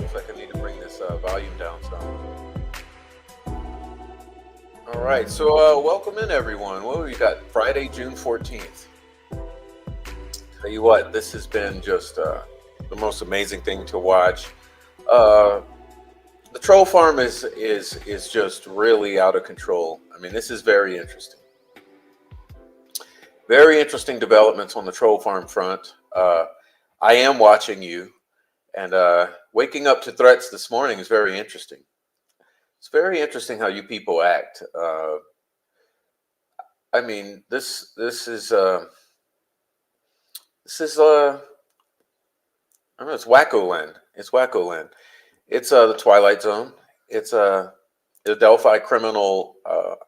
Looks like I need to bring this volume down some. All right, so welcome in everyone. What we got? Friday, June 14th. Tell you what, this has been just the most amazing thing to watch. The troll farm is just really out of control. I mean, this is very interesting. Very interesting developments on the troll farm front. I am watching you, and waking up to threats this morning is very interesting. It's very interesting how you people act. I mean, this is I don't know, it's wacko land. It's wacko land. It's the Twilight Zone. It's the Delphi criminal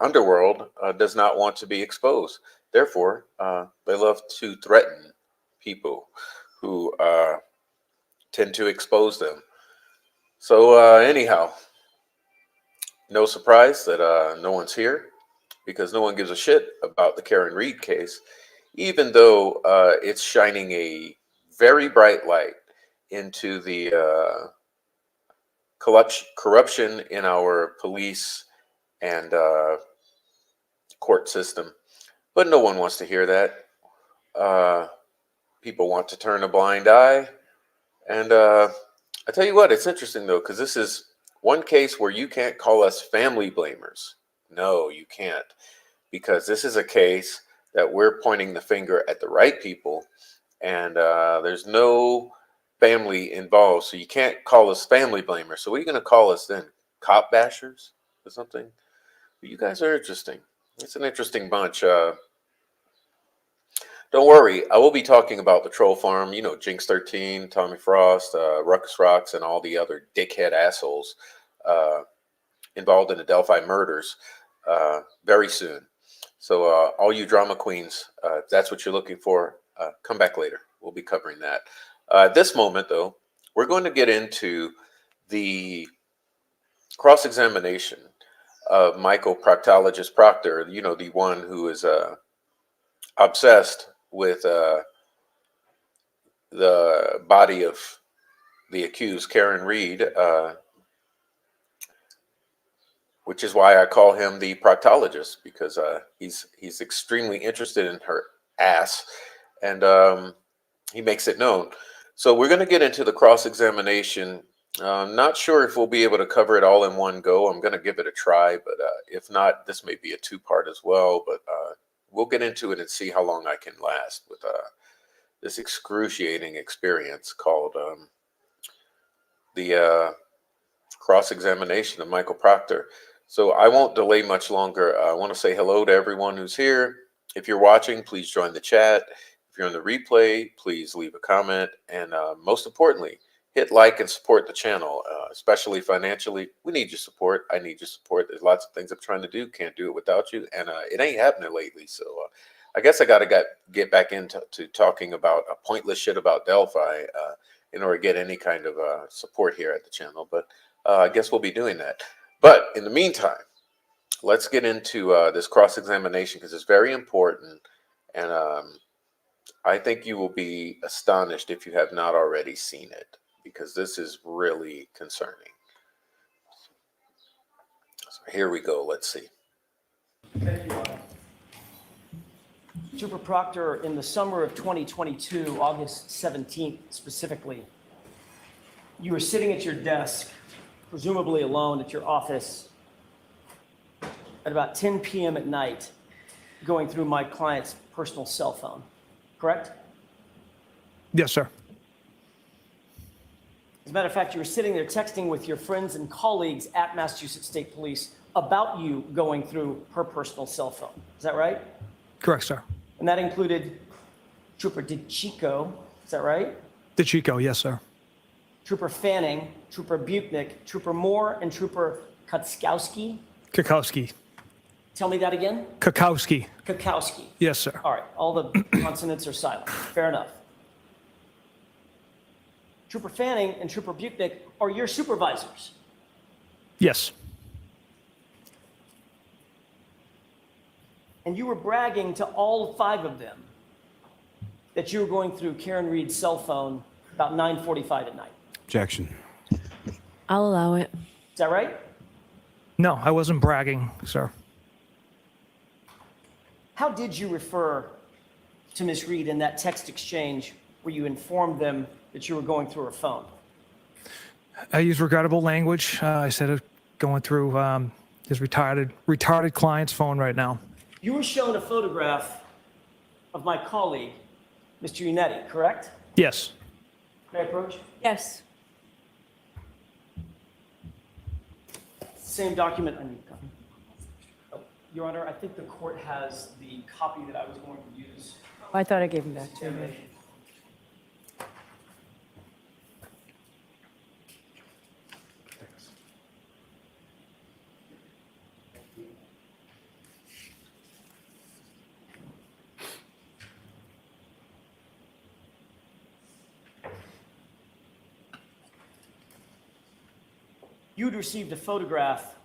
underworld does not want to be exposed. Therefore, they love to threaten people who tend to expose them. So anyhow, no surprise that no one's here, because no one gives a shit about the Karen Reed case, even though it's shining a very bright light into the corruption in our police and court system. But no one wants to hear that. People want to turn a blind eye. And I tell you what, it's interesting, though, because this is one case where you can't call us family blamers. No, you can't. Because this is a case that we're pointing the finger at the right people. And there's no family involved. So you can't call us family blamers. So what are you going to call us then? Cop bashers or something? But you guys are interesting. It's an interesting bunch. Don't worry, I will be talking about the troll farm, you know, Jinx 13, Tommy Frost, Ruckus Rocks, and all the other dickhead assholes involved in the Delphi murders very soon. So all you drama queens, if that's what you're looking for, come back later. We'll be covering that. At this moment, though, we're going to get into the cross-examination of Michael Proctologist Proctor, you know, the one who is obsessed with the body of the accused, Karen Reed. which is why I call him the proctologist, because he's extremely interested in her ass, and he makes it known. So we're going to get into the cross-examination. Not sure if we'll be able to cover it all in one go. I'm going to give it a try, but if not, this may be a two-part as well. But we'll get into it and see how long I can last with this excruciating experience called the cross-examination of Michael Proctor. So I won't delay much longer. I want to say hello to everyone who's here. If you're watching, please join the chat. If you're on the replay, please leave a comment. And most importantly, hit like and support the channel, especially financially. We need your support. I need your support. There's lots of things I'm trying to do. Can't do it without you. And it ain't happening lately. So I guess I got to get back into talking about pointless shit about Delphi in order to get any kind of support here at the channel. But I guess we'll be doing that. But in the meantime, let's get into this cross-examination because it's very important. And I think you will be astonished if you have not already seen it, because this is really concerning. So here we go. Let's see. Thank you, Trooper Proctor, in the summer of 2022, August 17th specifically, you were sitting at your desk, presumably alone at your office, at about 10 p.m. at night, going through my client's personal cell phone, correct? Yes, sir. As a matter of fact, you were sitting there texting with your friends and colleagues at Massachusetts State Police about you going through her personal cell phone. Is that right? Correct, sir. And that included Trooper DeChico, is that right? DeChico, yes, sir. Trooper Fanning, Trooper Butnick, Trooper Moore, and Trooper Kutzkowski. Kakowski. Tell me that again. Kakowski. Kakowski. Yes, sir. All right, all the consonants are silent. Fair enough. Trooper Fanning and Trooper Butnick are your supervisors. Yes. And you were bragging to all 5 of them that you were going through Karen Reed's cell phone about 9:45 at night. Objection. I'll allow it. Is that right? No, I wasn't bragging, sir. How did you refer to Ms. Reed in that text exchange where you informed them that you were going through her phone? I used regrettable language. I said going through his retarded client's phone right now. You were shown a photograph of my colleague, Mr. Unetti, correct? Yes. May I approach? Yes. Same document. I need a copy. Oh, Your Honor, I think the court has the copy that I was going to use. I thought I gave him back to you. You'd received a photograph.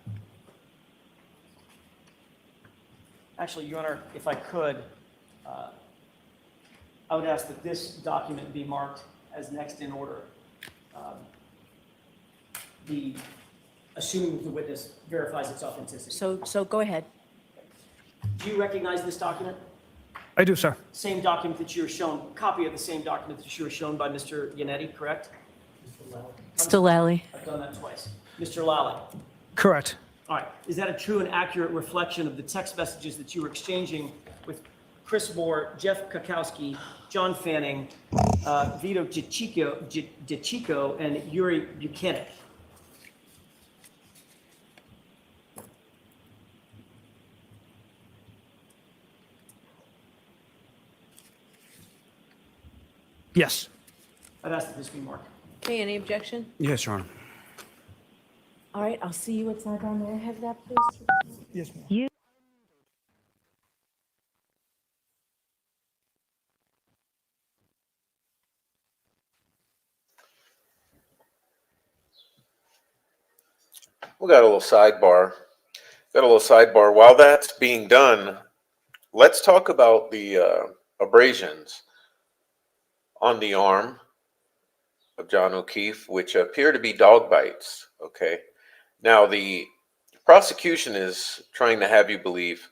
Actually, Your Honor, if I could, I would ask that this document be marked as next in order. Assuming the witness verifies its authenticity. So go ahead. Do you recognize this document? I do, sir. Same document that you were shown, copy of the same document that you were shown by Mr. Unetti, correct? Still Lally. I've done that twice. Mr. Lally. Correct. All right. Is that a true and accurate reflection of the text messages that you were exchanging with Chris Moore, Jeff Kakowski, John Fanning, Vito DeChico, and Yuri Buchanan? Yes. I've asked that this be marked. Okay, any objection? Yes, Your Honor. All right, I'll see you outside on there. Have that, please. Yes, ma'am. You. We got a little sidebar. While that's being done, let's talk about the abrasions on the arm of John O'Keefe, which appear to be dog bites. Okay. Now, the prosecution is trying to have you believe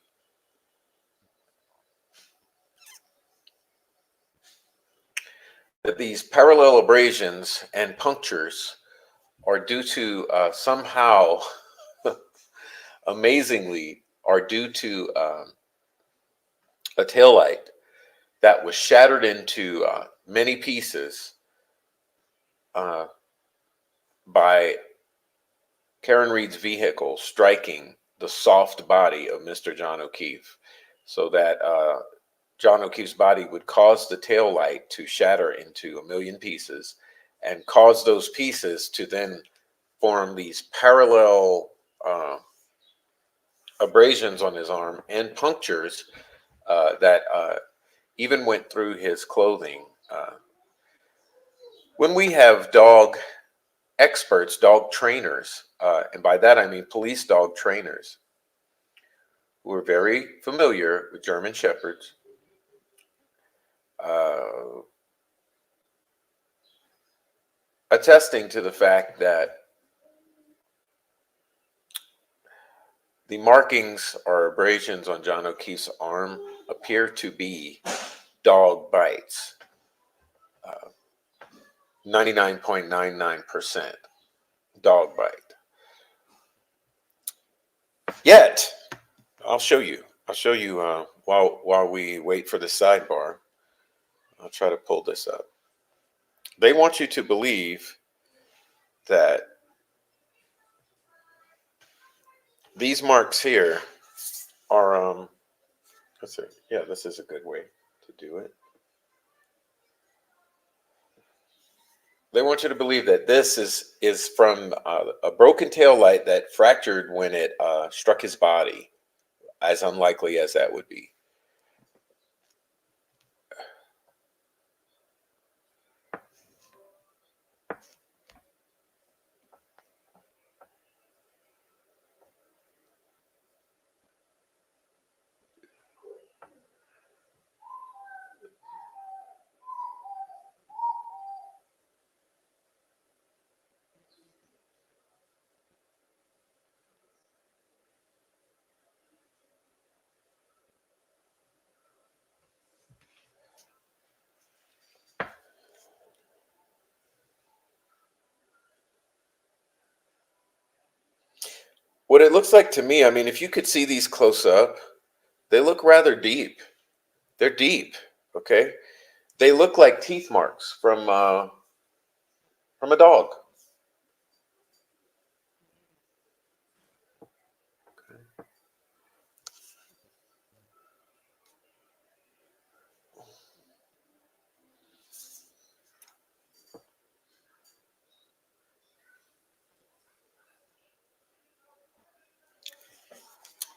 that these parallel abrasions and punctures are due to somehow, amazingly, are due to a taillight that was shattered into many pieces by Karen Reed's vehicle striking the soft body of Mr. John O'Keefe, so that John O'Keefe's body would cause the tail light to shatter into a million pieces and cause those pieces to then form these parallel abrasions on his arm and punctures that even went through his clothing. When we have dog experts, dog trainers, and by that I mean police dog trainers, who are very familiar with German Shepherds, attesting to the fact that the markings or abrasions on John O'Keefe's arm appear to be dog bites. 99.99% dog bite. Yet, I'll show you while we wait for the sidebar. I'll try to pull this up. They want you to believe that these marks here are, let's see, yeah, this is a good way to do it. They want you to believe that this is from a broken tail light that fractured when it struck his body, as unlikely as that would be. What it looks like to me, I mean, if you could see these close up, they look rather deep. They're deep, okay? They look like teeth marks from a dog.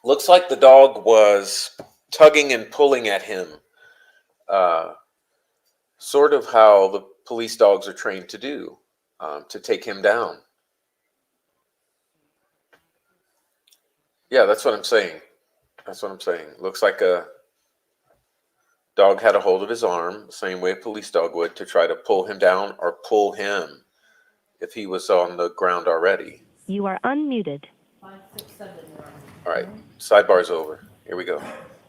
Looks like the dog was tugging and pulling at him, sort of how the police dogs are trained to do, to take him down. Yeah, that's what I'm saying. That's what I'm saying. Looks like a dog had a hold of his arm, the same way a police dog would, to try to pull him down or pull him if he was on the ground already. You are unmuted. 5, 6, 7. All right, sidebar's over. Here we go.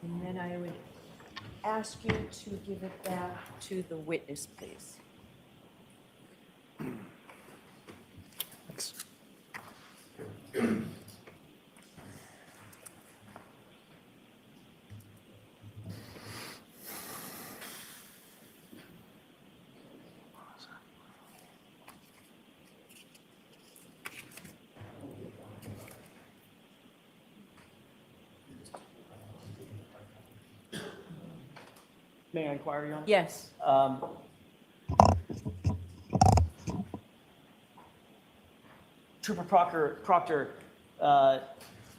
And then I would ask you to give it back to the witness, please. Thanks. May I inquire, Your Honor? Yes. Trooper Proctor,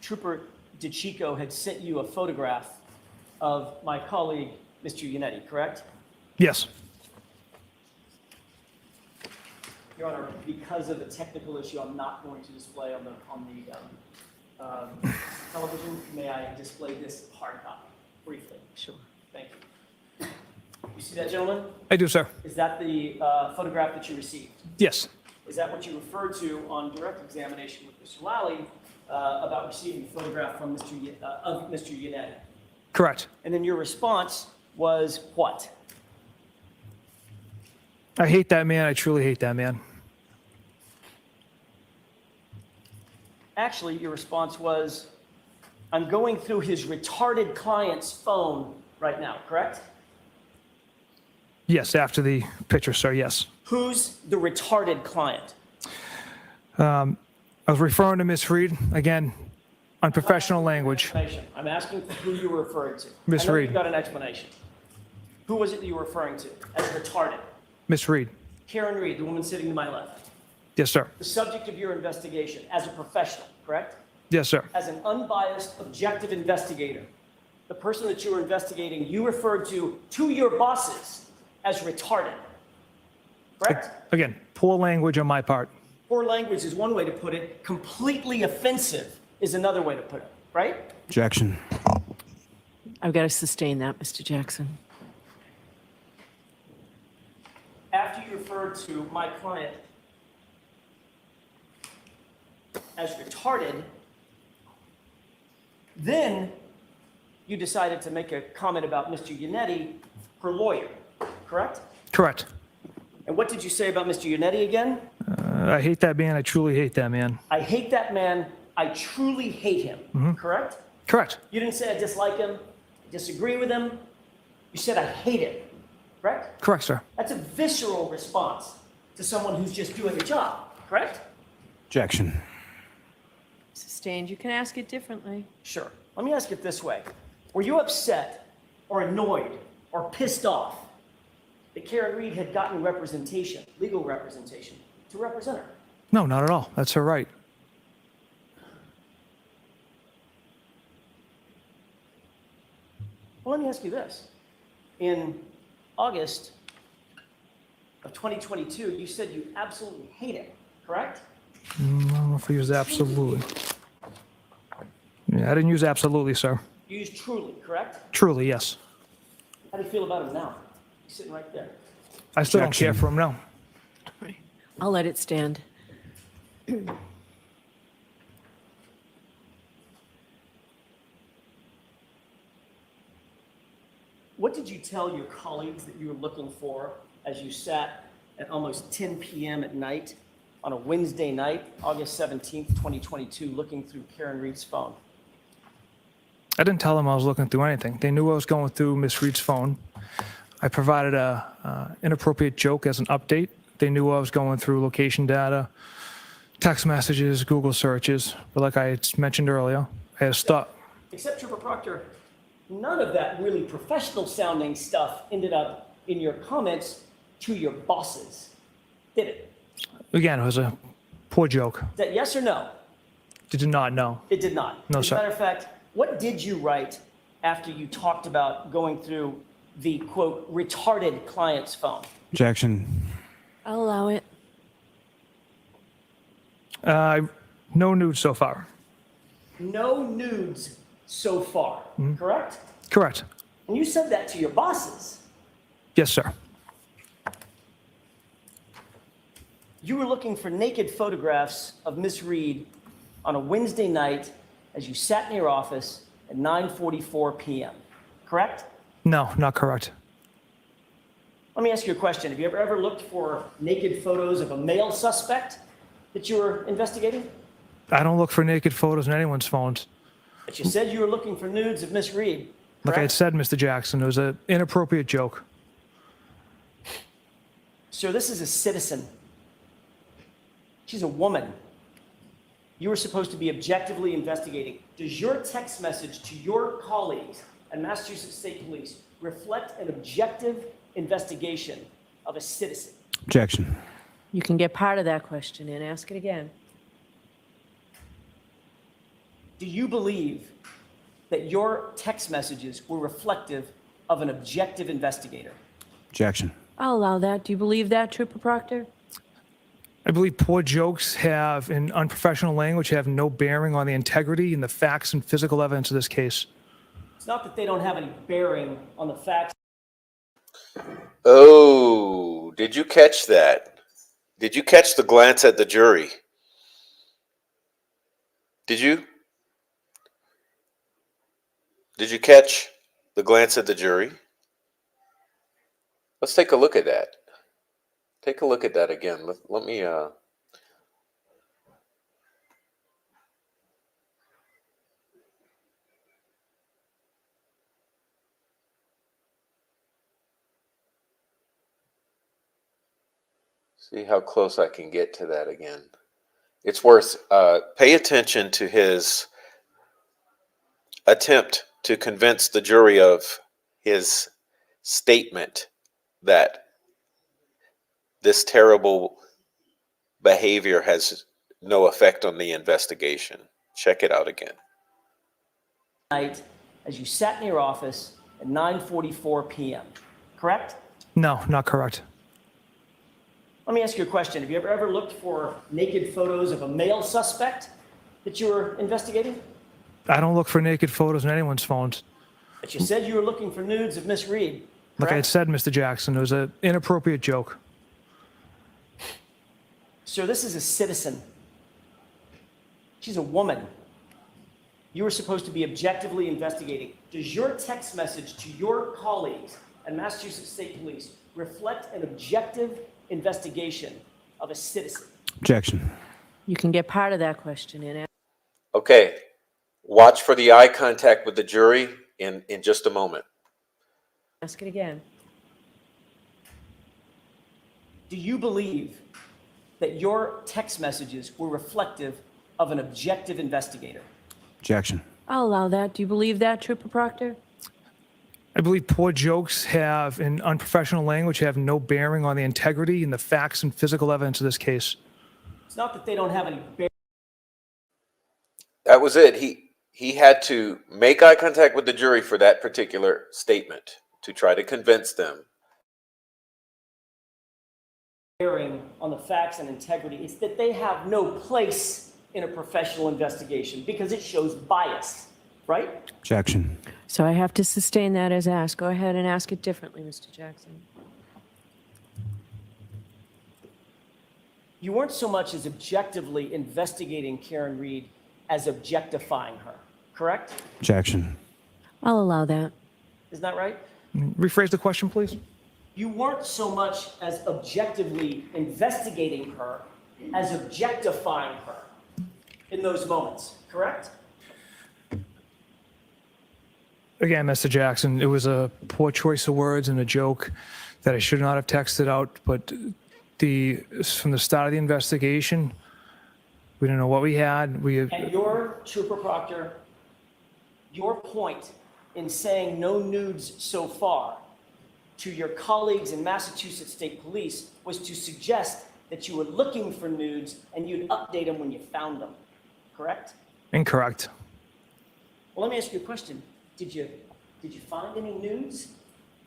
Trooper DeChico had sent you a photograph of my colleague, Mr. Yannetti, correct? Yes. Your Honor, because of a technical issue, I'm not going to display on the television. May I display this hard copy briefly? Sure. Thank you. You see that, gentleman? I do, sir. Is that the photograph that you received? Yes. Is that what you referred to on direct examination with Mr. Lally about receiving a photograph from of Mr. Yannetti. Correct. And then your response was what? I hate that man. I truly hate that man. Actually, your response was, I'm going through his retarded client's phone right now, correct? Yes, after the picture, sir, yes. Who's the retarded client? I was referring to Miss Reed, again, unprofessional language. Explanation. I'm asking for who you were referring to. Miss I know Reed. you've got an explanation. Who was it that you were referring to as retarded? Miss Reed. Karen Reed, the woman sitting to my left. Yes, sir. The subject of your investigation as a professional, correct? Yes, sir. As an unbiased, objective investigator, the person that you were investigating, you referred to your bosses as retarded, correct? Again, poor language on my part. Poor language is one way to put it. Completely offensive is another way to put it, right? Objection. I've got to sustain that, Mr. Jackson. After you referred to my client as retarded, then you decided to make a comment about Mr. Yannetti, her lawyer, correct? Correct. And what did you say about Mr. Yannetti again? I hate that man. I truly hate that man. I hate that man. I truly hate him, correct? Correct. You didn't say I dislike him, disagree with him. You said I hate him, correct? Correct, sir. That's a visceral response to someone who's just doing a job, correct? Objection. Sustained. You can ask it differently. Sure. Let me ask it this way. Were you upset or annoyed or pissed off that Karen Reed had gotten representation, legal representation, to represent her? No, not at all. That's her right. Well, let me ask you this. In August of 2022, you said you absolutely hate it, correct? I don't know if I use absolutely. Yeah, I didn't use absolutely, sir. You used truly, correct? Truly, yes. How do you feel about him now? He's sitting right there. I still don't care Objection. for him now. I'll let it stand. What did you tell your colleagues that you were looking for as you sat at almost 10 p.m. at night on a Wednesday night, August 17th, 2022, looking through Karen Reed's phone? I didn't tell them I was looking through anything. They knew I was going through Miss Reed's phone. I provided a inappropriate joke as an update. They knew I was going through location data, text messages, Google searches. But like I had mentioned earlier, I had to stop. Except Trooper Proctor, none of that really professional sounding stuff ended up in your comments to your bosses, did it? Again, it was a poor joke. Is that yes or no? Did not know. It did not. No, As a sir. matter of fact, what did you write after you talked about going through the, quote, retarded client's phone? Objection. I'll allow it. No nudes so far. No nudes so far, correct? Correct. And you said that to your bosses. Yes, sir. You were looking for naked photographs of Miss Reed on a Wednesday night as you sat in your office at 9:44 p.m., correct? No, not correct. Let me ask you a question. Have you ever looked for naked photos of a male suspect that you were investigating? I don't look for naked photos in anyone's phones. But you said you were looking for nudes of Miss Reed, Like I had correct? said, Mr. Jackson, it was an inappropriate joke. Sir, this is a citizen. She's a woman. You were supposed to be objectively investigating. Does your text message to your colleagues at Massachusetts State Police reflect an objective investigation of a citizen? Objection. You can get part of that question and ask it again. Do you believe that your text messages were reflective of an objective investigator? Objection. I'll allow that. Do you believe that, Trooper Proctor? I believe poor jokes have, in unprofessional language, have no bearing on the integrity and the facts and physical evidence of this case. It's not that they don't have any bearing on the facts. Oh, did you catch that? Did you catch the glance at the jury? Did you? Did you catch the glance at the jury? Let's take a look at that. Take a look at that again. Let me see how close I can get to that again. It's worth pay attention to his attempt to convince the jury of his statement that this terrible behavior has no effect on the investigation. Check it out again. Night, as you sat in your office at 9:44 p.m., correct? No, not correct. Let me ask you a question. Have you ever looked for naked photos of a male suspect that you were investigating? I don't look for naked photos in anyone's phones. But you said you were looking for nudes of Miss Reed, Like I had correct? said, Mr. Jackson, it was an inappropriate joke. Sir, this is a citizen. She's a woman. You were supposed to be objectively investigating. Does your text message to your colleagues at Massachusetts State Police reflect an objective investigation of a citizen? Objection. You can get part of that question in. Okay, watch for the eye contact with the jury in just a moment. Ask it again. Do you believe that your text messages were reflective of an objective investigator? Objection. I'll allow that. Do you believe that, Trooper Proctor? I believe poor jokes have, in unprofessional language, have no bearing on the integrity and the facts and physical evidence of this case. It's not that they don't have any bearing. That was it. He had to make eye contact with the jury for that particular statement to try to convince them. Bearing on the facts and integrity. It's that they have no place in a professional investigation because it shows bias, right? Objection. So I have to sustain that as asked. Go ahead and ask it differently, Mr. Jackson. You weren't so much as objectively investigating Karen Reed as objectifying her, correct? Objection. I'll allow that. Isn't that right? Rephrase the question, please. You weren't so much as objectively investigating her as objectifying her in those moments, correct? Again, Mr. Jackson, it was a poor choice of words and a joke that I should not have texted out, but from the start of the investigation, we didn't know what we had. And your, Trooper Proctor, your point in saying no nudes so far to your colleagues in Massachusetts State Police was to suggest that you were looking for nudes and you'd update them when you found them, correct? Incorrect. Well, let me ask you a question. Did you find any nudes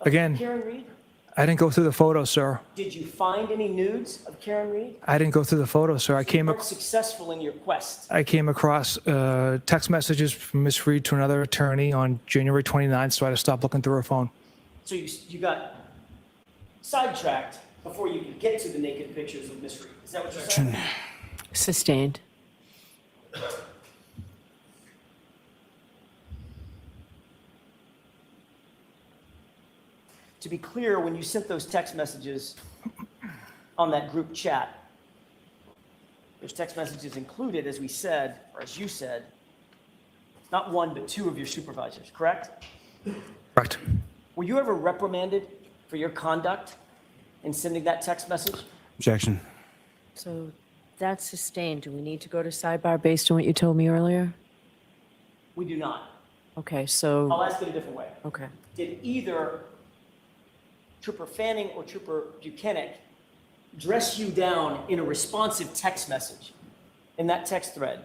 of Again. Karen Reed? I didn't go through the photos, sir. Did you find any nudes of Karen Reed? I didn't go through the photos, sir. You weren't successful in your quest. I came across text messages from Miss Reed to another attorney on January 29th, so I had to stop looking through her phone. So you got sidetracked before you could get to the naked pictures of Miss Reed. Is that what you're saying? Sustained. To be clear, when you sent those text messages on that group chat, those text messages included, as we said, or as you said, not one, but two of your supervisors, correct? Correct. Were you ever reprimanded for your conduct in sending that text message? Objection. So that's sustained. Do we need to go to sidebar based on what you told me earlier? We do not. Okay, so, I'll ask it a different way. okay. Did either Trooper Fanning or Trooper Buchanan dress you down in a responsive text message in that text thread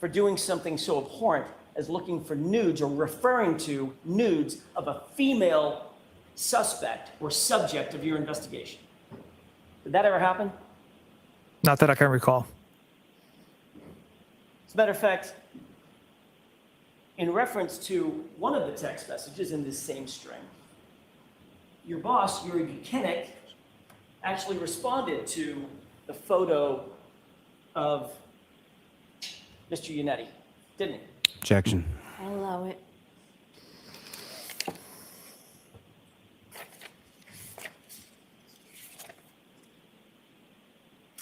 for doing something so abhorrent as looking for nudes or referring to nudes of a female suspect or subject of your investigation? Did that ever happen? Not that I can recall. As a matter of fact, in reference to one of the text messages in this same string, your boss, Yuri Buchanan, actually responded to the photo of Mr. Yannetti. didn't he? Objection. I'll allow it.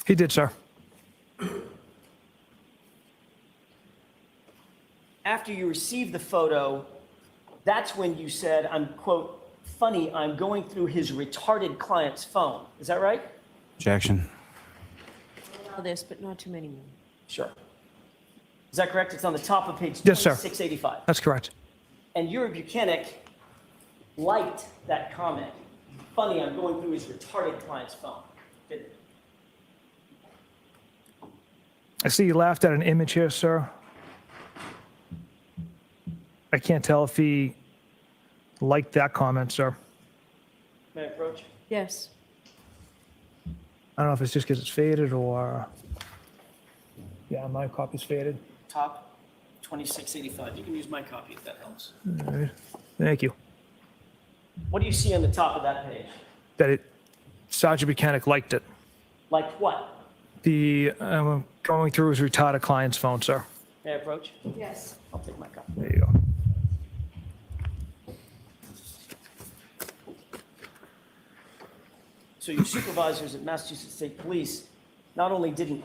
He did, sir. After you received the photo, that's when you said, I'm, quote, funny, I'm going through his retarded client's phone. Is that right? Objection. Allow this, but not too many more. Sure. Is that correct? It's on the top of page Yes, sir. 2685. That's correct. And your Buchanan liked that comment. Funny, I'm going through his retarded client's phone. Didn't it? I see you laughed at an image here, sir. I can't tell if he liked that comment, sir. May I approach? Yes. I don't know if it's just because it's faded or... Yeah, my copy's faded. Top 2685. You can use my copy if that helps. All right. Thank you. What do you see on the top of that page? That Sergeant Buchanan liked it. Like what? The going through his retarded client's phone, sir. May I approach? Yes. I'll take my copy. There you go. So your supervisors at Massachusetts State Police not only didn't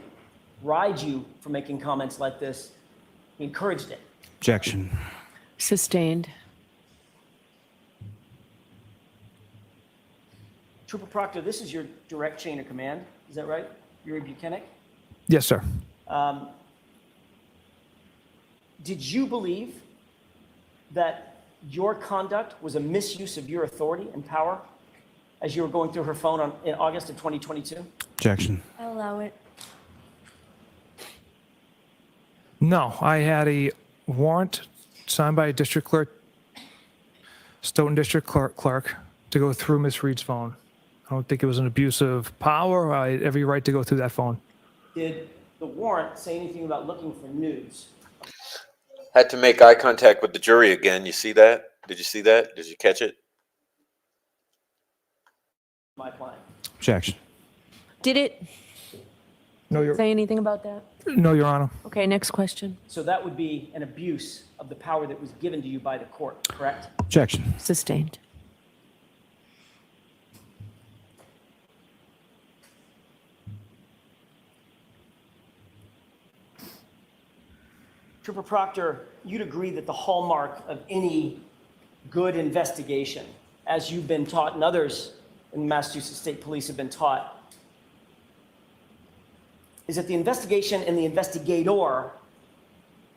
ride you for making comments like this, he encouraged it. Objection. Sustained. Trooper Proctor, this is your direct chain of command. Is that right? You're a Buchanan. Yes, sir. Did you believe that your conduct was a misuse of your authority and power as you were going through her phone in August of 2022? Objection. I'll allow it. No, I had a warrant signed by a district clerk, Stoughton District Clerk, to go through Miss Reed's phone. I don't think it was an abuse of power. I had every right to go through that phone. Did the warrant say anything about looking for news? Had to make eye contact with the jury again. You see that? Did you see that? Did you catch it? My client. Objection. Did it No, say anything about that? no, Your Honor. Okay, next question. So that would be an abuse of the power that was given to you by the court, correct? Objection. Sustained. Trooper Proctor, you'd agree that the hallmark of any good investigation, as you've been taught and others in the Massachusetts State Police have been taught, is that the investigation and the investigator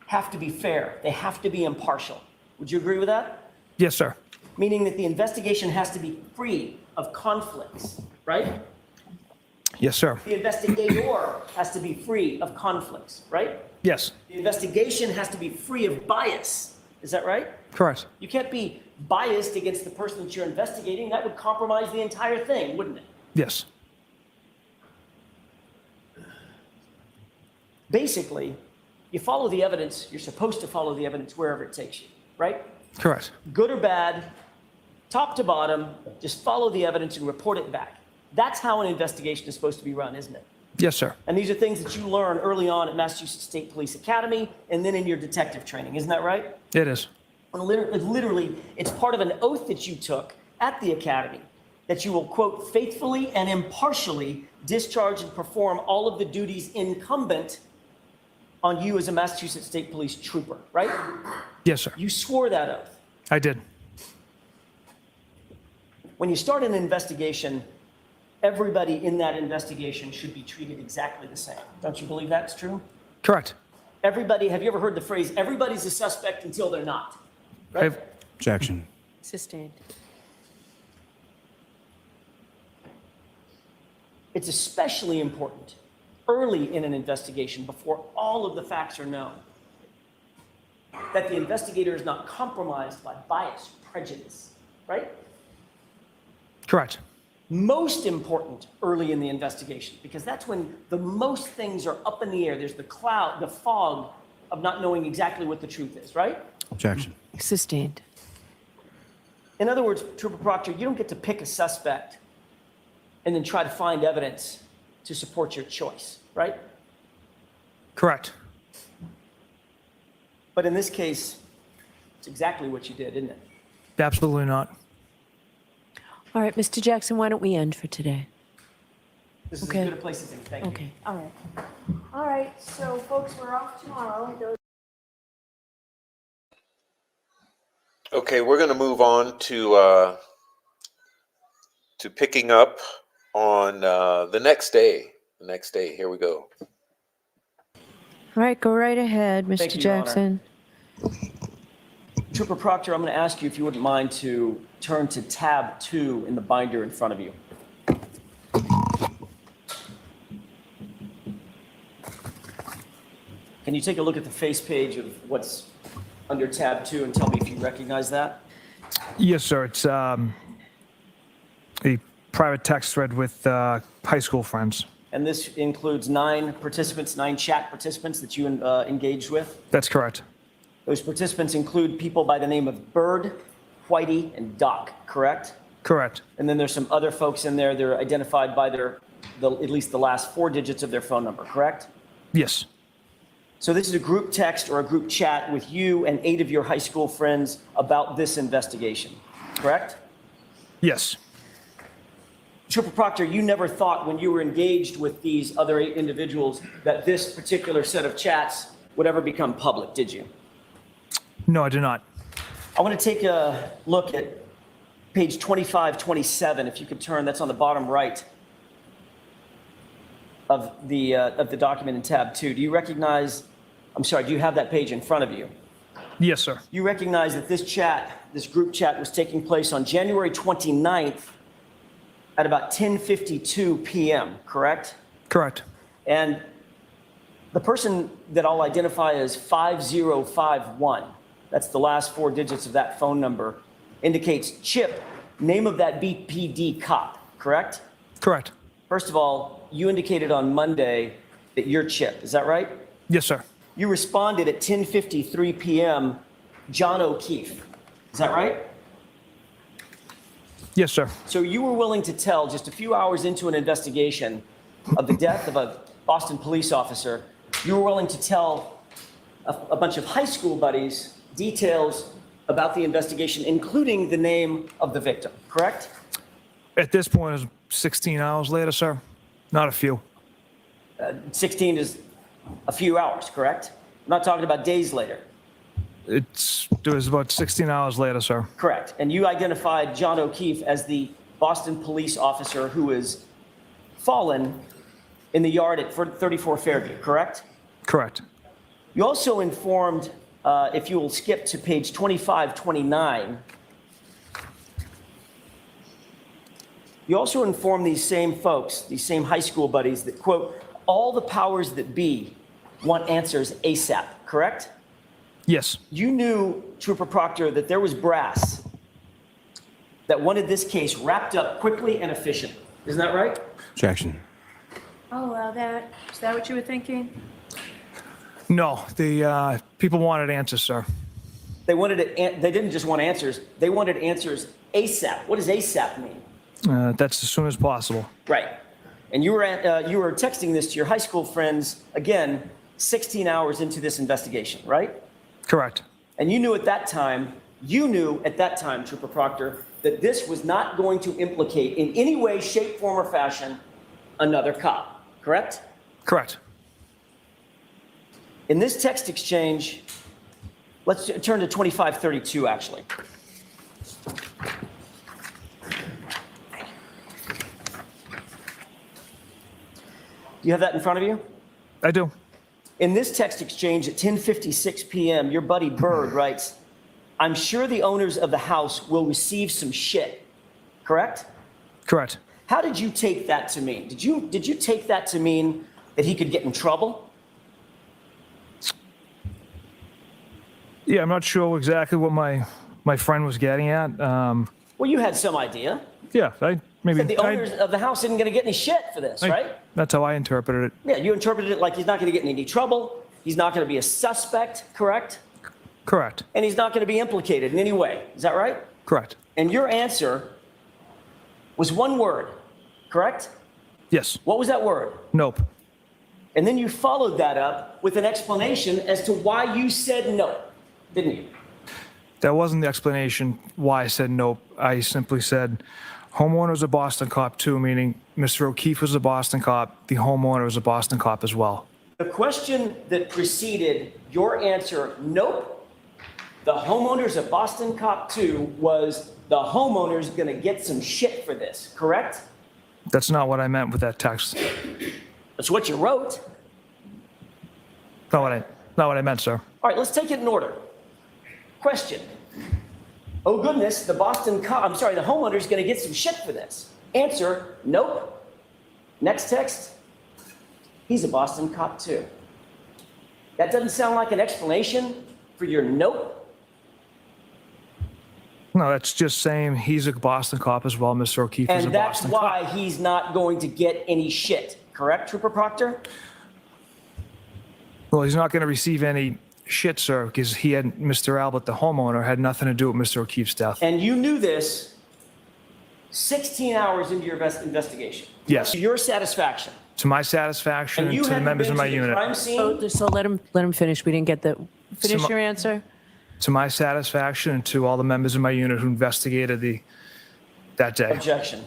have to be fair. They have to be impartial. Would you agree with that? Yes, sir. Meaning that the investigation has to be free of conflicts, right? Yes, sir. The investigator has to be free of conflicts, right? Yes, The investigation has to be free of bias. Is that right? correct. You can't be biased against the person that you're investigating. That would compromise the entire thing, wouldn't it? Yes, Basically, you follow the evidence. You're supposed to follow the evidence wherever it takes you, right? correct. Good or bad, top to bottom, just follow the evidence and report it back. That's how an investigation is supposed to be run, isn't it? Yes, sir. And these are things that you learn early on at Massachusetts State Police Academy and then in your detective training. Isn't that right? It is. Literally, it's part of an oath that you took at the academy that you will, quote, faithfully and impartially discharge and perform all of the duties incumbent on you as a Massachusetts State Police trooper, right? Yes, sir. You swore that oath. I did. When you start an investigation, everybody in that investigation should be treated exactly the same. Don't you believe that's true? Correct. Everybody, have you ever heard the phrase, everybody's a suspect until they're not? Right? I've- Objection. Sustained. It's especially important early in an investigation, before all of the facts are known, that the investigator is not compromised by bias, prejudice, right? Correct. Most important early in the investigation, because that's when the most things are up in the air. There's the cloud, the fog of not knowing exactly what the truth is, right? Objection. Sustained. In other words, Trooper Proctor, you don't get to pick a suspect and then try to find evidence to support your choice, right? Correct. But in this case, it's exactly what you did, isn't it? Absolutely not. All right, Mr. Jackson, why don't we end for today? This is Okay. as good a place as any. Thank you. Okay, all right. All right, so folks, we're off tomorrow. Okay, we're going to move on to picking up on the next day. The next day. Here we go. All right, go right ahead, Thank Mr. you, Your Honor. Jackson. Trooper Proctor, I'm going to ask you if you wouldn't mind to turn to tab 2 in the binder in front of you. Can you take a look at the face page of what's under tab 2 and tell me if you recognize that? Yes, sir. It's a private text thread with high school friends. And this includes 9 participants, 9 chat participants that you engaged with. That's correct. Those participants include people by the name of Bird, Whitey, and Doc, correct? Correct. And then there's some other folks in there. They're identified by at least the last 4 digits of their phone number, correct? Yes. So this is a group text or a group chat with you and 8 of your high school friends about this investigation, correct? Yes. Trooper Proctor, you never thought when you were engaged with these other 8 individuals that this particular set of chats would ever become public, did you? No, I do not. I want to take a look at page 2527, if you could turn, that's on the bottom right of the document in tab 2. Do you recognize, I'm sorry, do you have that page in front of you? Yes, sir. You recognize that this group chat was taking place on January 29th at about 10:52 p.m., correct? Correct. And the person that I'll identify as 5051, that's the last 4 digits of that phone number, indicates Chip, name of that BPD cop, correct? Correct. First of all, you indicated on Monday that you're Chip, is that right? Yes, sir. You responded at 10:53 p.m., John O'Keefe, is that right? Yes, sir. So you were willing to tell, just a few hours into an investigation of the death of a Boston police officer, you were willing to tell a bunch of high school buddies details about the investigation, including the name of the victim, correct? At this point, it's 16 hours later, sir. Not a few. 16 is a few hours, correct? I'm not talking about days later. It was about 16 hours later, sir. Correct. And you identified John O'Keefe as the Boston police officer who is fallen in the yard at 34 Fairview, correct? Correct. You also informed, if you will skip to page 2529, you also informed these same folks, these same high school buddies that, quote, all the powers that be want answers ASAP, correct? Yes. You knew, Trooper Proctor, that there was brass that wanted this case wrapped up quickly and efficiently. Isn't that right? Objection. Oh, well, is that what you were thinking? No, the people wanted answers, sir. They wanted it. They didn't just want answers. They wanted answers ASAP. What does ASAP mean? That's as soon as possible. Right. And you were texting this to your high school friends, again, 16 hours into this investigation, right? Correct. And you knew at that time, Trooper Proctor, that this was not going to implicate in any way, shape, form, or fashion another cop, correct? Correct. In this text exchange, let's turn to 2532, actually. Do you have that in front of you? I do. In this text exchange at 10:56 p.m., your buddy Bird writes, I'm sure the owners of the house will receive some shit, correct? Correct. How did you take that to mean? Did you take that to mean that he could get in trouble? Yeah, I'm not sure exactly what my friend was getting at. Well, you had some idea. Yeah, maybe. The owners of the house isn't going to get any shit for this, right? That's how I interpreted it. Yeah, you interpreted it like he's not going to get in any trouble. He's not going to be a suspect, correct? Correct. And he's not going to be implicated in any way. Is that right? Correct. And your answer was one word, correct? Yes. What was that word? Nope. And then you followed that up with an explanation as to why you said no, didn't you? That wasn't the explanation why I said nope. I simply said homeowner was a Boston cop too, meaning Mr. O'Keefe was a Boston cop. The homeowner was a Boston cop as well. The question that preceded your answer, nope, the homeowner's a Boston cop too, was the homeowner's gonna get some shit for this, correct? That's not what I meant with that text. That's what you wrote. Not what I meant, sir. All right, let's take it in order. Question. Oh goodness, the homeowner's gonna get some shit for this. Answer, nope. Next text, he's a Boston cop too. That doesn't sound like an explanation for your nope. No, that's just saying he's a Boston cop as well. Mr. O'Keefe is a And that's Boston why cop. he's not going to get any shit, correct, Trooper Proctor? Well, he's not going to receive any shit, sir, because Mr. Albert, the homeowner, had nothing to do with Mr. O'Keefe's death. And you knew this 16 hours into your investigation. Yes. To your satisfaction. To my satisfaction And and you to the hadn't members been of my to the unit. crime scene. So let him finish. We didn't get finish Some- your answer. To my satisfaction and to all the members of my unit who investigated that day. Objection.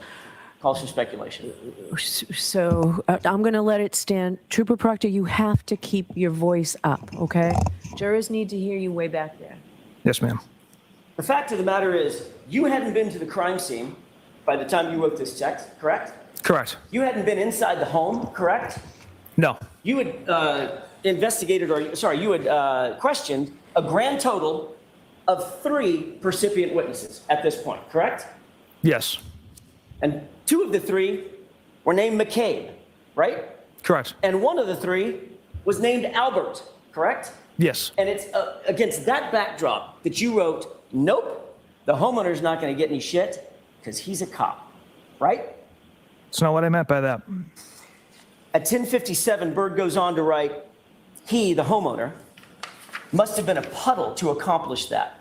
Calls for speculation. So I'm going to let it stand. Trooper Proctor, you have to keep your voice up, okay? Jurors need to hear you way back there. Yes, ma'am. The fact of the matter is, you hadn't been to the crime scene by the time you wrote this text, correct? Correct. You hadn't been inside the home, correct? No. You had you had questioned a grand total of 3 percipient witnesses at this point, correct? Yes. And 2 of the 3 were named McCabe, right? Correct. And 1 of the 3 was named Albert, correct? Yes. And it's against that backdrop that you wrote, nope, the homeowner's not going to get any shit because he's a cop, right? That's not what I meant by that. At 10:57, Bird goes on to write, he, the homeowner, must have been a puddle to accomplish that.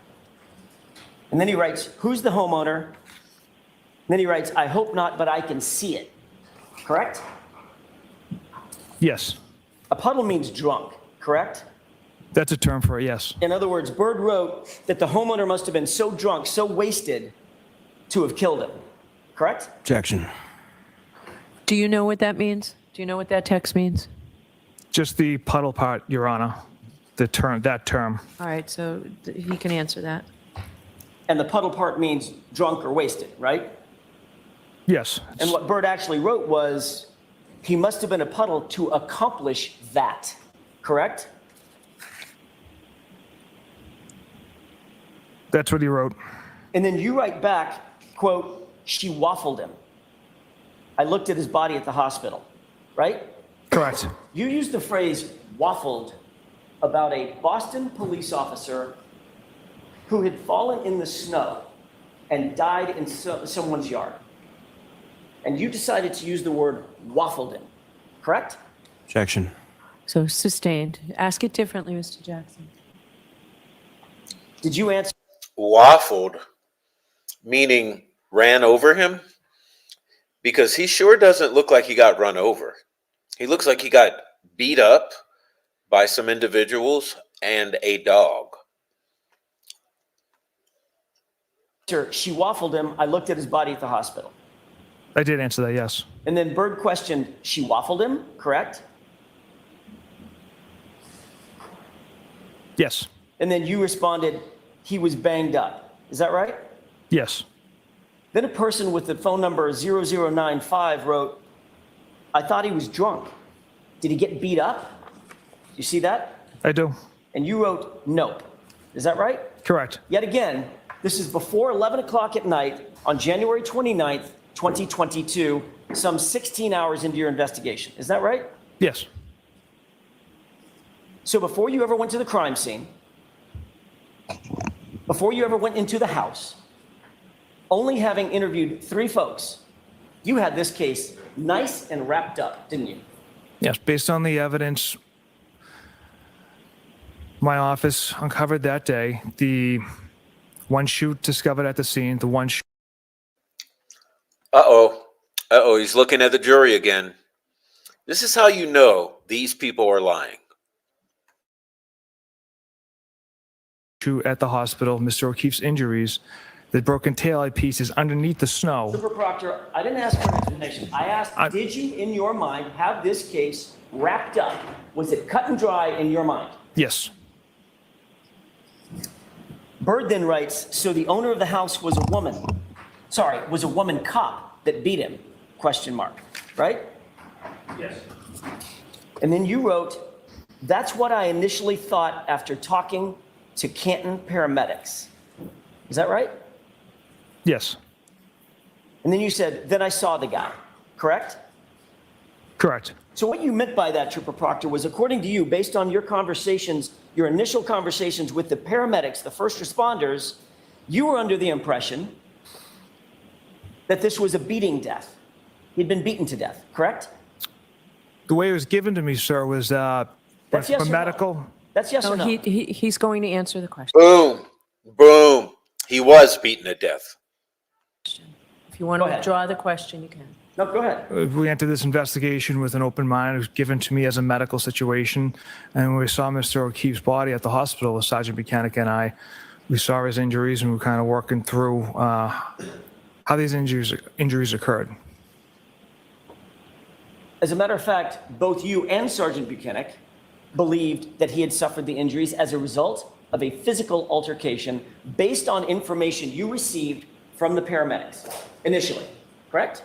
And then he writes, who's the homeowner? And then he writes, I hope not, but I can see it. Correct? Yes. A puddle means drunk, correct? That's a term for it, yes. In other words, Bird wrote that the homeowner must have been so drunk, so wasted to have killed him. Correct? Objection. Do you know what that means? Do you know what that text means? Just the puddle part, Your Honor. That term. All right, so he can answer that. And the puddle part means drunk or wasted, right? Yes. And what Bird actually wrote was, he must have been a puddle to accomplish that. Correct? That's what he wrote. And then you write back, quote, she waffled him. I looked at his body at the hospital, right? Correct. You used the phrase waffled about a Boston police officer who had fallen in the snow and died in someone's yard. And you decided to use the word waffled him, correct? Objection. So sustained. Ask it differently, Mr. Jackson. Did you answer? Waffled, meaning ran over him? Because he sure doesn't look like he got run over. He looks like he got beat up by some individuals and a dog. She waffled him. I looked at his body at the hospital. I did answer that, yes. And then Bird questioned, she waffled him, correct? Yes. And then you responded, he was banged up. Is that right? Yes. Then a person with the phone number 0095 wrote, I thought he was drunk. Did he get beat up? You see that? I do. And you wrote, nope. Is that right? Correct. Yet again, this is before 11 o'clock at night on January 29th, 2022, some 16 hours into your investigation. Is that right? Yes. So before you ever went to the crime scene, before you ever went into the house, only having interviewed 3 folks, you had this case nice and wrapped up, didn't you? Yes. Based on the evidence my office uncovered that day, the one shoot discovered at the scene, the one shoot. Uh-oh. Uh-oh, he's looking at the jury again. This is how you know these people are lying. At the hospital, Mr. O'Keefe's injuries, the broken taillight piece is underneath the snow. Super Proctor, I didn't ask for an explanation. I asked, did you, in your mind, have this case wrapped up? Was it cut and dry in your mind? Yes, Bird then writes, so the owner of the house was a woman. Sorry, was a woman cop that beat him, question mark, right? yes, And then you wrote, that's what I initially thought after talking to Canton paramedics. Is that right? yes, And then you said, then I saw the guy, correct? correct. So what you meant by that, Trooper Proctor, was according to you, based on your conversations, your initial conversations with the paramedics, the first responders, you were under the impression that this was a beating death. He'd been beaten to death, correct? The way it was given to me, sir, was That's yes for or no? medical. That's yes or No, no? he's going to answer the question. Boom. Boom. He was beaten to death. If you want Go to ahead. withdraw the question, you can. No, go ahead. We entered this investigation with an open mind. It was given to me as a medical situation. And when we saw Mr. O'Keefe's body at the hospital with Sergeant Buchanan and I, we saw his injuries and we were kind of working through how these injuries occurred. As a matter of fact, both you and Sergeant Buchanan believed that he had suffered the injuries as a result of a physical altercation based on information you received from the paramedics initially, correct?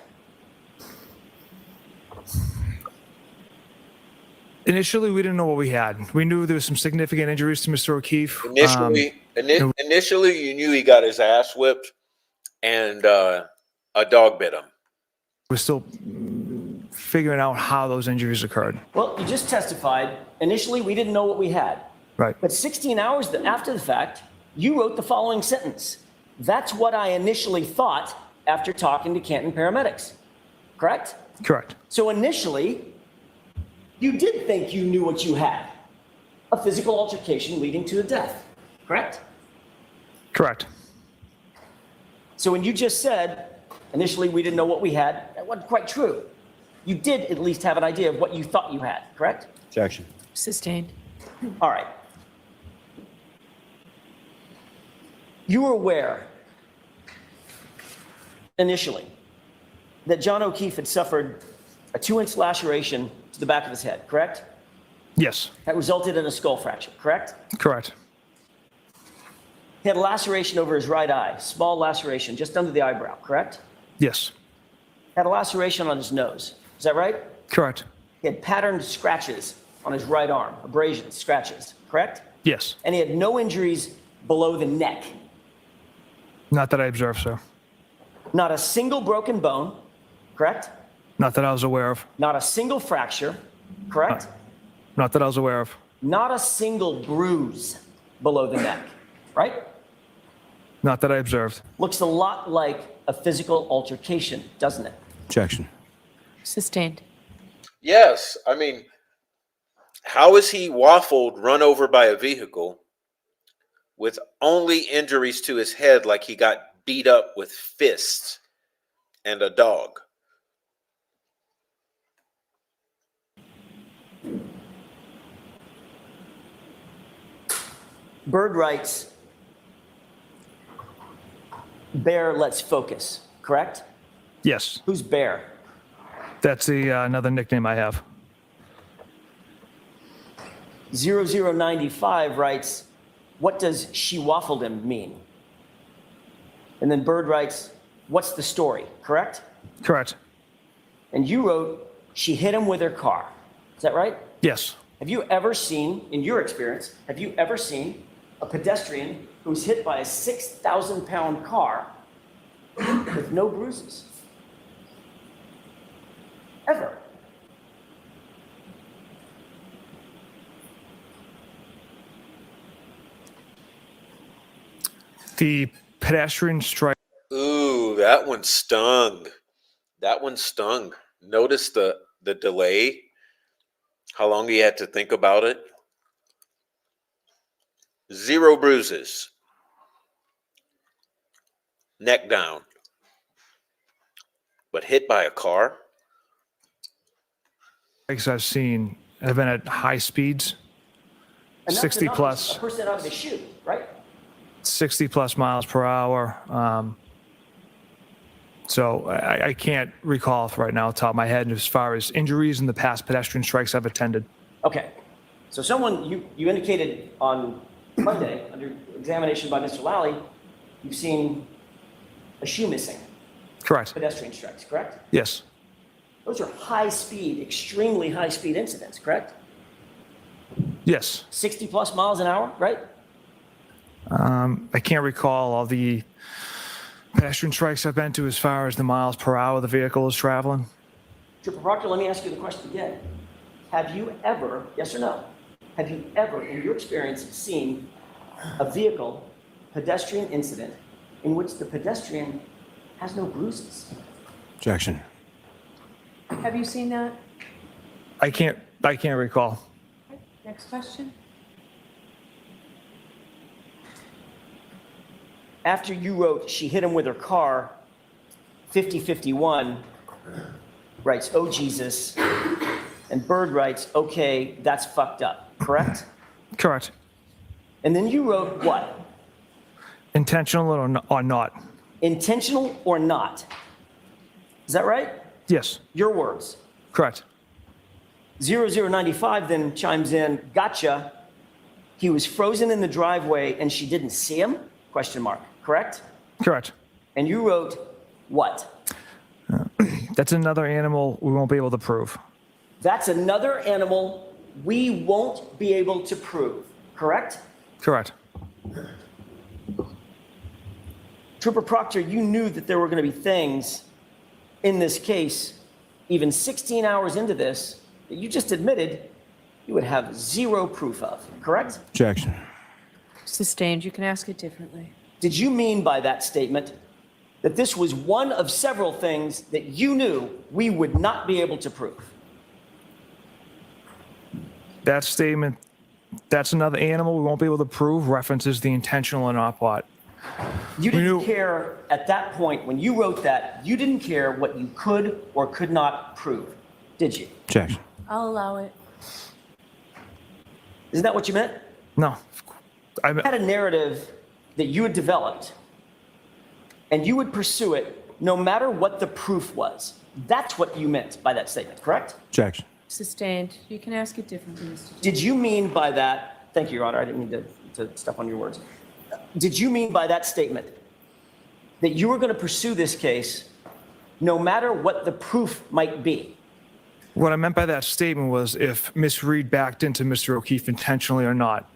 Initially, we didn't know what we had. We knew there was some significant injuries to Mr. O'Keefe. Initially, you knew he got his ass whipped and a dog bit him. We're still figuring out how those injuries occurred. Well, you just testified. Initially, we didn't know what we had. Right. But 16 hours after the fact, you wrote the following sentence. That's what I initially thought after talking to Canton paramedics, correct? Correct. So initially, you did think you knew what you had, a physical altercation leading to a death, correct? Correct. So when you just said, initially we didn't know what we had, that wasn't quite true. You did at least have an idea of what you thought you had, correct? Objection. Sustained. All right. You were aware, initially, that John O'Keefe had suffered a 2-inch laceration to the back of his head, correct? Yes. That resulted in a skull fracture, correct? Correct. He had a laceration over his right eye, small laceration just under the eyebrow, correct? Yes. Had a laceration on his nose. Is that right? Correct. He had patterned scratches on his right arm, abrasions, scratches, correct? Yes. And he had no injuries below the neck. Not that I observed, sir. Not a single broken bone, correct? Not that I was aware of. Not a single fracture, correct? Not that I was aware of. Not a single bruise below the neck, right? Not that I observed. Looks a lot like a physical altercation, doesn't it? Objection. Sustained. Yes. I mean, how is he waffled, run over by a vehicle with only injuries to his head like he got beat up with fists and a dog? Bird writes, Bear, let's focus, correct? Yes. Who's Bear? That's another nickname I have. 0095 writes, what does she waffled him mean? And then Bird writes, what's the story, correct? Correct. And you wrote, she hit him with her car. Is that right? Yes. Have you ever seen, in your experience, have you ever seen a pedestrian who's hit by a 6,000-pound car with no bruises? Ever? The pedestrian strike. Ooh, that one stung. That one stung. Notice the delay, how long he had to think about it. 0 bruises. Neck down. But hit by a car? I've seen have been at high speeds, Enough to 60 knock plus. a person out of the chute, right? 60 plus miles per hour. So I can't recall right now off the top of my head as far as injuries in the past pedestrian strikes I've attended. Okay. So someone, you indicated on Monday, under examination by Mr. Lally, you've seen a shoe missing, Correct. pedestrian strikes, correct? Yes. Those are high-speed, extremely high-speed incidents, correct? Yes. 60 plus miles an hour, right? I can't recall all the pedestrian strikes I've been to as far as the miles per hour the vehicle is traveling. Trooper Proctor, let me ask you the question again. Have you ever, yes or no, have you ever, in your experience, seen a vehicle pedestrian incident in which the pedestrian has no bruises? Objection. Have you seen that? I can't recall. Next question. After you wrote, she hit him with her car, 5051 writes, oh Jesus, and Bird writes, okay, that's fucked up, correct? Correct. And then you wrote what? Intentional or not? Intentional or not? Is that right? Yes. Your words. Correct. 0095 then chimes in, gotcha. He was frozen in the driveway and she didn't see him? Question mark, correct? Correct. And you wrote what? That's another animal we won't be able to prove. That's another animal we won't be able to prove, correct? Correct. Trooper Proctor, you knew that there were going to be things in this case, even 16 hours into this, that you just admitted you would have zero proof of, correct? Objection. Sustained. You can ask it differently. Did you mean by that statement that this was one of several things that you knew we would not be able to prove? That statement, that's another animal we won't be able to prove, references the intentional or not part. You didn't knew- care at that point when you wrote that, you didn't care what you could or could not prove, did you? Objection. I'll allow it. Isn't that what you meant? No. You had a narrative that you had developed, and you would pursue it no matter what the proof was. That's what you meant by that statement, correct? Objection. Sustained. You can ask it differently, Mr. Did you mean by that, thank you, Your Honor, I didn't mean to step on your words. Did you mean by that statement that you were going to pursue this case no matter what the proof might be? What I meant by that statement was if Miss Reed backed into Mr. O'Keefe intentionally or not.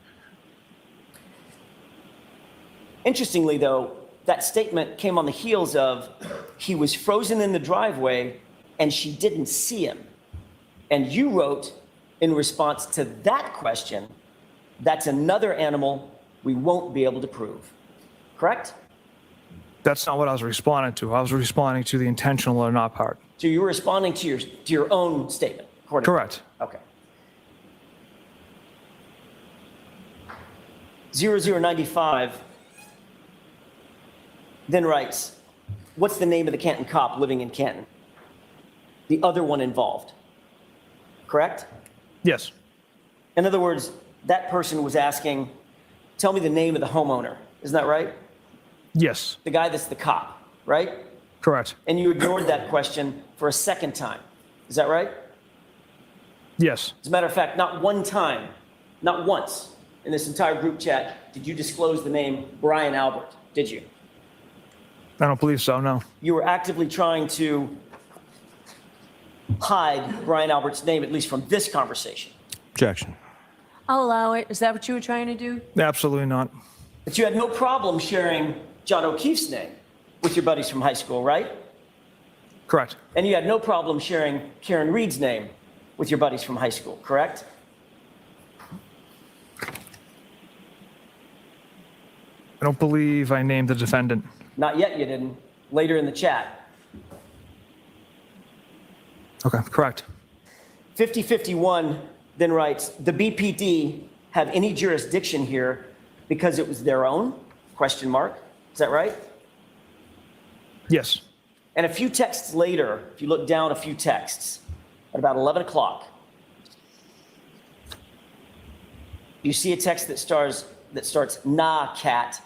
Interestingly, though, that statement came on the heels of he was frozen in the driveway and she didn't see him. And you wrote in response to that question, that's another animal we won't be able to prove. Correct? That's not what I was responding to. I was responding to the intentional or not part. So you were responding to your own statement, according Correct. Okay. 0095 then writes, what's the name of the Canton cop living in Canton? The other one involved. Correct? Yes. In other words, that person was asking, tell me the name of the homeowner. Isn't that right? Yes. The guy that's the cop, right? Correct. And you ignored that question for a second time. Is that right? Yes. As a matter of fact, not one time, not once in this entire group chat did you disclose the name Brian Albert, did you? I don't believe so, no. You were actively trying to hide Brian Albert's name, at least from this conversation. Objection. I'll allow it. Is that what you were trying to do? Absolutely not. But you had no problem sharing John O'Keefe's name with your buddies from high school, right? Correct. And you had no problem sharing Karen Reed's name with your buddies from high school, correct? I don't believe I named the defendant. Not yet, you didn't. Later in the chat. Okay, correct. 5051 then writes, the BPD have any jurisdiction here because it was their own? Question mark. Is that right? Yes. And a few texts later, if you look down a few texts, at about 11 o'clock, You see a text that starts nah, cat.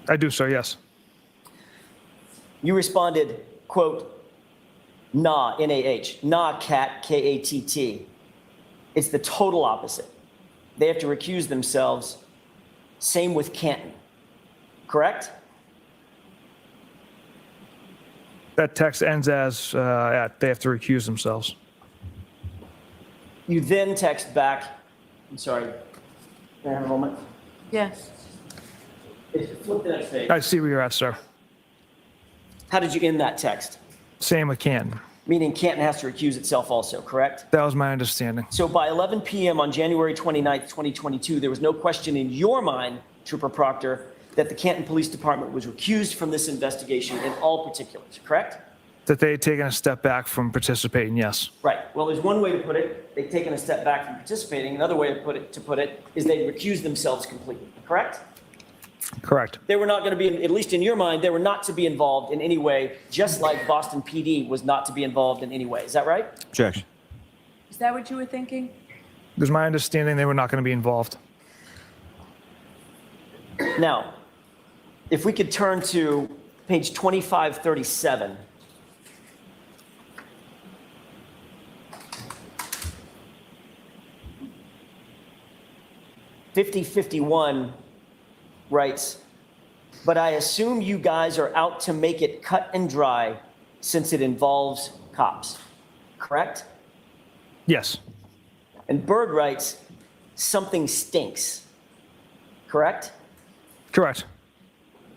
I do, sir, yes. You responded, quote, nah, N-A-H, nah, cat, K-A-T-T. It's the total opposite. They have to recuse themselves. Same with Canton, correct? That text ends as they have to recuse themselves. You then text back, I'm sorry, can I have a moment? Yes. Flip the next page. I see where you're at, sir. How did you end that text? Same with Canton. Meaning Canton has to recuse itself also, correct? That was my understanding. So by 11 p.m. on January 29th, 2022, there was no question in your mind, Trooper Proctor, that the Canton Police Department was recused from this investigation in all particulars, correct? That they had taken a step back from participating, yes. Right. Well, there's one way to put it. They've taken a step back from participating. Another way to put it is they recused themselves completely, correct? Correct. They were not going to be, at least in your mind, they were not to be involved in any way, just like Boston PD was not to be involved in any way. Is that right? Objection. Is that what you were thinking? It was my understanding they were not going to be involved. Now, if we could turn to page 2537. "5051 writes, but I assume you guys are out to make it cut and dry since it involves cops, correct? Yes. And Bird writes, something stinks, correct? Correct.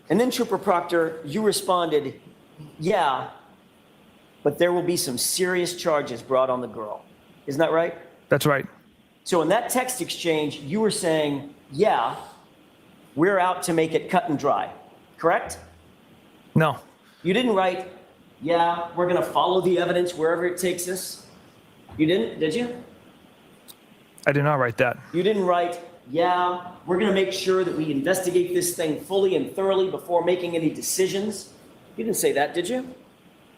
And then Trooper Proctor, you responded, yeah, but there will be some serious charges brought on the girl. Isn't that right? That's right. So in that text exchange, you were saying, yeah, we're out to make it cut and dry, correct? No. You didn't write, yeah, we're going to follow the evidence wherever it takes us. You didn't, did you? I did not write that. You didn't write, yeah, we're going to make sure that we investigate this thing fully and thoroughly before making any decisions. You didn't say that, did you?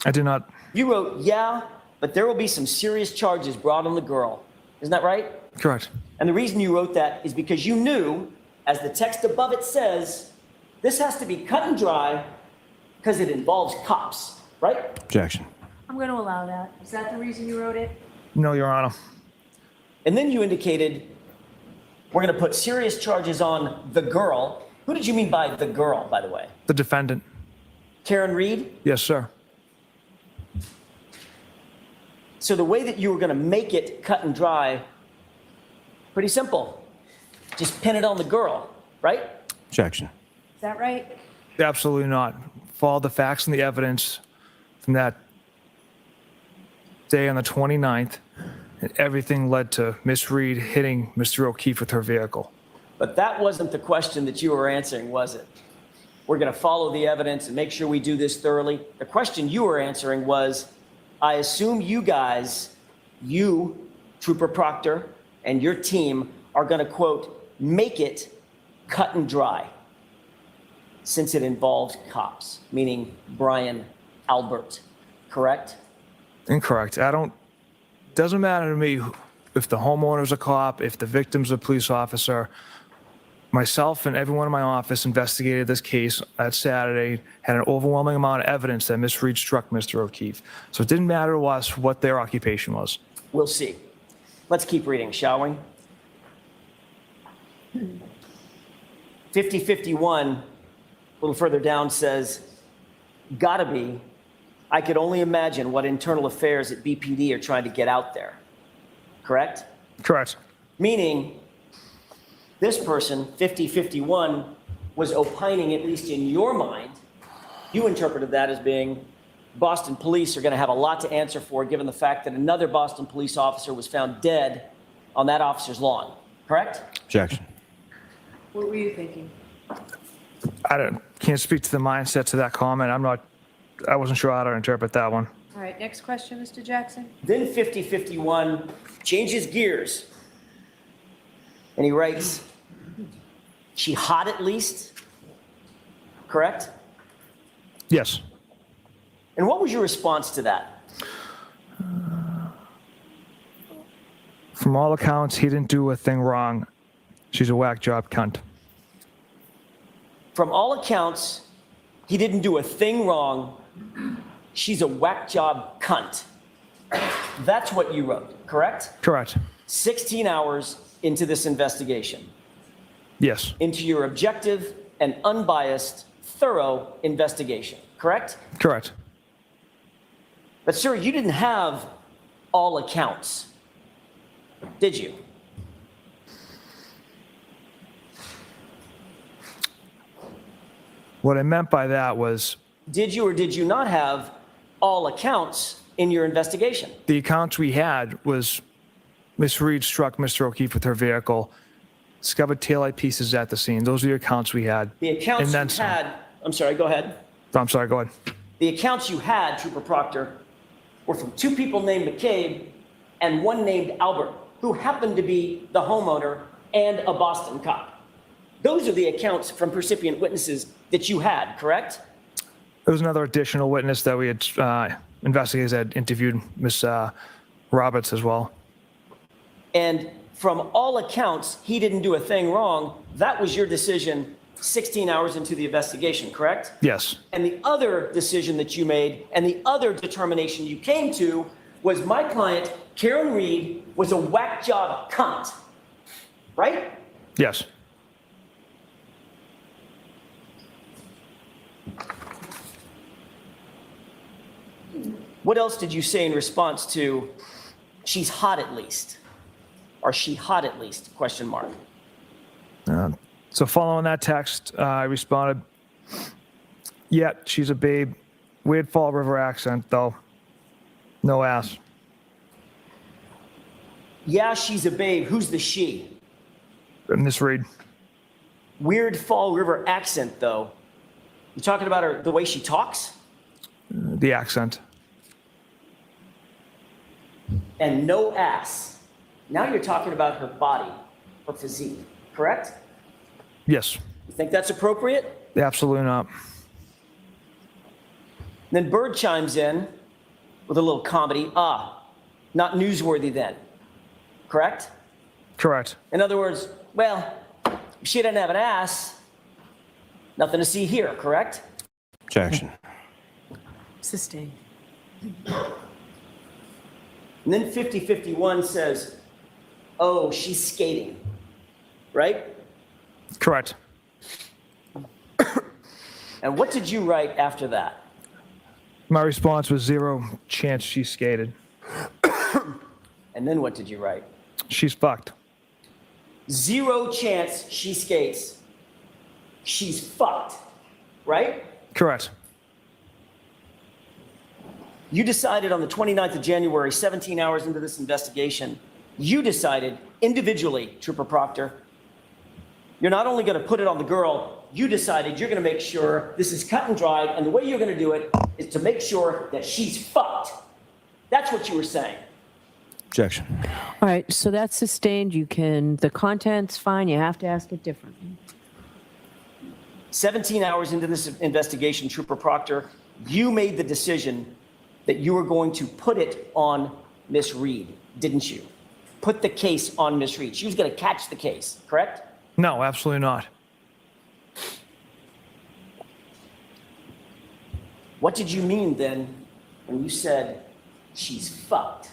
I did not. You wrote, yeah, but there will be some serious charges brought on the girl. Isn't that right? Correct. And the reason you wrote that is because you knew, as the text above it says, this has to be cut and dry because it involves cops, right? Objection. I'm going to allow that. Is that the reason you wrote it? No, Your Honor. And then you indicated, we're going to put serious charges on the girl. Who did you mean by the girl, by the way? The defendant. Karen Reed? Yes, sir. So the way that you were going to make it cut and dry, pretty simple. Just pin it on the girl, right? Objection. Is that right? Absolutely not. Follow the facts and the evidence from that day on the 29th, and everything led to Miss Reed hitting Mr. O'Keefe with her vehicle. But that wasn't the question that you were answering, was it? We're going to follow the evidence and make sure we do this thoroughly. The question you were answering was, I assume you guys, you, Trooper Proctor, and your team are going to, quote, make it cut and dry since it involves cops, meaning Brian Albert, correct? Incorrect. Doesn't matter to me if the homeowner's a cop, if the victim's a police officer. Myself and everyone in my office investigated this case that Saturday, had an overwhelming amount of evidence that Miss Reed struck Mr. O'Keefe. So it didn't matter to us what their occupation was. We'll see. Let's keep reading, shall we? 5051, a little further down, says, gotta be. I could only imagine what internal affairs at BPD are trying to get out there. Correct? Correct. Meaning, this person, 5051, was opining, at least in your mind, you interpreted that as being Boston police are going to have a lot to answer for, given the fact that another Boston police officer was found dead on that officer's lawn. Correct? Objection. What were you thinking? Can't speak to the mindset to that comment. I wasn't sure how to interpret that one. All right, next question, Mr. Jackson. Then 5051 changes gears. And he writes, She hot at least, correct? Yes. And what was your response to that? From all accounts, he didn't do a thing wrong. She's a whack job cunt. From all accounts, he didn't do a thing wrong. She's a whack job cunt. That's what you wrote, correct? Correct. 16 hours into this investigation, Yes. into your objective and unbiased, thorough investigation, correct? Correct. But sir, you didn't have all accounts, did you? What I meant by that was Did you or did you not have all accounts in your investigation? the accounts we had was Miss Reed struck Mr. O'Keefe with her vehicle, discovered taillight pieces at the scene. Those are the accounts we had. The accounts And then you some. had, I'm sorry, go ahead. I'm sorry, go ahead. The accounts you had, Trooper Proctor, were from two people named McCabe and one named Albert, who happened to be the homeowner and a Boston cop. Those are the accounts from percipient witnesses that you had, correct? There was another additional witness that we had, investigators had interviewed, Miss Roberts as well. And from all accounts, he didn't do a thing wrong. That was your decision 16 hours into the investigation, correct? Yes. And the other decision that you made and the other determination you came to was my client, Karen Reed, was a whack job cunt, right? Yes. What else did you say in response to she's hot at least? Or she hot at least, question mark. So following that text, I responded, yeah, she's a babe. Weird Fall River accent, though. No ass. Yeah, she's a babe. Who's the she? Miss Reed. Weird Fall River accent, though. You talking about her, the way she talks? The accent. And no ass. Now you're talking about her body, her physique, correct? Yes. You think that's appropriate? Absolutely not. Then Bird chimes in with a little comedy. Not newsworthy then, correct? Correct. In other words, well, if she didn't have an ass, nothing to see here, correct? Objection. Sustained. And then 5051 says, oh, she's skating, right? Correct. And what did you write after that? My response was zero chance she skated. And then what did you write? She's fucked. Zero chance she skates. She's fucked, right? Correct. You decided on the 29th of January, 17 hours into this investigation, you decided individually, Trooper Proctor, you're not only going to put it on the girl, you decided you're going to make sure this is cut and dried, and the way you're going to do it is to make sure that she's fucked. That's what you were saying. Objection. All right, so that's sustained. You can, the content's fine. You have to ask it differently. 17 hours into this investigation, Trooper Proctor, you made the decision that you were going to put it on Miss Reed, didn't you? Put the case on Miss Reed. She was going to catch the case, correct? No, absolutely not. What did you mean then when you said she's fucked?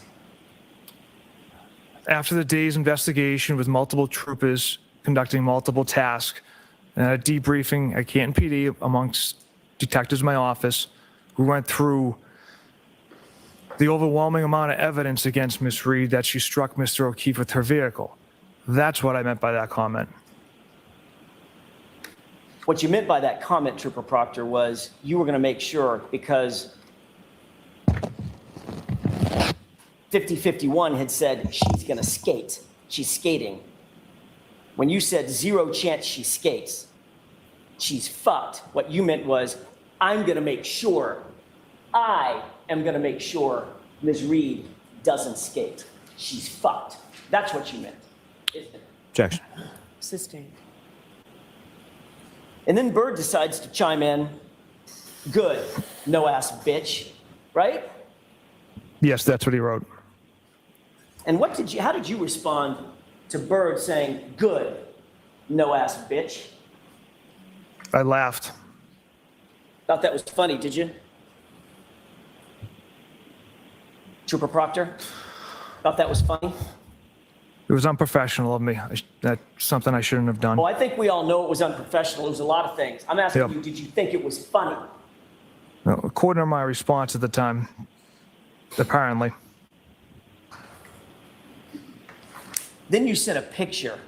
After the day's investigation with multiple troopers conducting multiple tasks and a debriefing at Canton PD amongst detectives in my office, we went through the overwhelming amount of evidence against Miss Reed that she struck Mr. O'Keefe with her vehicle. That's what I meant by that comment. What you meant by that comment, Trooper Proctor, was you were going to make sure because 5051 had said she's going to skate. She's skating. When you said zero chance she skates, she's fucked. What you meant was I'm going to make sure, I am going to make sure Ms. Reed doesn't skate. She's fucked. That's what you meant, isn't it? Objection. Sustained. And then Bird decides to chime in, good, no ass bitch, right? Yes, that's what he wrote. And how did you respond to Bird saying, good, no ass bitch? I laughed. Thought that was funny, did you? Trooper Proctor? Thought that was funny? It was unprofessional of me. That's something I shouldn't have done. Well, I think we all know it was unprofessional. It was a lot of things. I'm asking Yep. you, did you think it was funny? Well, according to my response at the time, apparently. Then you sent a picture,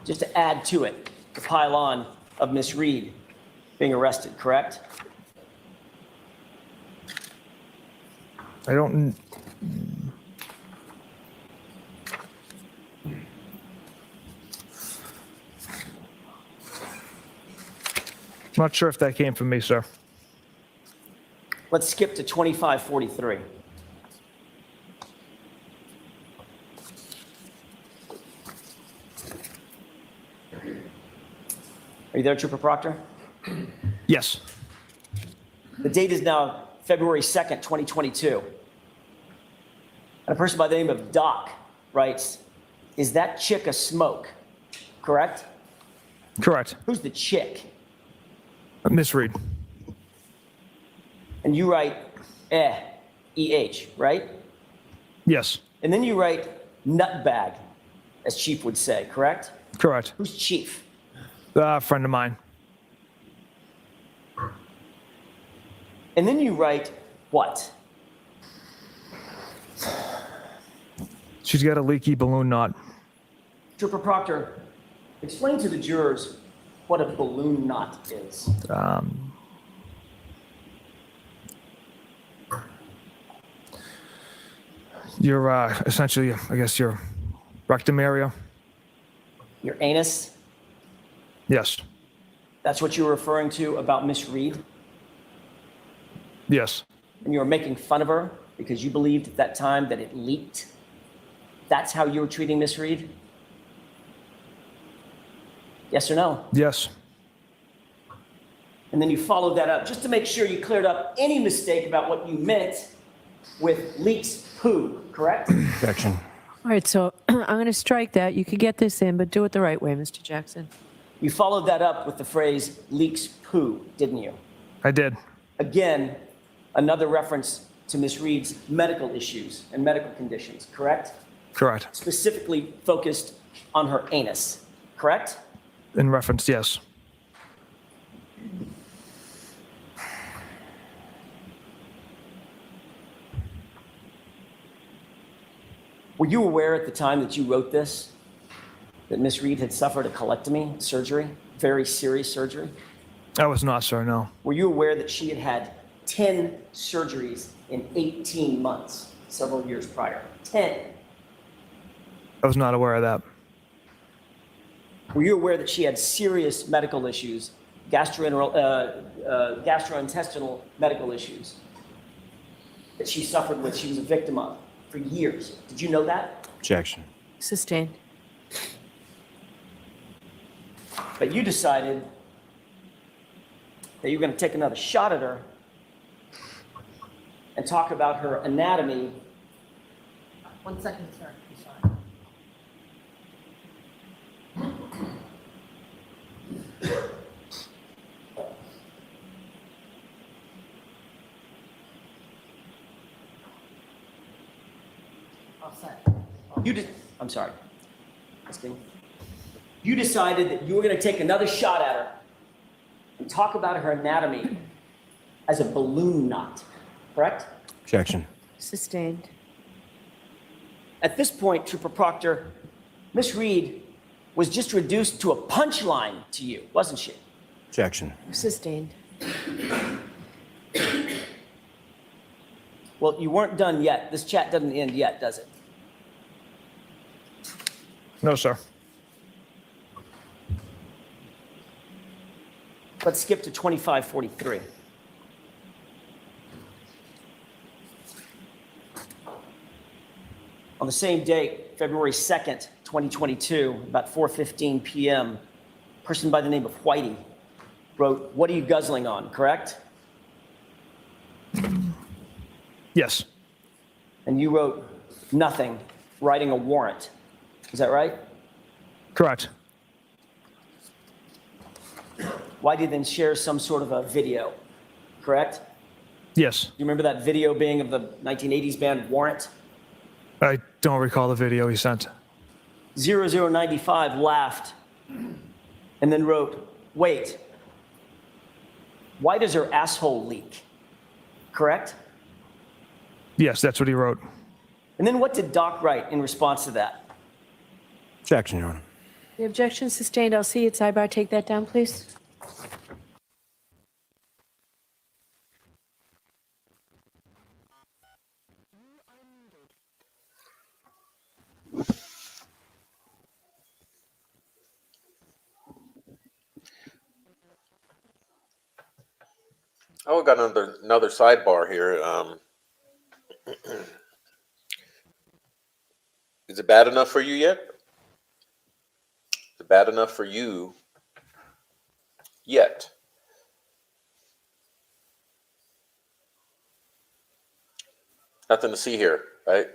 just to add to it, to pile on, of Miss Reed being arrested, correct? I don't. I'm not sure if that came from me, sir. Let's skip to 2543. Are you there, Trooper Proctor? Yes. The date is now February 2nd, 2022. And a person by the name of Doc writes, is that chick a smoke? Correct? Correct. Who's the chick? Miss Reed. And you write E-H, right? Yes. And then you write nutbag, as Chief would say, correct? Correct. Who's Chief? A friend of mine. And then you write what? She's got a leaky balloon knot. Trooper Proctor, explain to the jurors what a balloon knot is. Your essentially, I guess, your rectum area. Your anus? Yes. That's what you were referring to about Miss Reed? Yes. And you were making fun of her because you believed at that time that it leaked? That's how you were treating Miss Reed? Yes or no? Yes. And then you followed that up just to make sure you cleared up any mistake about what you meant with leaks poo, correct? Objection. All right, so I'm going to strike that. You could get this in, but do it the right way, Mr. Jackson. You followed that up with the phrase leaks poo, didn't you? I did. Again, another reference to Miss Reed's medical issues and medical conditions, correct? Correct. Specifically focused on her anus, correct? In reference, yes. Were you aware at the time that you wrote this that Miss Reed had suffered a colectomy surgery, very serious surgery? I was not, sir, no. Were you aware that she had had 10 surgeries in 18 months, several years prior? 10. I was not aware of that. Were you aware that she had serious medical issues, gastrointestinal medical issues that she suffered with, she was a victim of for years? Did you know that? Objection. Sustained. But you decided that you were going to take another shot at her and talk about her anatomy. 1 second, sir. I'm sorry. All set. I'm sorry. You decided that you were going to take another shot at her and talk about her anatomy as a balloon knot, correct? Objection. Sustained. At this point, Trooper Proctor, Miss Reed was just reduced to a punchline to you, wasn't she? Objection. Sustained. Well, you weren't done yet. This chat doesn't end yet, does it? No, sir. Let's skip to 2543. On the same date, February 2nd, 2022, about 4:15 p.m., a person by the name of Whitey wrote, "What are you guzzling on?" Correct? Yes. And you wrote, "Nothing," writing a warrant. Is that right? Correct. Why did you then share some sort of a video? Correct? Yes. You remember that video being of the 1980s band Warrant? I don't recall the video he sent. 0095 laughed and then wrote, "Wait, why does her asshole leak?" Correct? Yes, that's what he wrote. And then what did Doc write in response to that? Objection, Your Honor. The objection sustained. I'll see it. Sidebar, take that down, please. Oh, we got another sidebar here. Is it bad enough for you yet? Is it bad enough for you yet? Nothing to see here, right?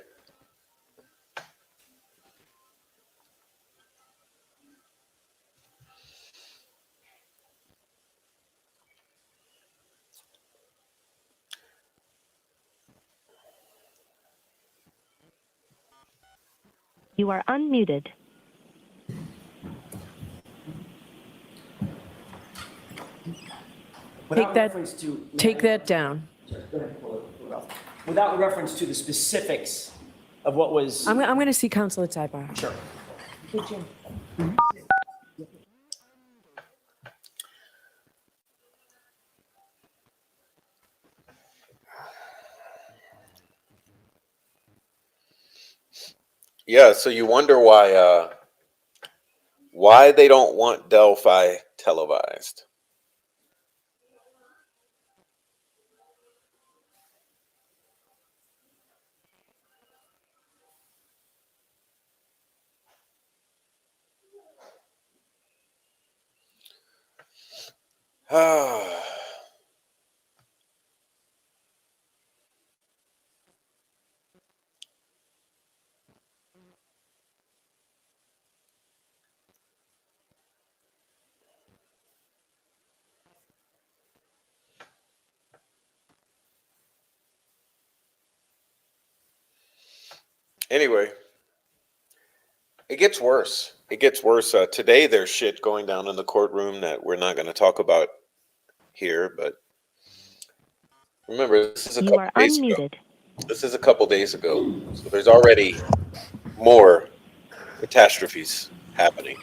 You are unmuted. Without that- reference to- Take that down. Without reference to the specifics of what was. I'm going to see counsel at sidebar. Sure. Hey, Jim. Yeah, so you wonder why they don't want Delphi televised. Anyway, it gets worse. It gets worse. Today, there's shit going down in the courtroom that we're not going to talk about here. But remember, this is a You couple are days ago. unmuted. This is a couple days ago. So there's already more catastrophes happening.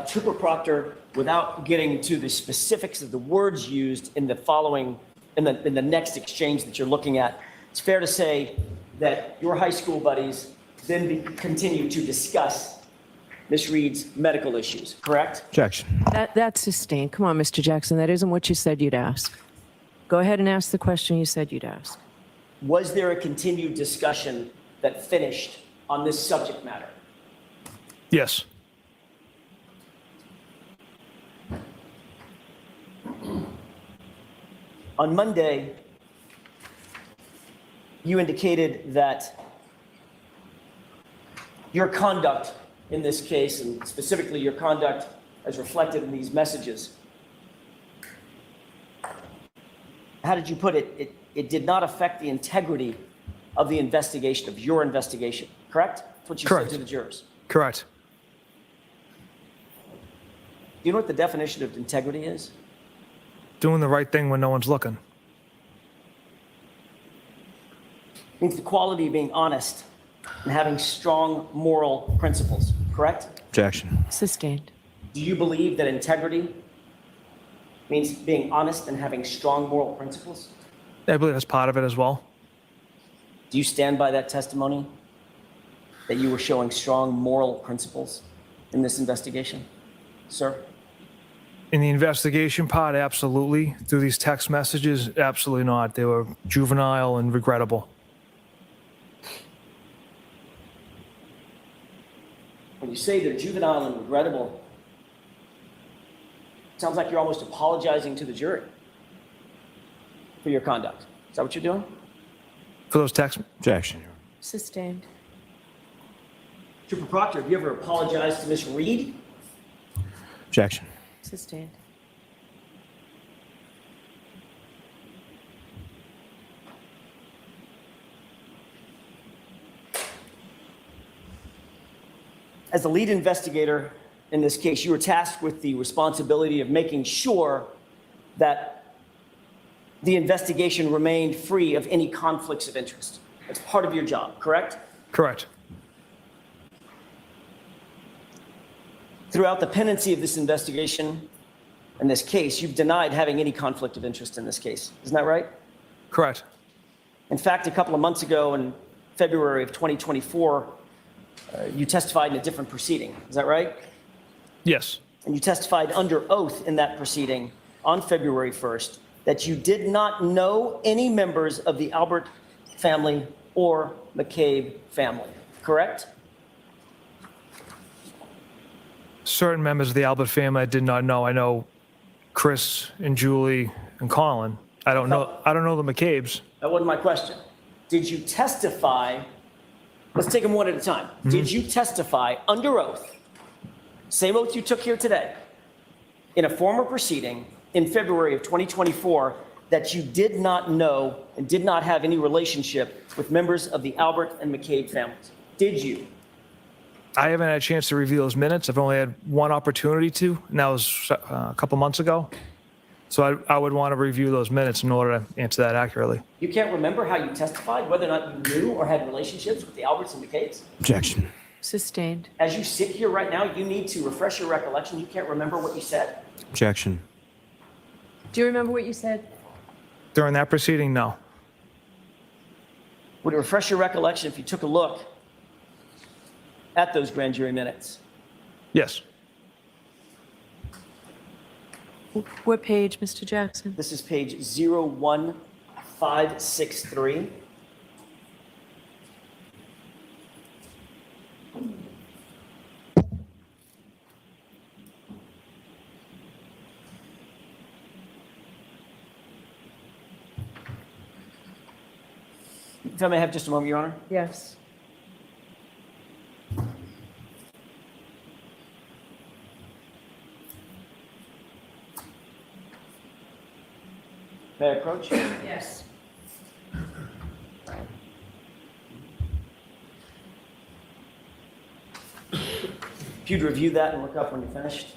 Trooper Proctor, without getting to the specifics of the words used in the following, in the next exchange that you're looking at, it's fair to say that your high school buddies then continue to discuss Miss Reed's medical issues, correct? Objection. That's sustained. Come on, Mr. Jackson. That isn't what you said you'd ask. Go ahead and ask the question you said you'd ask. Was there a continued discussion that finished on this subject matter? Yes. On Monday, you indicated that your conduct in this case, and specifically your conduct as reflected in these messages, how did you put it? It did not affect the integrity of the investigation, of your investigation, correct? That's what you Correct. said to the jurors. Correct. Do you know what the definition of integrity is? Doing the right thing when no one's looking. It means the quality of being honest and having strong moral principles, correct? Objection. Sustained. Do you believe that integrity means being honest and having strong moral principles? I believe that's part of it as well. Do you stand by that testimony that you were showing strong moral principles in this investigation, sir? In the investigation part, absolutely. Through these text messages, absolutely not. They were juvenile and regrettable. When you say they're juvenile and regrettable, it sounds like you're almost apologizing to the jury for your conduct. Is that what you're doing? For those texts, Objection, Your Honor. Sustained. Trooper Proctor, have you ever apologized to Miss Reed? Objection. Sustained. As the lead investigator in this case, you were tasked with the responsibility of making sure that the investigation remained free of any conflicts of interest. That's part of your job, correct? correct. Throughout the pendency of this investigation and this case, you've denied having any conflict of interest in this case. Isn't that right? Correct. In fact, a couple of months ago in February of 2024, you testified in a different proceeding. Is that right? Yes. And you testified under oath in that proceeding on February 1st that you did not know any members of the Albert family or McCabe family, correct? Certain members of the Albert family I did not know. I know Chris and Julie and Colin. I don't know the McCabes. That wasn't my question. Did you testify? Let's take them one at a time. Did you testify under oath, same oath you took here today, in a former proceeding in February of 2024, that you did not know and did not have any relationship with members of the Albert and McCabe families? Did you? I haven't had a chance to review those minutes. I've only had one opportunity to, and that was a couple months ago. So I would want to review those minutes in order to answer that accurately. You can't remember how you testified, whether or not you knew or had relationships with the Alberts and McCabes? Objection. Sustained. As you sit here right now, you need to refresh your recollection. You can't remember what you said. Objection. Do you remember what you said? During that proceeding, no. Would it refresh your recollection if you took a look at those grand jury minutes? Yes. What page, Mr. Jackson? This is page 01563. If I may have just a moment, Your Honor. Yes. May I approach? Yes. If you'd review that and look up when you're finished.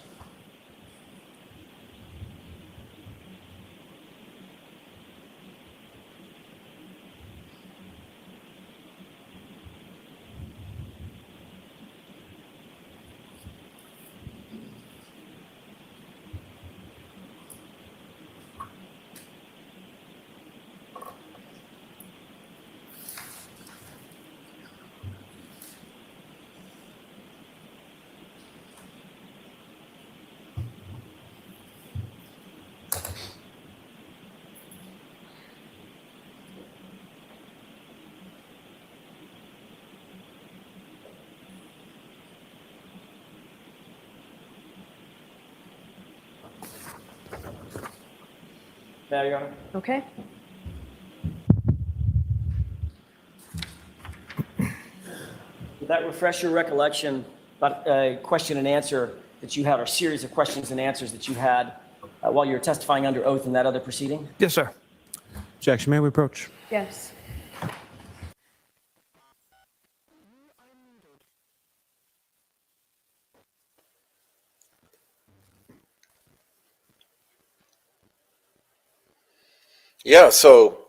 May I, Your Honor? Okay. Would that refresh your recollection about a question and answer that you had, or a series of questions and answers that you had while you were testifying under oath in that other proceeding? Yes, sir. Objection. May we approach? Yes. Yeah, so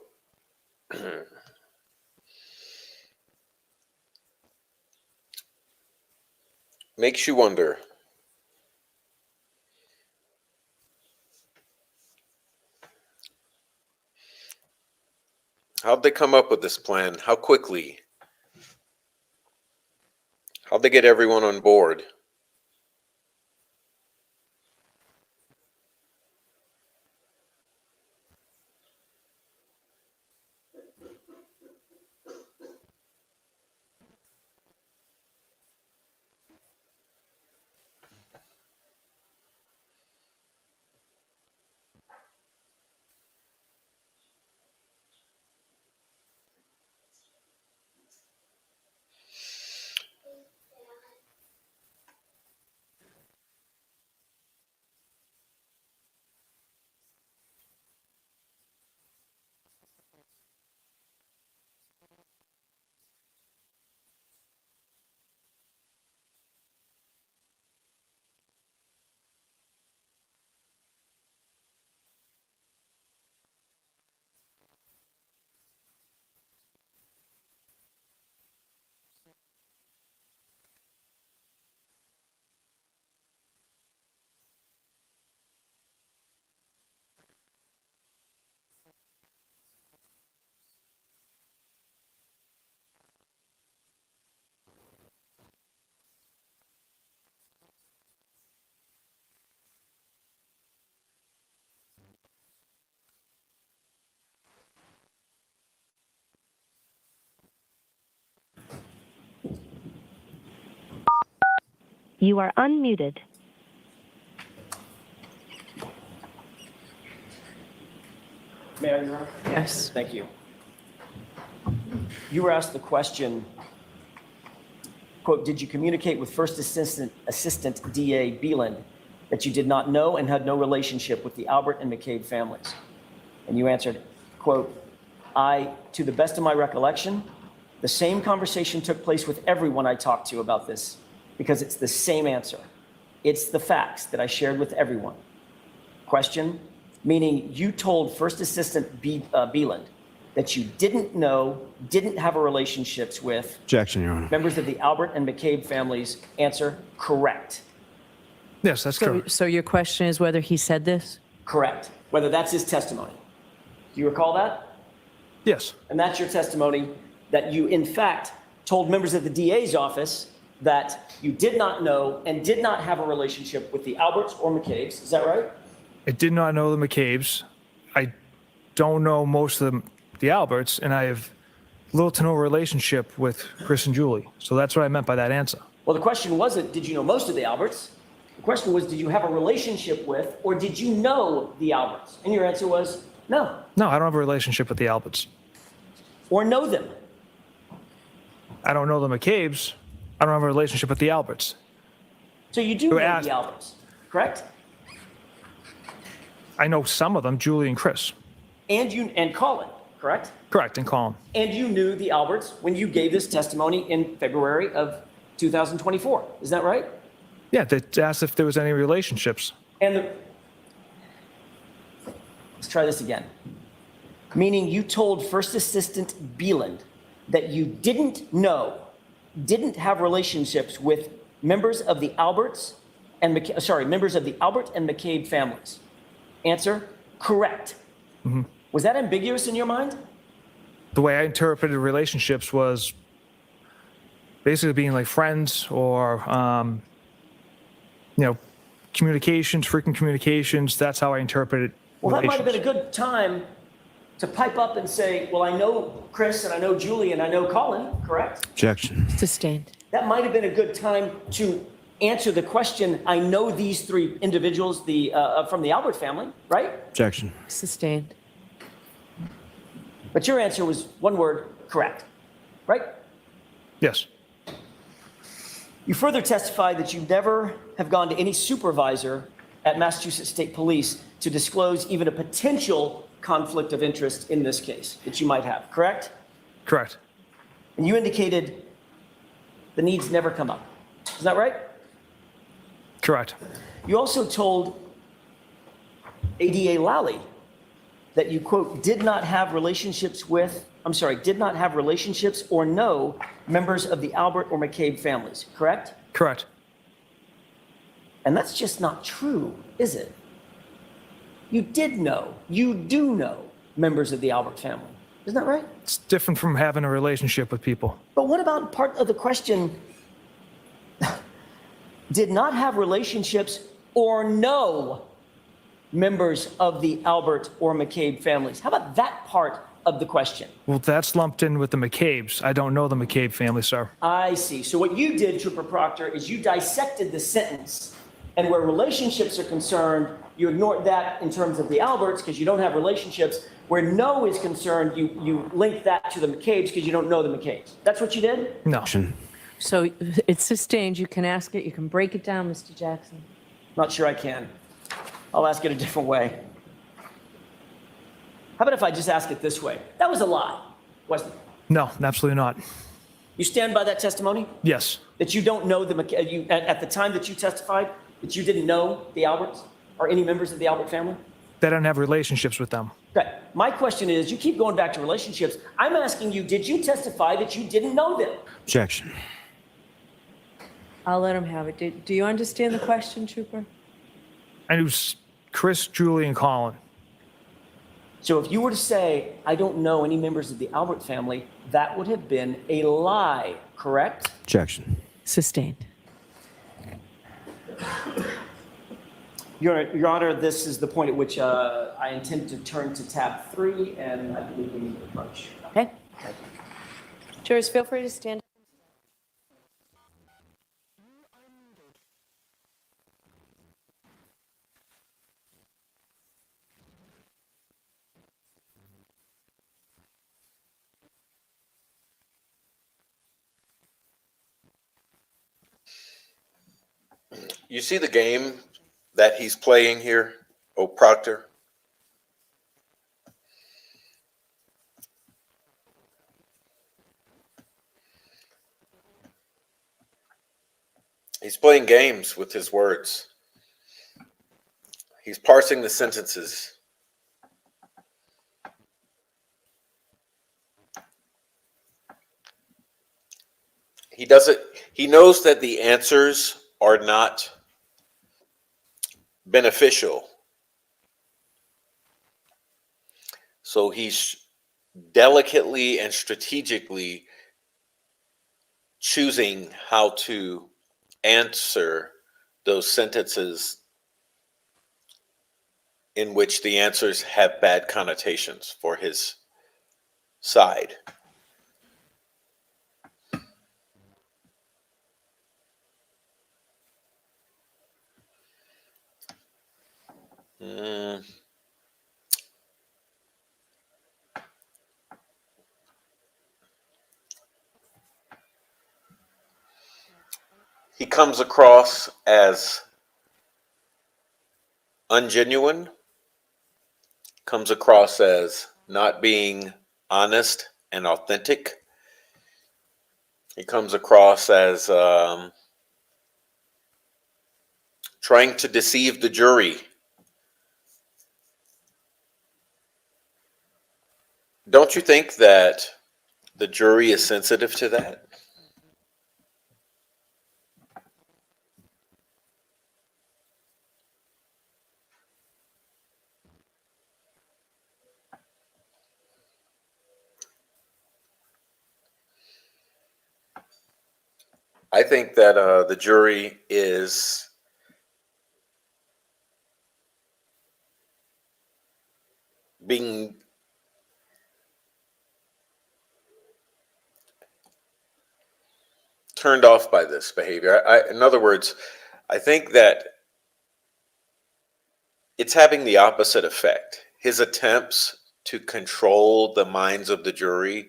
makes you wonder. How'd they come up with this plan? How quickly? How'd they get everyone on board? You are unmuted. Mayor, Your Honor? Yes. Thank you. You were asked the question, quote, did you communicate with First Assistant DA Beeland that you did not know and had no relationship with the Albert and McCabe families? And you answered, quote, to the best of my recollection, the same conversation took place with everyone I talked to about this because it's the same answer. It's the facts that I shared with everyone. Question, meaning you told First Assistant Beeland that you didn't know, didn't have a relationships with Objection, Your Honor. members of the Albert and McCabe families. Answer, correct. Yes, that's So, correct. so your question is whether he said this? Correct. Whether that's his testimony. Do you recall that? Yes, And that's your testimony that you, in fact, told members of the DA's office that you did not know and did not have a relationship with the Alberts or McCabe's. Is that right? I did not know the McCabe's. I don't know most of the Alberts, and I have little to no relationship with Chris and Julie. So that's what I meant by that answer. Well, the question wasn't, did you know most of the Alberts? The question was, did you have a relationship with, or did you know the Alberts? And your answer was, no, No, I don't have a relationship with the Alberts. or know them. I don't know the McCabe's. I don't have a relationship with the Alberts. So you do You know asked- the Alberts, correct? I know some of them, Julie and Chris. And Colin, correct? Correct, and Colin. And you knew the Alberts when you gave this testimony in February of 2024. Is that right? Yeah, they asked if there was any relationships. And let's try this again. Meaning you told First Assistant Beeland that you didn't know, didn't have relationships with members of the Alberts and members of the Albert and McCabe families. Answer, correct. Was that ambiguous in your mind? The way I interpreted relationships was basically being like friends or, communications, frequent communications. That's how I interpreted Well, that might have been a relations. good time to pipe up and say, well, I know Chris and I know Julie and I know Colin, correct? Objection. Sustained. That might have been a good time to answer the question, I know these three individuals from the Albert family, right? Objection. Sustained. But your answer was one word, correct, right? Yes, You further testified that you never have gone to any supervisor at Massachusetts State Police to disclose even a potential conflict of interest in this case that you might have, correct? correct. And you indicated the needs never come up. Is that right? Correct. You also told ADA Lally that you, quote, did not have relationships or know members of the Albert or McCabe families, correct? Correct. And that's just not true, is it? You did know, you do know members of the Albert family. Isn't that right? It's different from having a relationship with people. But what about part of the question, did not have relationships or know members of the Albert or McCabe families? How about that part of the question? Well, that's lumped in with the McCabe's. I don't know the McCabe family, sir. I see. So what you did, Trooper Proctor, is you dissected the sentence, and where relationships are concerned, you ignored that in terms of the Alberts because you don't have relationships. Where no is concerned, you link that to the McCabe's because you don't know the McCabe's. That's what you did? No. Objection. So it's sustained. You can ask it. You can break it down, Mr. Jackson. Not sure I can. I'll ask it a different way. How about if I just ask it this way? That was a lie, wasn't it? No, absolutely not. You stand by that testimony? Yes, That you don't know at the time that you testified, that you didn't know the Alberts or any members of the Albert family? they don't have relationships with them. Okay. My question is, you keep going back to relationships. I'm asking you, did you testify that you didn't know them? Objection. I'll let him have it. Do you understand the question, Trooper? I knew Chris, Julie, and Colin. So if you were to say, I don't know any members of the Albert family, that would have been a lie, correct? Objection. Sustained. Your Honor, this is the point at which I intend to turn to tab 3, and I believe we need to approach. Okay. Jurors, feel free to stand. You see the game that he's playing here, oh Proctor? He's playing games with his words. He's parsing the sentences. He does it. He knows that the answers are not beneficial. So he's delicately and strategically choosing how to answer those sentences in which the answers have bad connotations for his side. He comes across as ungenuine, comes across as not being honest and authentic. He comes across as trying to deceive the jury. Don't you think that the jury is sensitive to that? I think that the jury is being turned off by this behavior. In other words, I think that it's having the opposite effect. His attempts to control the minds of the jury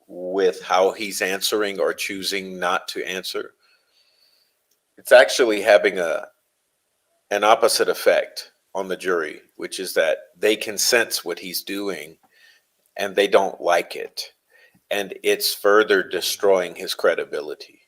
with how he's answering or choosing not to answer, it's actually having an opposite effect on the jury, which is that they can sense what he's doing and they don't like it. And it's further destroying his credibility.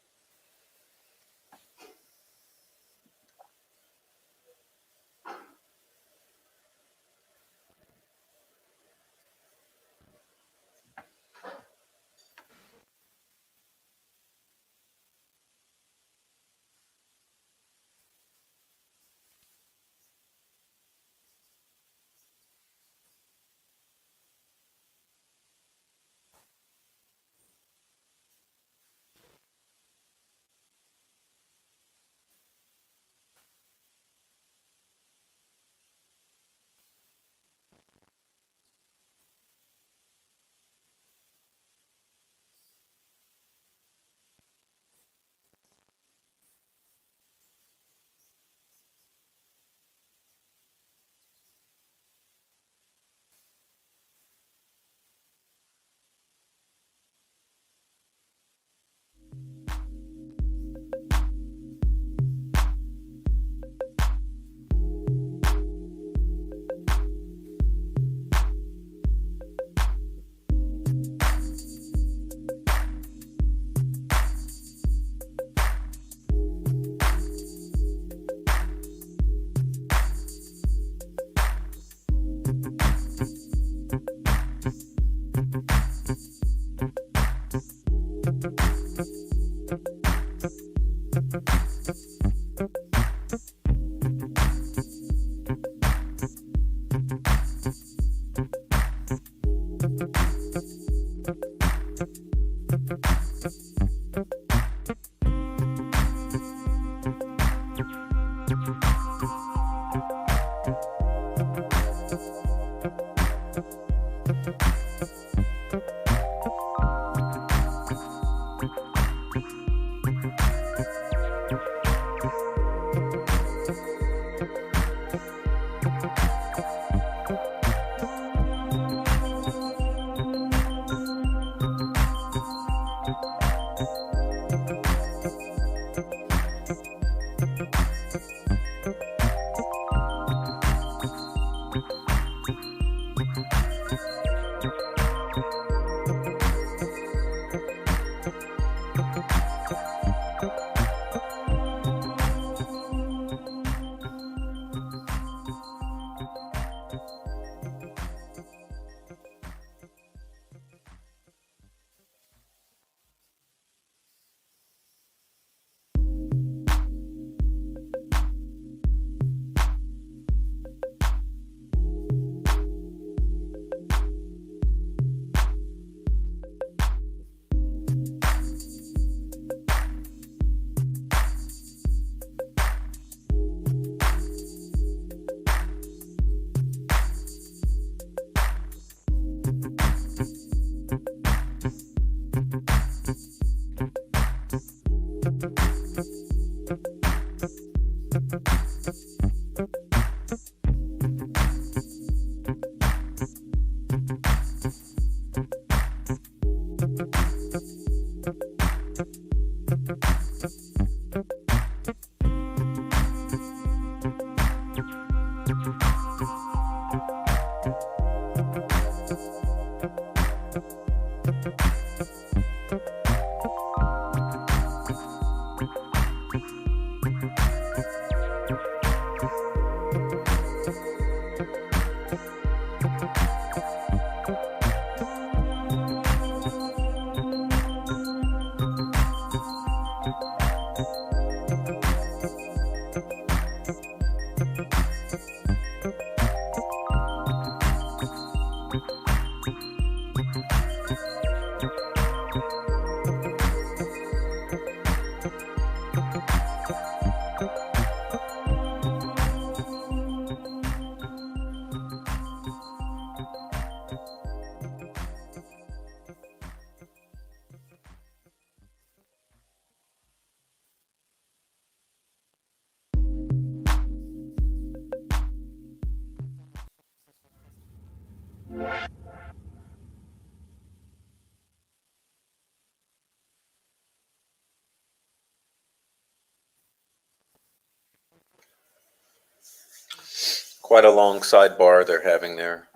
Quite a long sidebar they're having there.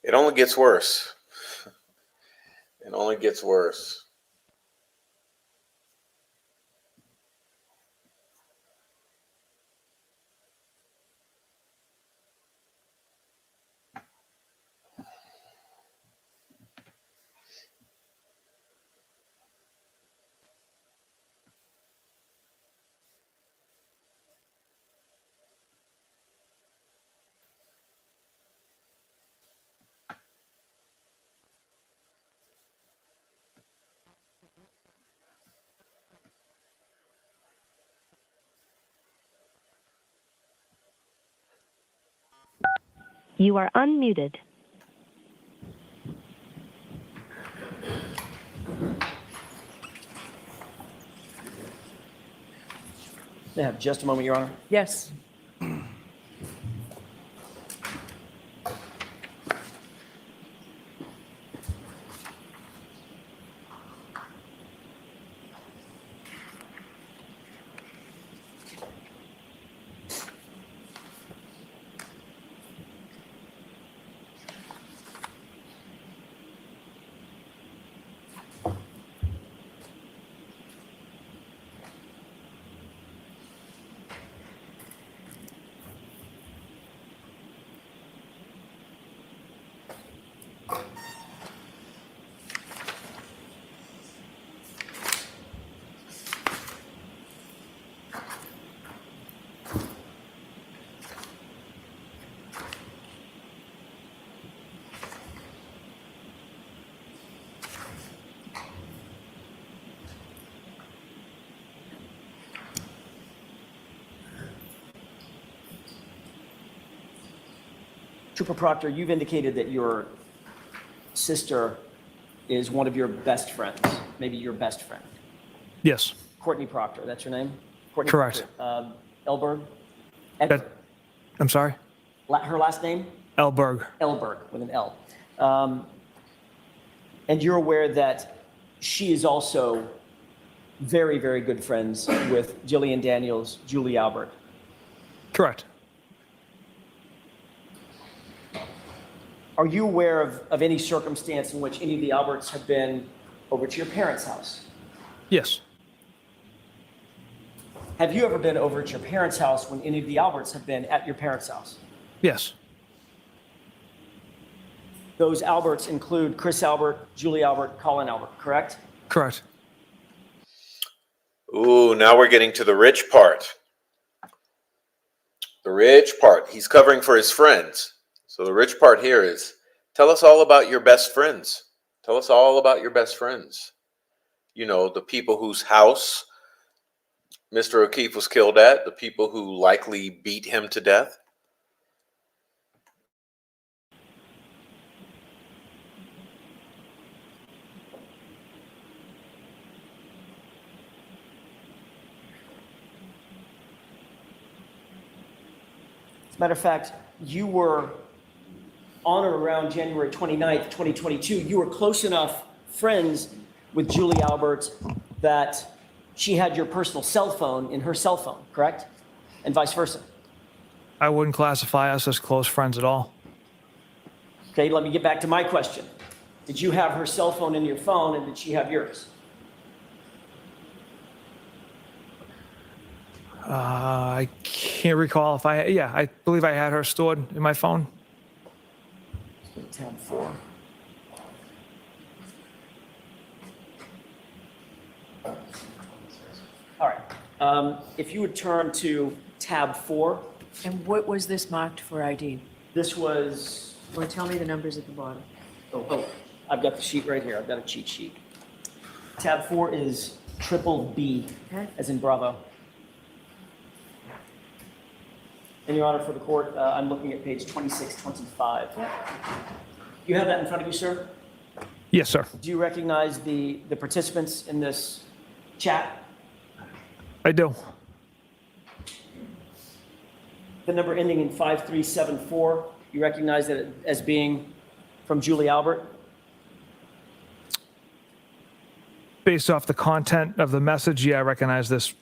It only gets worse. It only gets worse. You are unmuted. May I have just a moment, Your Honor? Yes. Trooper Proctor, you've indicated that your sister is one of your best friends, maybe your best friend. Yes. Courtney Proctor, that's your name? Courtney Correct. Proctor. Elberg? I'm sorry? Her last name? Elberg. Elberg, with an L. And you're aware that she is also very, very good friends with Jillian Daniels, Julie Albert. Correct. Are you aware of any circumstance in which any of the Alberts have been over to your parents' house? Yes. Have you ever been over at your parents' house when any of the Alberts have been at your parents' house? Yes. Those Alberts include Chris Albert, Julie Albert, Colin Albert, correct? Correct. Ooh, now we're getting to the rich part. The rich part. He's covering for his friends. So the rich part here is, tell us all about your best friends. Tell us all about your best friends. You know, the people whose house Mr. O'Keefe was killed at, the people who likely beat him to death? As a matter of fact, you were on or around January 29th, 2022, you were close enough friends with Julie Albert that she had your personal cell phone in her cell phone, correct? And vice versa. I wouldn't classify us as close friends at all. Okay, let me get back to my question. Did you have her cell phone in your phone and did she have yours? I can't recall if I believe I had her stored in my phone. Tab 4. All right. If you would turn to tab 4, And what was this marked for ID? this was, Or tell me the numbers at the bottom. I've got the sheet right here. I've got a cheat sheet. Tab 4 is triple B, Okay. as in Bravo. And Your Honor, for the court, I'm looking at page 2625. You have that in front of you, sir? Yes, sir. Do you recognize the participants in this chat? I do. The number ending in 5374, you recognize that as being from Julie Albert? Based off the content of the message, yeah, I recognize this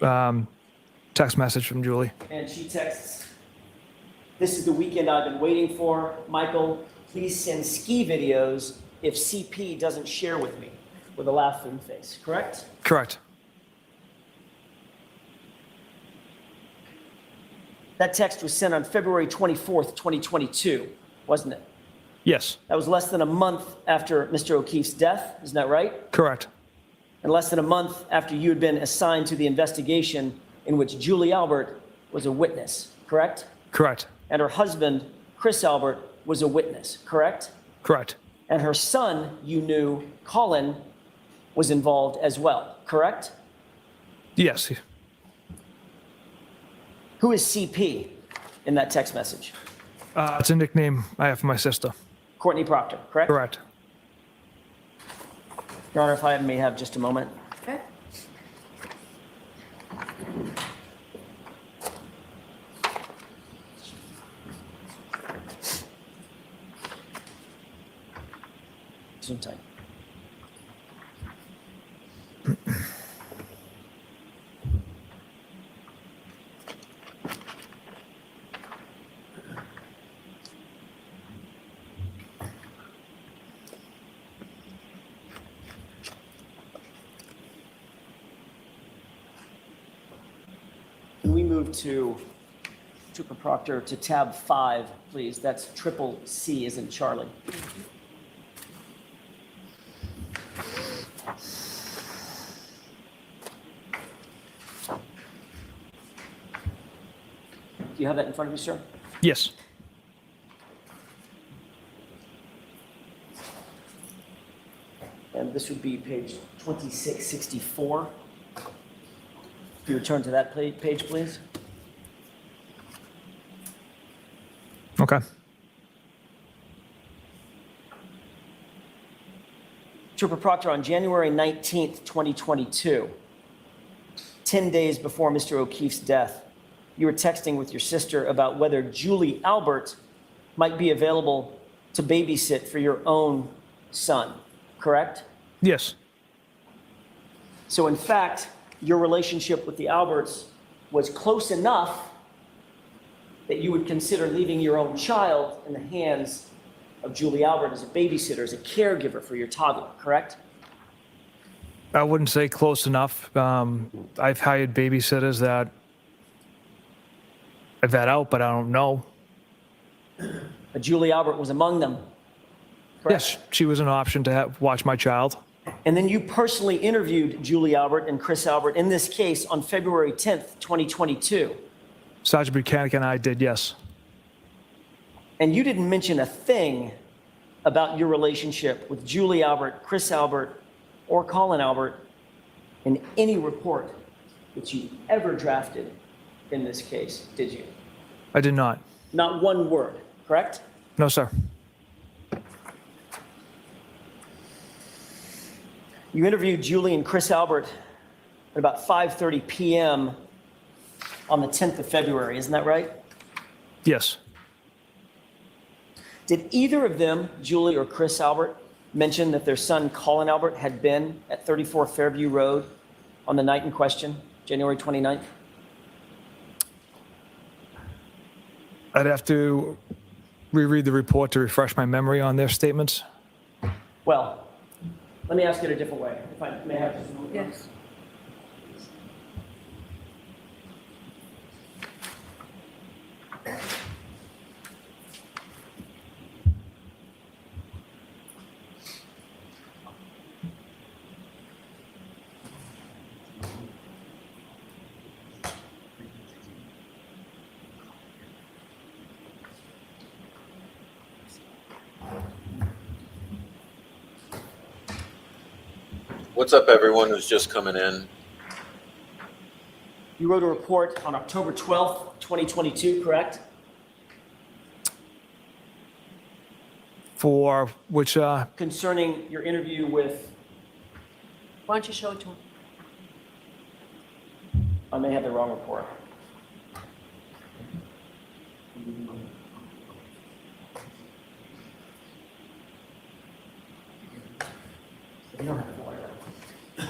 text message from Julie. And she texts, "This is the weekend I've been waiting for. Michael, please send ski videos if CP doesn't share with me," with a laughing face, correct? Correct. That text was sent on February 24th, 2022, wasn't it? Yes. That was less than a month after Mr. O'Keefe's death, isn't that right? Correct. And less than a month after you had been assigned to the investigation in which Julie Albert was a witness, correct? Correct. And her husband, Chris Albert, was a witness, correct? Correct. And her son, you knew, Colin, was involved as well, correct? Yes. Who is CP in that text message? It's a nickname I have for my sister. Courtney Proctor, correct? Correct. Your Honor, if I may have just a moment. Okay. Zoom tight. Can we move to Trooper Proctor to tab 5, please? That's triple C as in Charlie. Do you have that in front of you, sir? Yes. And this would be page 2664. If you return to that page, please. Okay. Trooper Proctor, on January 19th, 2022, 10 days before Mr. O'Keefe's death, you were texting with your sister about whether Julie Albert might be available to babysit for your own son, correct? Yes. So in fact, your relationship with the Alberts was close enough that you would consider leaving your own child in the hands of Julie Albert as a babysitter, as a caregiver for your toddler, correct? I wouldn't say close enough. I've hired babysitters that I've had out, but I don't know. But Julie Albert was among them, correct? Yes, she was an option to watch my child. And then you personally interviewed Julie Albert and Chris Albert in this case on February 10th, 2022. Sergeant Buchanan and I did, yes. And you didn't mention a thing about your relationship with Julie Albert, Chris Albert, or Colin Albert in any report that you ever drafted in this case, did you? I did not. Not one word, correct? No, sir. You interviewed Julie and Chris Albert at about 5:30 p.m. on the 10th of February, isn't that right? Yes. Did either of them, Julie or Chris Albert, mention that their son Colin Albert had been at 34 Fairview Road on the night in question, January 29th? I'd have to reread the report to refresh my memory on their statements. Well, let me ask it a different way, if I may have just a moment. Yes. What's up, everyone who's just coming in? You wrote a report on October 12th, 2022, correct? For which, Concerning your interview with, Why don't you show it to him? I may have the wrong report. You don't have to worry about it.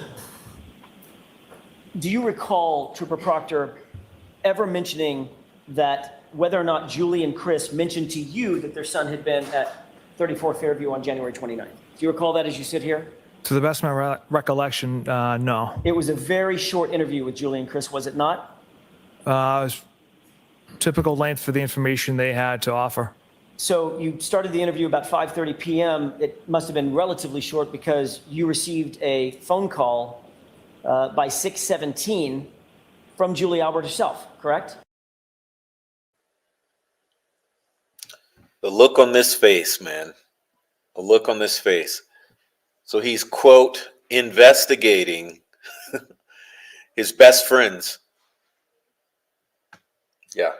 Do you recall, Trooper Proctor, ever mentioning that whether or not Julie and Chris mentioned to you that their son had been at 34 Fairview on January 29th? Do you recall that as you sit here? to the best of my recollection, no. It was a very short interview with Julie and Chris, was it not? It was typical length for the information they had to offer. So you started the interview about 5:30 p.m. It must have been relatively short because you received a phone call by 6:17 from Julie Albert herself, correct? The look on this face, man. The look on this face. So he's, quote, investigating his best friends. Yeah.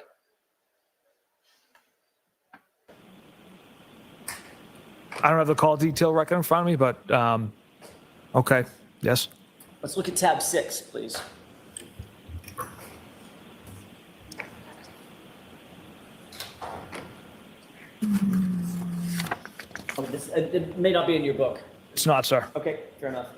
I don't have the call detail record in front of me, but okay, yes. Let's look at tab 6, please. Oh, it may not be in your book. It's not, sir. Okay, fair enough.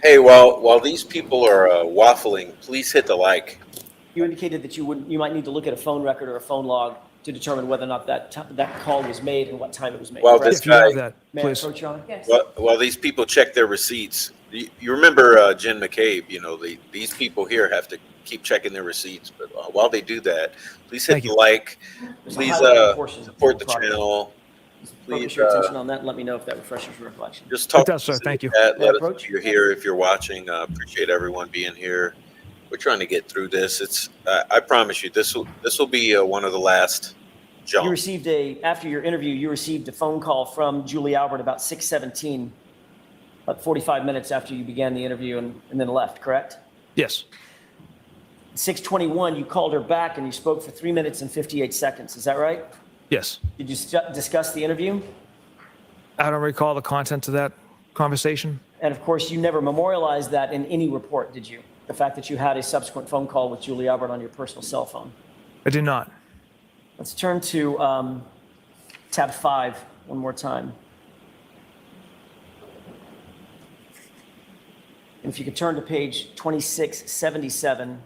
Hey, while these people are waffling, please hit the like. You indicated that you might need to look at a phone record or a phone log to determine whether or not that call was made and what time it was made. Well, correct? this If you have guy- that, May I please. approach you on it? Yes. While these people check their receipts, you remember Jen McCabe, you know, these people here have to keep checking their receipts. But while they do that, please hit Thank the you. like. There's a Please highlighted portion of support the product. channel. Focus Please your attention on that and let me know if that refreshes your recollection. just talk. It does, sir. Thank you. Let us know Approach. you're here if you're watching. Appreciate everyone being here. We're trying to get through this. It's I promise you this will be one of the last You jumps. received after your interview, you received a phone call from Julie Albert about 6:17, about 45 minutes after you began the interview and then left, correct? Yes, 6:21, you called her back and you spoke for 3 minutes and 58 seconds. Is that right? yes. Did you discuss the interview? I don't recall the content of that conversation. And of course, you never memorialized that in any report, did you? The fact that you had a subsequent phone call with Julie Albert on your personal cell phone. I did not. Let's turn to tab 5 one more time. And if you could turn to page 2677.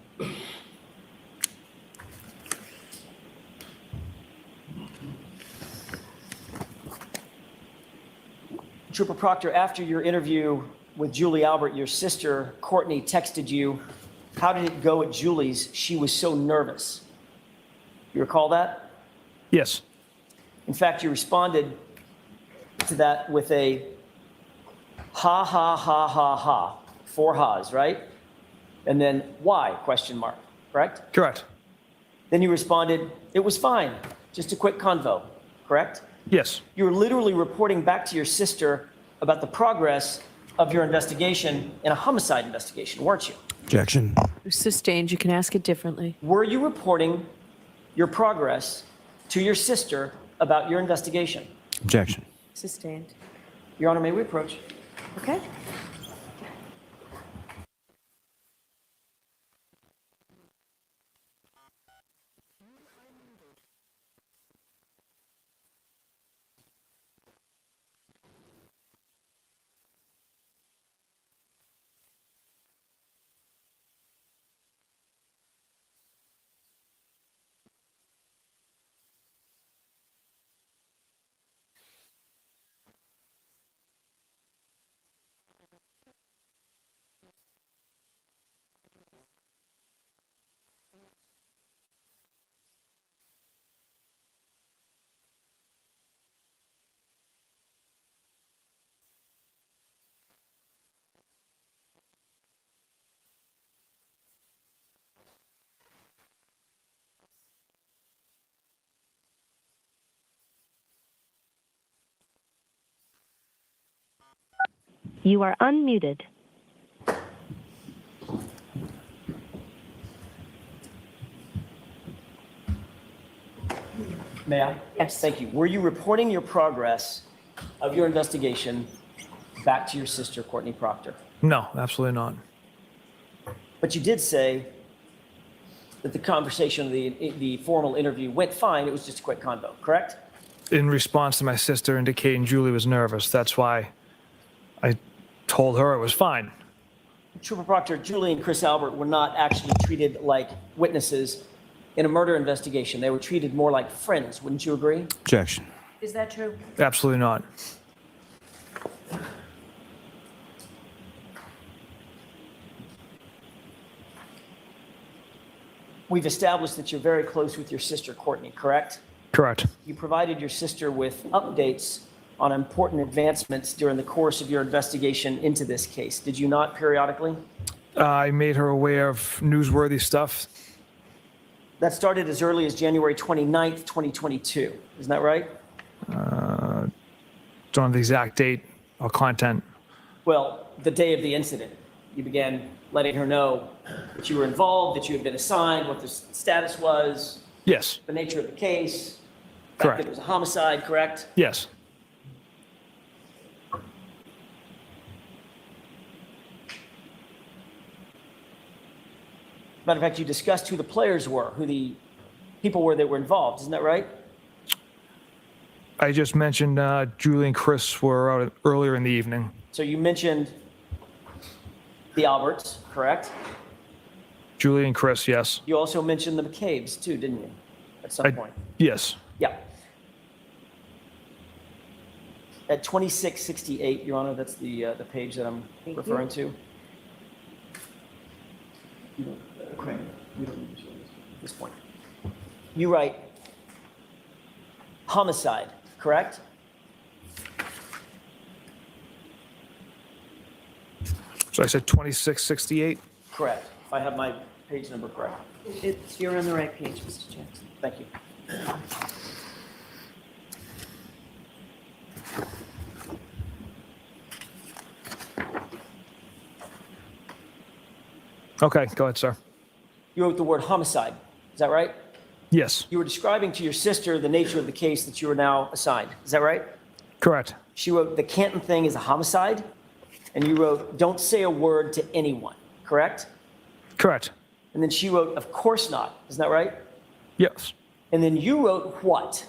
Trooper Proctor, after your interview with Julie Albert, your sister, Courtney, texted you, "How did it go at Julie's? She was so nervous." You recall that? Yes, In fact, you responded to that with a Ha, ha, ha, ha, ha. 4 ha's, right? And then why, question mark, correct? Correct. Then you responded, it was fine, just a quick convo, correct? Yes. You were literally reporting back to your sister about the progress of your investigation in a homicide investigation, weren't you? Objection. Sustained. You can ask it differently. Were you reporting your progress to your sister about your investigation? Objection. Sustained. Your Honor, may we approach? Okay. You are unmuted. May I? Yes. Thank you. Were you reporting your progress of your investigation back to your sister, Courtney Proctor? No, absolutely not. But you did say that the conversation, the formal interview went fine. It was just a quick convo, correct? In response to my sister indicating Julie was nervous, that's why I told her it was fine. Trooper Proctor, Julie and Chris Albert were not actually treated like witnesses in a murder investigation. They were treated more like friends. Wouldn't you agree? Objection. Is that true? Absolutely not. We've established that you're very close with your sister, Courtney, correct? Correct. You provided your sister with updates on important advancements during the course of your investigation into this case. Did you not periodically? I made her aware of newsworthy stuff. That started as early as January 29th, 2022. Isn't that right? Don't have the exact date or content. Well, the day of the incident, you began letting her know that you were involved, that you had been assigned, what the status was, Yes. the nature of the case, the fact Correct. that it was a homicide, correct? Yes. Matter of fact, you discussed who the players were, who the people were that were involved. Isn't that right? I just mentioned Julie and Chris were out earlier in the evening. So you mentioned the Alberts, correct? Julie and Chris, yes. You also mentioned the McCabe's too, didn't you? At some point. Yes. Yeah. At 2668, Your Honor, that's the page that I'm referring to. Okay. We don't need to show this at this point. You write homicide, correct? So I said 2668. Correct. If I have my page number correct. You're on the right page, Mr. Jackson. Thank you. Okay, go ahead, sir. You wrote the word homicide. Is that right? Yes. You were describing to your sister the nature of the case that you are now assigned. Is that right? Correct. She wrote, the Canton thing is a homicide. And you wrote, don't say a word to anyone. Correct? Correct. And then she wrote, of course not. Isn't that right? Yes. And then you wrote what?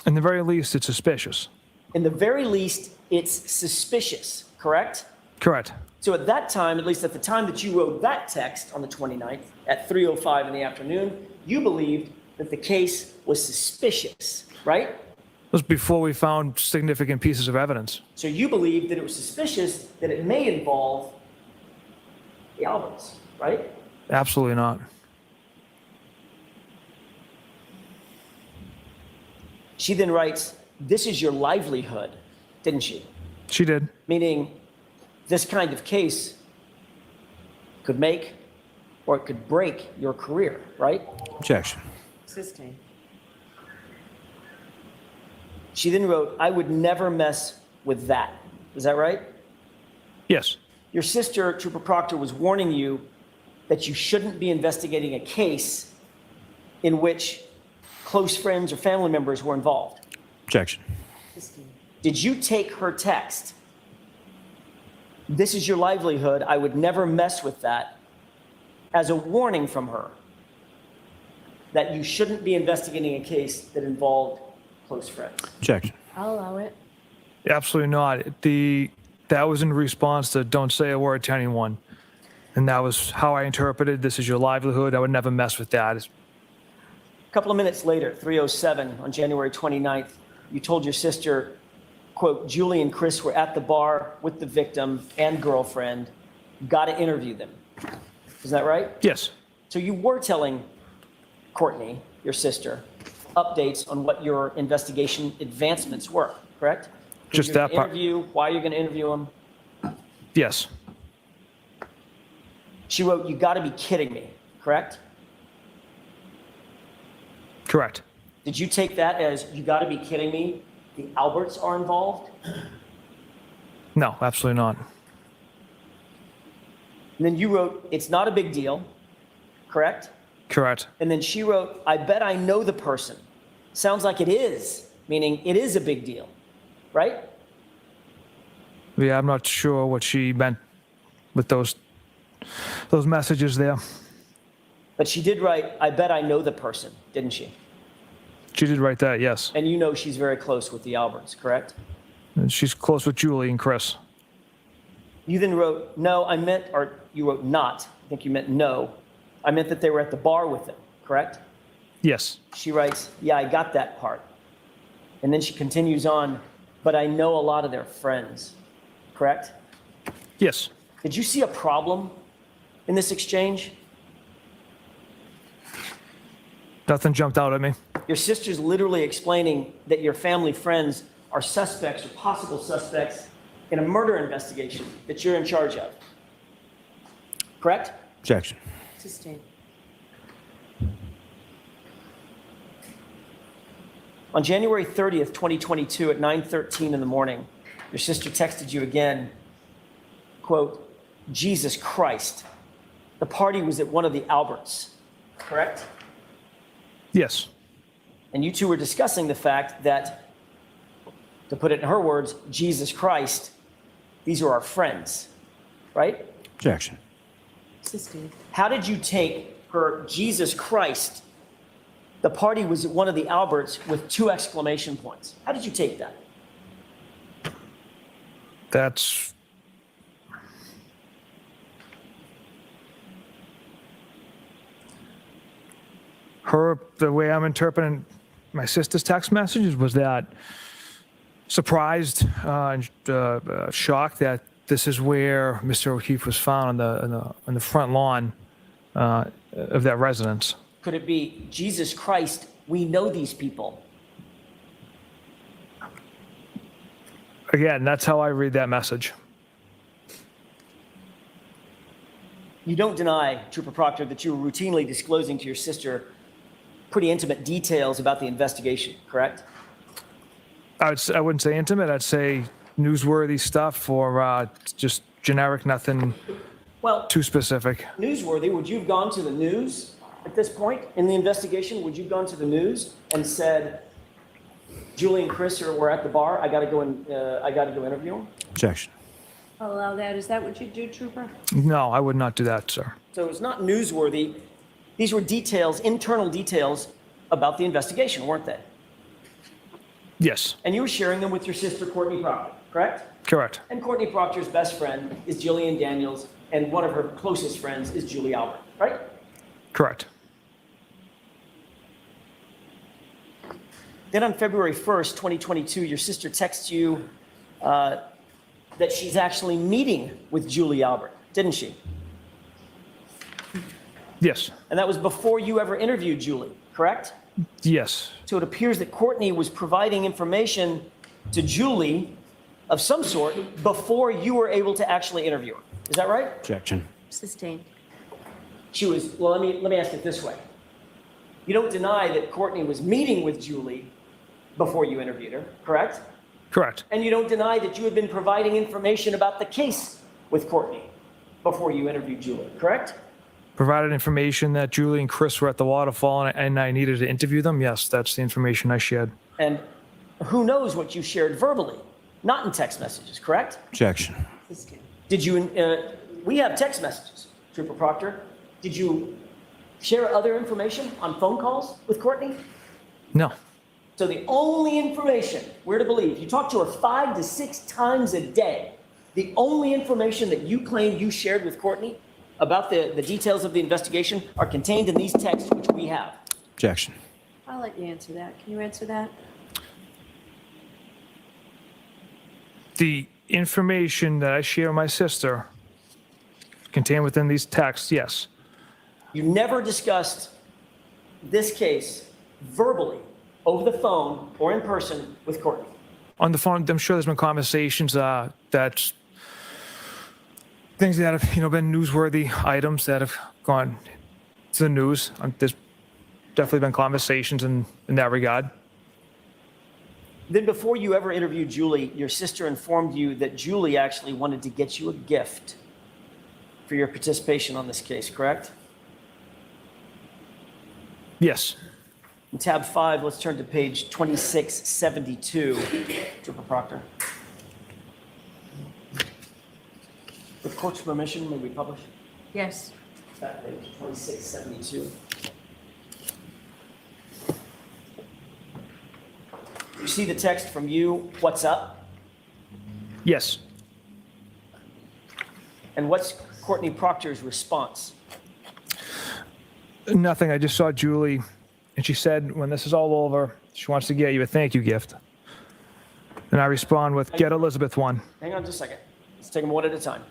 In the very least, it's suspicious. In the very least, it's suspicious. Correct? Correct. So at that time, at least at the time that you wrote that text on the 29th at 3:05 in the afternoon, you believed that the case was suspicious, right? It was before we found significant pieces of evidence. So you believed that it was suspicious that it may involve the Alberts, right? Absolutely not. She then writes, this is your livelihood, didn't she? She did. Meaning this kind of case could make or it could break your career, right? Objection. Sustained. She then wrote, I would never mess with that. Is that right? Yes. Your sister, Trooper Proctor, was warning you that you shouldn't be investigating a case in which close friends or family members were involved. Objection. Did you take her text? This is your livelihood. I would never mess with that, as a warning from her that you shouldn't be investigating a case that involved close friends. Objection. I'll allow it. Absolutely not. That was in response to don't say a word to anyone. And that was how I interpreted this is your livelihood. I would never mess with that. A couple of minutes later, 3:07 on January 29th, you told your sister, quote, Julie and Chris were at the bar with the victim and girlfriend. Got to interview them. Is that right? Yes. So you were telling Courtney, your sister, updates on what your investigation advancements were, correct? Who Just you're that gonna part. Interview, why you're going to interview them. Yes. She wrote, you got to be kidding me, correct? Correct. Did you take that as you got to be kidding me? The Alberts are involved? No, absolutely not. And then you wrote, it's not a big deal, correct? Correct. And then she wrote, I bet I know the person. Sounds like it is, meaning it is a big deal, right? Yeah, I'm not sure what she meant with those messages there. But she did write, I bet I know the person, didn't she? She did write that, yes. And you know she's very close with the Alberts, correct? And she's close with Julie and Chris. You then wrote, no, I meant, or you wrote not. I think you meant no. I meant that they were at the bar with them, correct? Yes. She writes, yeah, I got that part. And then she continues on, but I know a lot of their friends, correct? Yes. Did you see a problem in this exchange? Nothing jumped out at me. Your sister's literally explaining that your family friends are suspects or possible suspects in a murder investigation that you're in charge of. Correct? Objection. Sustained. On January 30th, 2022 at 9:13 in the morning, your sister texted you again, quote, Jesus Christ, the party was at one of the Alberts, correct? Yes. And you two were discussing the fact that, to put it in her words, Jesus Christ, these are our friends, right? Objection. Sustained. How did you take her Jesus Christ, the party was at one of the Alberts with 2 exclamation points? How did you take that? That's the way I'm interpreting my sister's text messages was that surprised and shocked that this is where Mr. O'Keefe was found on the front lawn of that residence. Could it be, Jesus Christ, we know these people? Again, that's how I read that message. You don't deny, Trooper Proctor, that you were routinely disclosing to your sister pretty intimate details about the investigation, correct? I wouldn't say intimate. I'd say newsworthy stuff or just generic, nothing Well, too specific. newsworthy, would you have gone to the news at this point in the investigation? Would you have gone to the news and said, Julie and Chris were at the bar, I gotta go interview them? Objection. I'll allow that. Is that what you do, Trooper? No, I would not do that, sir. So it's not newsworthy. These were details, internal details about the investigation, weren't they? Yes, And you were sharing them with your sister, Courtney Proctor, correct? correct. And Courtney Proctor's best friend is Jillian Daniels, and one of her closest friends is Julie Albert, right? Correct. Then on February 1st, 2022, your sister texts you that she's actually meeting with Julie Albert, didn't she? Yes, And that was before you ever interviewed Julie, correct? yes, So it appears that Courtney was providing information to Julie of some sort before you were able to actually interview her. Is that right? Objection. Sustained. She was, well, let me ask it this way. You don't deny that Courtney was meeting with Julie before you interviewed her, correct? Correct. And you don't deny that you had been providing information about the case with Courtney before you interviewed Julie, correct? Provided information that Julie and Chris were at the waterfall and I needed to interview them. Yes, that's the information I shared. And who knows what you shared verbally, not in text messages, correct? Objection. Did you, we have text messages, Trooper Proctor. Did you share other information on phone calls with Courtney? No. So the only information we're to believe, you talk to her 5 to 6 times a day. The only information that you claim you shared with Courtney about the details of the investigation are contained in these texts, which we have. Objection. I'll let you answer that. Can you answer that? The information that I share with my sister contained within these texts, yes. You never discussed this case verbally, over the phone or in person with Courtney. On the phone, I'm sure there's been conversations that things that have been newsworthy items that have gone to the news. There's definitely been conversations in that regard. Then before you ever interviewed Julie, your sister informed you that Julie actually wanted to get you a gift for your participation on this case, correct? Yes. In tab 5, let's turn to page 2672, Trooper Proctor. With court's permission, may we publish? Yes. That page 2672. You see the text from you, what's up? Yes. And what's Courtney Proctor's response? Nothing. I just saw Julie, and she said when this is all over, she wants to get you a thank you gift. And I respond with, get Elizabeth one. Hang on just a second. Let's take them one at a time.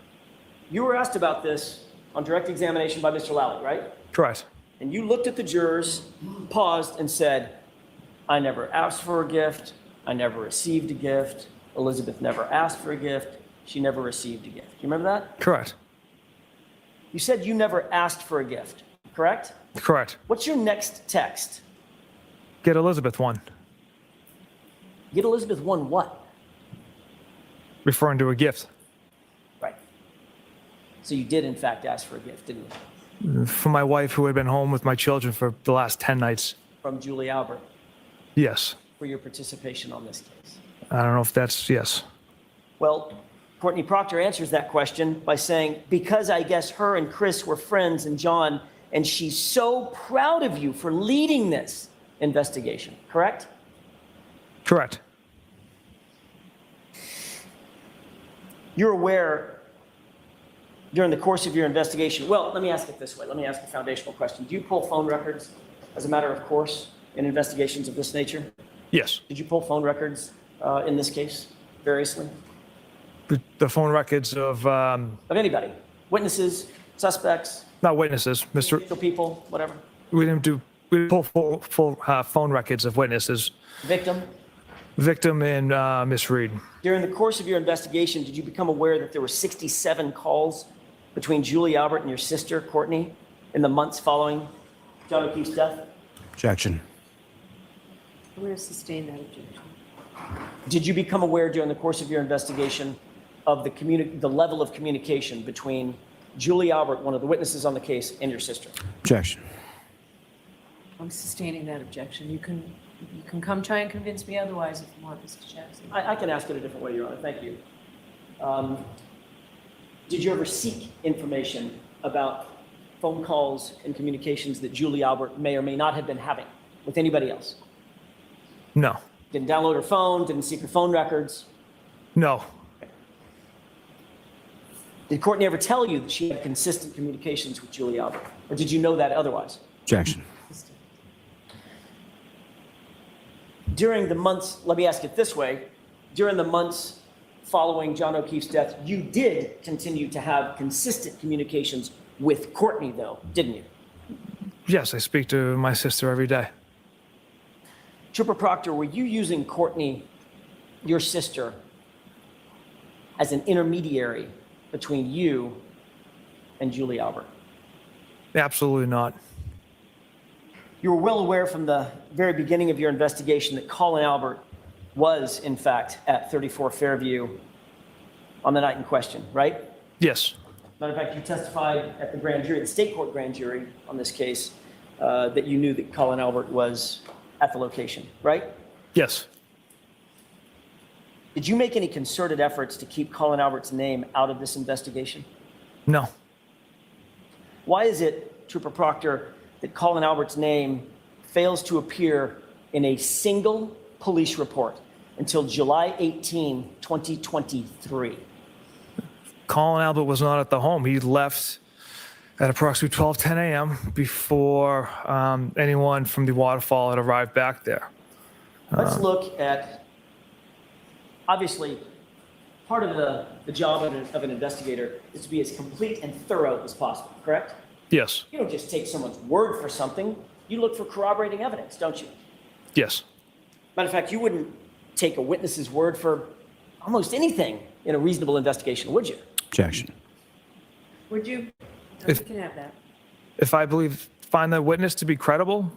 You were asked about this on direct examination by Mr. Lally, right? Correct. And you looked at the jurors, paused, and said, I never asked for a gift. I never received a gift. Elizabeth never asked for a gift. She never received a gift. You remember that? Correct. You said you never asked for a gift, correct? Correct. What's your next text? Get Elizabeth one. Get Elizabeth one what? Referring to a gift. Right. So you did, in fact, ask for a gift, didn't you? For my wife who had been home with my children for the last 10 nights. From Julie Albert Yes. for your participation on this case. I don't know if that's yes. Well, Courtney Proctor answers that question by saying, because I guess her and Chris were friends and John, and she's so proud of you for leading this investigation, correct? Correct. You're aware during the course of your investigation, well, let me ask it this way. Let me ask a foundational question. Do you pull phone records as a matter of course in investigations of this nature? Yes. Did you pull phone records in this case, variously? The phone records of, Of anybody? Witnesses, suspects, not witnesses, Mr. individual people, whatever? We didn't pull full phone records of witnesses, Victim? victim and Miss Reed. During the course of your investigation, did you become aware that there were 67 calls between Julie Albert and your sister, Courtney, in the months following John O'Keefe's death? Objection. I'm going to sustain that objection. Did you become aware during the course of your investigation of the level of communication between Julie Albert, one of the witnesses on the case, and your sister? Objection. I'm sustaining that objection. You can come try and convince me otherwise if you want, Mr. Jackson. I can ask it a different way, Your Honor. Thank you. Did you ever seek information about phone calls and communications that Julie Albert may or may not have been having with anybody else? No. Didn't download her phone, didn't seek her phone records? No. Did Courtney ever tell you that she had consistent communications with Julie Albert? Or did you know that otherwise? Objection. During the months, let me ask it this way, during the months following John O'Keefe's death, you did continue to have consistent communications with Courtney, though, didn't you? Yes, I speak to my sister every day. Trooper Proctor, were you using Courtney, your sister, as an intermediary between you and Julie Albert? Absolutely not. You were well aware from the very beginning of your investigation that Colin Albert was, in fact, at 34 Fairview on the night in question, right? Yes. Matter of fact, you testified at the grand jury, the state court grand jury on this case, that you knew that Colin Albert was at the location, right? Yes. Did you make any concerted efforts to keep Colin Albert's name out of this investigation? No. Why is it, Trooper Proctor, that Colin Albert's name fails to appear in a single police report until July 18, 2023? Colin Albert was not at the home. He left at approximately 12:10 a.m. before anyone from the waterfall had arrived back there. Let's look at, obviously, part of the job of an investigator is to be as complete and thorough as possible, correct? Yes. You don't just take someone's word for something. You look for corroborating evidence, don't you? Yes. Matter of fact, you wouldn't take a witness's word for almost anything in a reasonable investigation, would you? Objection. Would you? If- You can have that. If I find the witness to be credible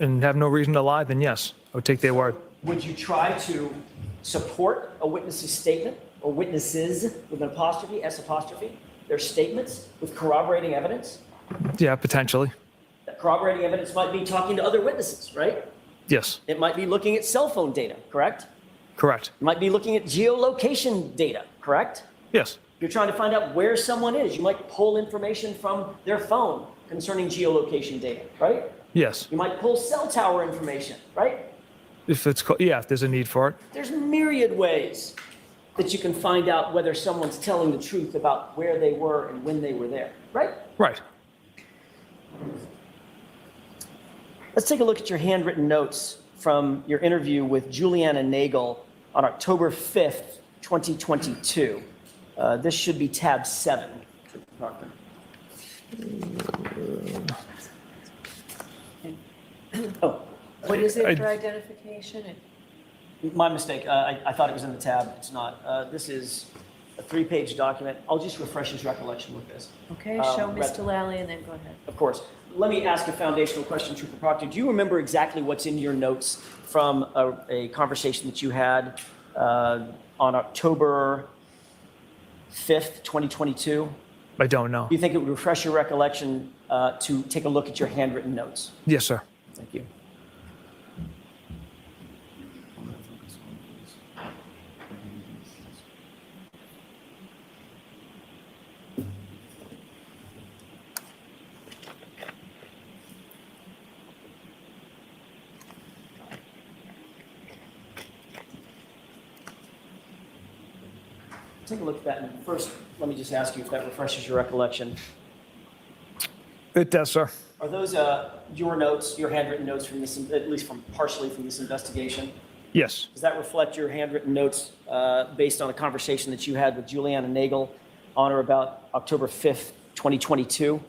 and have no reason to lie, then yes, I would take their word. Would you try to support a witness's statement, or witnesses with an apostrophe, S apostrophe, their statements with corroborating evidence? Yeah, potentially. That corroborating evidence might be talking to other witnesses, right? Yes. It might be looking at cell phone data, correct? Correct. It might be looking at geolocation data, correct? Yes. If you're trying to find out where someone is, you might pull information from their phone concerning geolocation data, right? Yes. You might pull cell tower information, right? If there's a need for it. There's myriad ways that you can find out whether someone's telling the truth about where they were and when they were there, right? Right. Let's take a look at your handwritten notes from your interview with Juliana Nagel on October 5th, 2022. This should be tab 7. Proctor. Oh, What is I- it for identification? my mistake. I thought it was in the tab. It's not. This is a 3-page document. I'll just refresh his recollection with this. Okay, Um, show Brett. Mr. Lally and then go ahead. Of course. Let me ask a foundational question, Trooper Proctor. Do you remember exactly what's in your notes from a conversation that you had on October 5th, 2022? I don't know. Do you think it would refresh your recollection to take a look at your handwritten notes? Yes, sir. Thank you. Take a look at that. And first, let me just ask you if that refreshes your recollection. It does, sir. Are those your notes, your handwritten notes from this, at least from partially from this investigation? Yes. Does that reflect your handwritten notes based on a conversation that you had with Juliana Nagel on or about October 5th, 2022?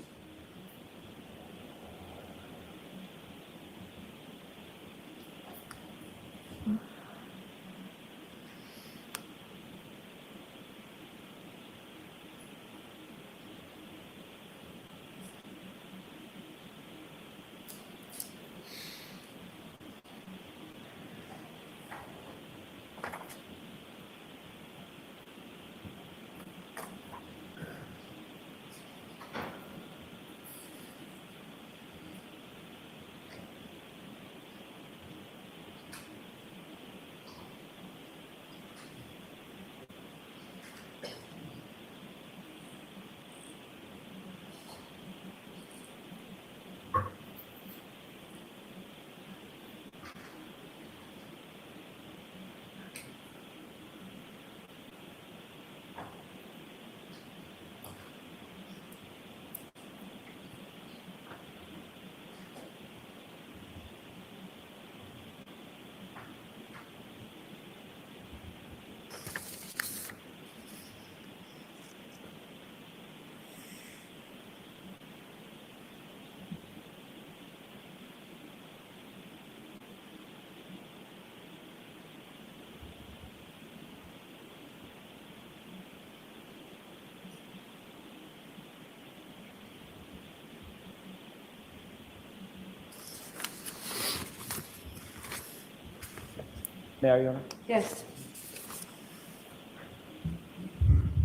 May I, Your Honor? Yes.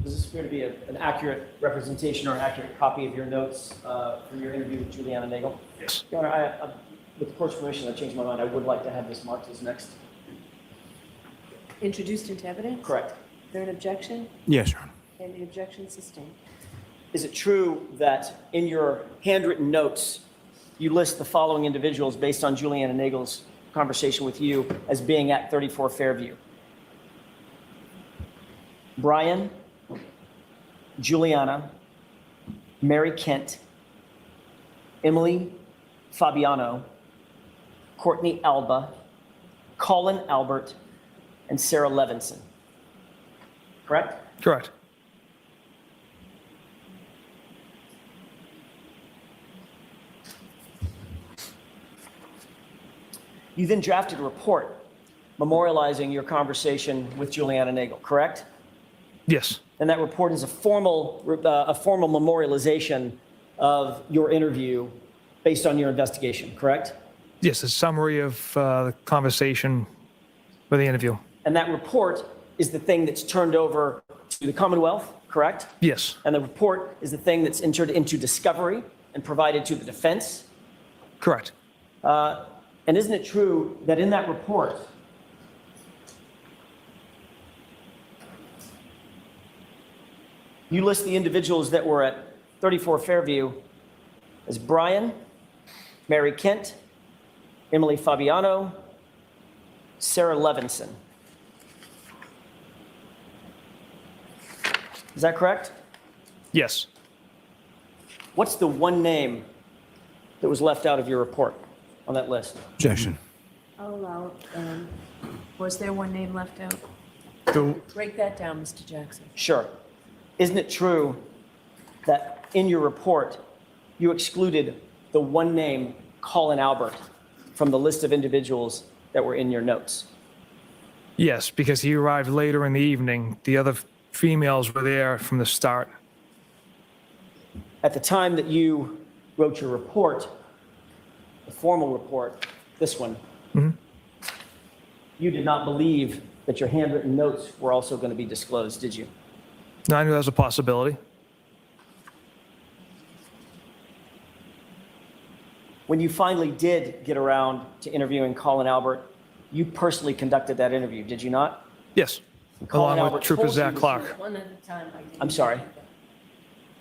Does this appear to be an accurate representation or an accurate copy of your notes from your interview with Juliana Nagel? Yes. Your Honor, with the court's permission, I changed my mind. I would like to have this marked as next. Introduced into evidence? Correct. Is there an objection? Yes, Your Honor. And the objection sustained. Is it true that in your handwritten notes, you list the following individuals based on Juliana Nagel's conversation with you as being at 34 Fairview? Brian, Juliana, Mary Kent, Emily Fabiano, Courtney Alba, Colin Albert, and Sarah Levinson. Correct? Correct. You then drafted a report memorializing your conversation with Juliana Nagel, correct? Yes. And that report is a formal memorialization of your interview based on your investigation, correct? Yes, a summary of the conversation for the interview. And that report is the thing that's turned over to the Commonwealth, correct? Yes. And the report is the thing that's entered into discovery and provided to the defense. Correct. And isn't it true that in that report, you list the individuals that were at 34 Fairview as Brian, Mary Kent, Emily Fabiano, Sarah Levinson? Is that correct? Yes. What's the one name that was left out of your report on that list? Objection. I'll allow it. Was there one name left out? The, Break that down, Mr. Jackson. Sure. Isn't it true that in your report, you excluded the one name, Colin Albert, from the list of individuals that were in your notes? yes, because he arrived later in the evening. The other females were there from the start. At the time that you wrote your report, the formal report, this one, you did not believe that your handwritten notes were also going to be disclosed, did you? No, I knew that was a possibility. When you finally did get around to interviewing Colin Albert, you personally conducted that interview, did you not? Yes. Colin Along Albert with Trooper told you Zach this- Clark. One at a time. I didn't I'm sorry.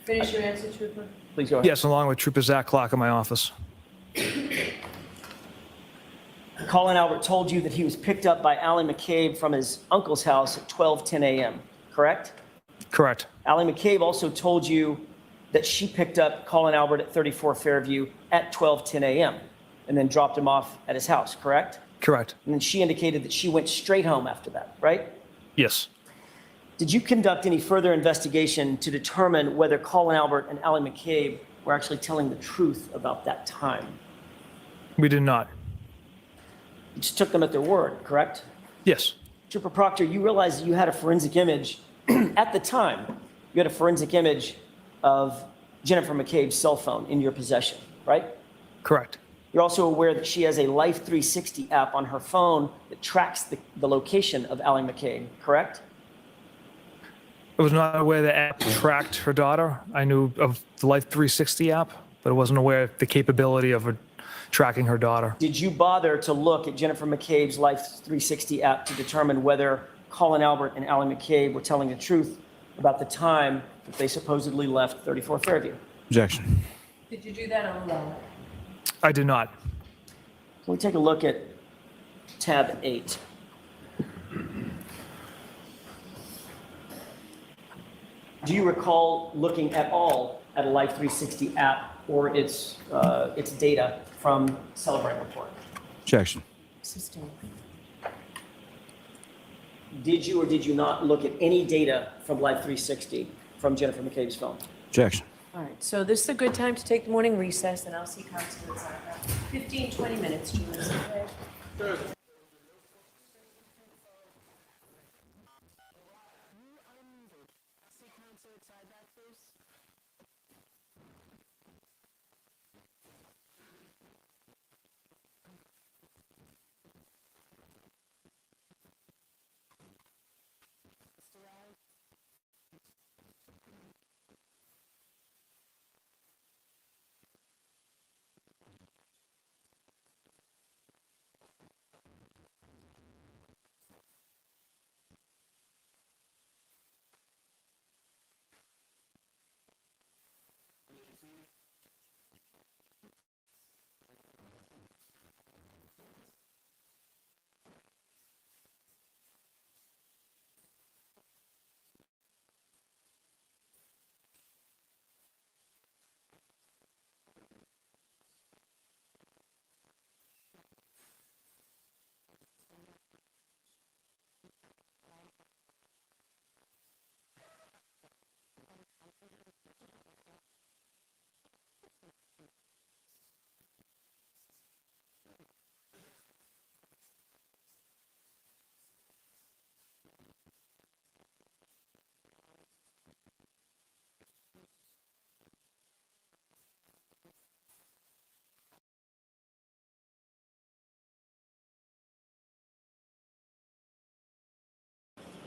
Finish your answer, Trooper. Please go ahead. Yes, along with Trooper Zach Clark in my office. Colin Albert told you that he was picked up by Allie McCabe from his uncle's house at 12:10 a.m., correct? Correct. Allie McCabe also told you that she picked up Colin Albert at 34 Fairview at 12:10 a.m. and then dropped him off at his house, correct? Correct. And then she indicated that she went straight home after that, right? Yes. Did you conduct any further investigation to determine whether Colin Albert and Allie McCabe were actually telling the truth about that time? We did not. You just took them at their word, correct? Yes. Trooper Proctor, you realize that you had a forensic image at the time. You had a forensic image of Jennifer McCabe's cell phone in your possession, right? Correct. You're also aware that she has a Life 360 app on her phone that tracks the location of Allie McCabe, correct? I was not aware the app tracked her daughter. I knew of the Life 360 app, but I wasn't aware of the capability of tracking her daughter. Did you bother to look at Jennifer McCabe's Life 360 app to determine whether Colin Albert and Allie McCabe were telling the truth about the time that they supposedly left 34 Fairview? Objection. Did you do that on I did not. Can we take a look at tab 8? Do you recall looking at all at a Life 360 app or its data from Celebrate Report? Objection. Sustained. Did you or did you not look at any data from Life 360 from Jennifer McCabe's phone? Objection. All right, so this is a good time to take the morning recess, and I'll see Councilman Zaka. 15, 20 minutes, Julie. Okay?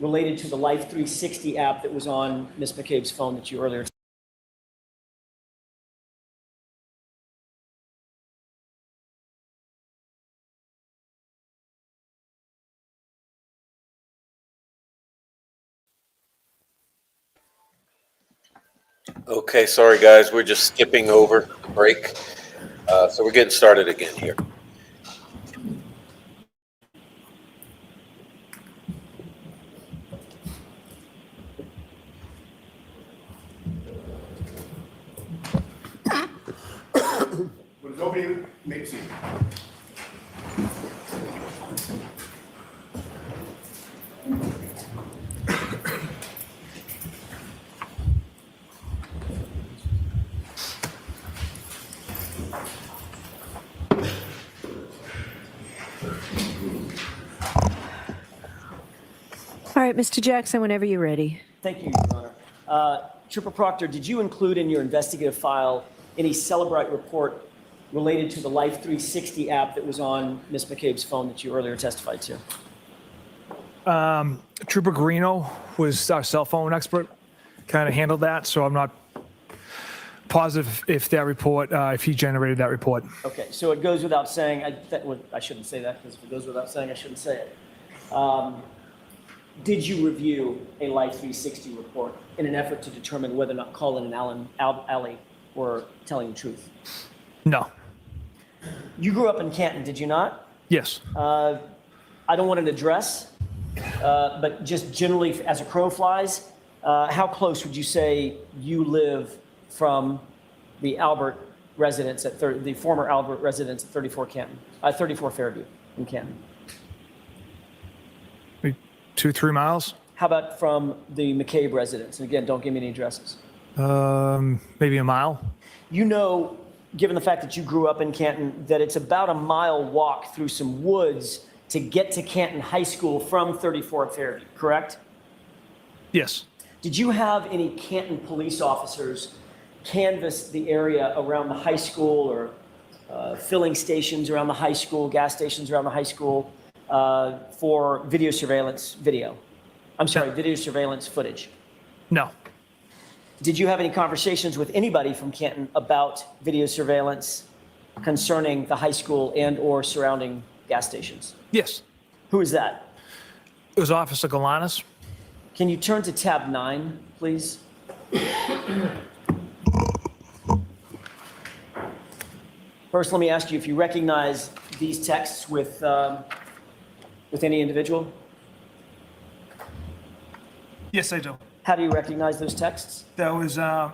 related to the Life 360 app that was on Ms. McCabe's phone that you earlier. Okay, sorry guys, we're just skipping over the break. So we're getting started again here. Would nobody make scene? All right, Mr. Jackson, whenever you're ready. Thank you, Your Honor. Trooper Proctor, did you include in your investigative file any Celebrite report related to the Life 360 app that was on Ms. McCabe's phone that you earlier testified to? Trooper Garino was our cell phone expert, kind of handled that, so I'm not positive if that report, if he generated that report. Okay, so it goes without saying, I shouldn't say that because if it goes without saying, I shouldn't say it. Did you review a Life 360 report in an effort to determine whether or not Colin and Allie were telling the truth? No. You grew up in Canton, did you not? Yes. I don't want an address, but just generally as a crow flies, how close would you say you live from the Albert residence at the former Albert residence at 34 Fairview in Canton? 2-3 miles. How about from the McCabe residence? And again, don't give me any addresses. Maybe a mile. You know, given the fact that you grew up in Canton, that it's about a mile walk through some woods to get to Canton High School from 34 Fairview, correct? Yes. Did you have any Canton police officers canvass the area around the high school or filling stations around the high school, gas stations around the high school for video surveillance footage? No. Did you have any conversations with anybody from Canton about video surveillance concerning the high school and or surrounding gas stations? Yes. Who is that? It was Officer Galanis. Can you turn to tab 9, please? First, let me ask you if you recognize these texts with any individual. Yes, I do. How do you recognize those texts? That was a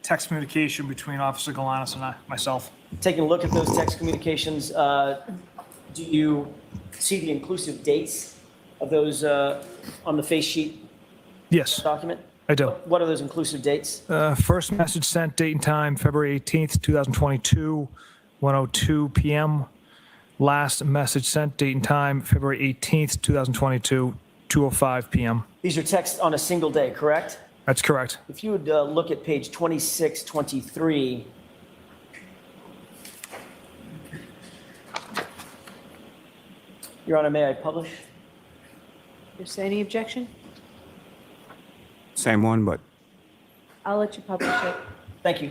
text communication between Officer Galanis and myself. Taking a look at those text communications, do you see the inclusive dates of those on the face sheet Yes, document? I do. What are those inclusive dates? First message sent, date and time, February 18th, 2022, 1:02 p.m. Last message sent, date and time, February 18th, 2022, 2:05 p.m. These are texts on a single day, correct? That's correct. If you would look at page 2623. Your Honor, may I publish? Is there any objection? Same one, but I'll let you publish it. Thank you.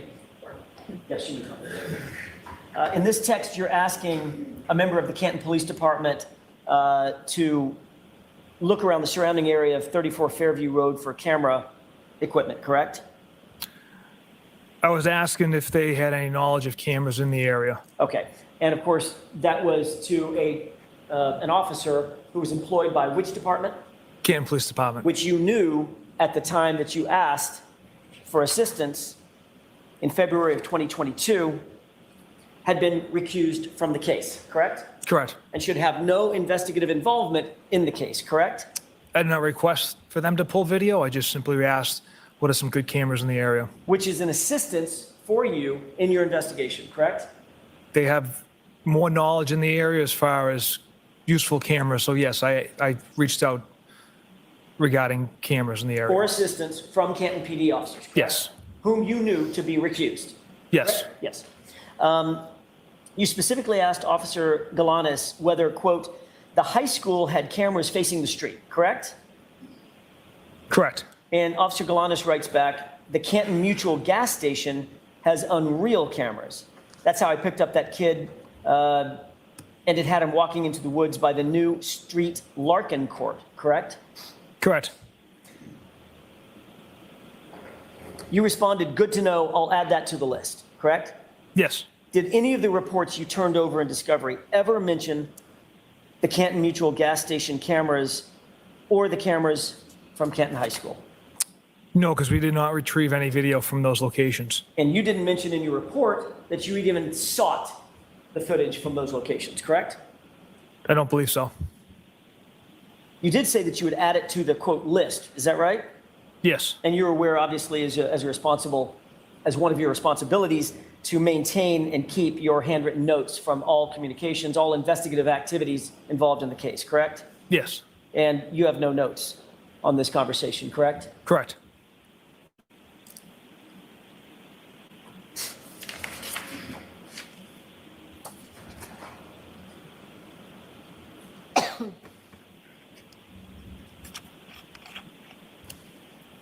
Yes, you may publish. In this text, you're asking a member of the Canton Police Department to look around the surrounding area of 34 Fairview Road for camera equipment, correct? I was asking if they had any knowledge of cameras in the area. Okay. And of course, that was to an officer who was employed by which department? Canton Police Department. Which you knew at the time that you asked for assistance in February of 2022 had been recused from the case, correct? Correct. And should have no investigative involvement in the case, correct? I did not request for them to pull video. I just simply asked, what are some good cameras in the area? Which is an assistance for you in your investigation, correct? They have more knowledge in the area as far as useful cameras. So yes, I reached out regarding cameras in the area. For assistance from Canton PD officers, correct? Yes. Whom you knew to be recused. Yes. Correct? Yes. You specifically asked Officer Galanis whether, quote, the high school had cameras facing the street, correct? Correct. And Officer Galanis writes back, the Canton Mutual gas station has unreal cameras. That's how I picked up that kid, and it had him walking into the woods by the new Street Larkin Court, correct? Correct. You responded, good to know, I'll add that to the list, correct? Yes. Did any of the reports you turned over in discovery ever mention the Canton Mutual gas station cameras or the cameras from Canton High School? No, because we did not retrieve any video from those locations. And you didn't mention in your report that you had even sought the footage from those locations, correct? I don't believe so. You did say that you would add it to the quote list, is that right? Yes. And you're aware, obviously, as one of your responsibilities, to maintain and keep your handwritten notes from all communications, all investigative activities involved in the case, correct? Yes. And you have no notes on this conversation, correct? Correct.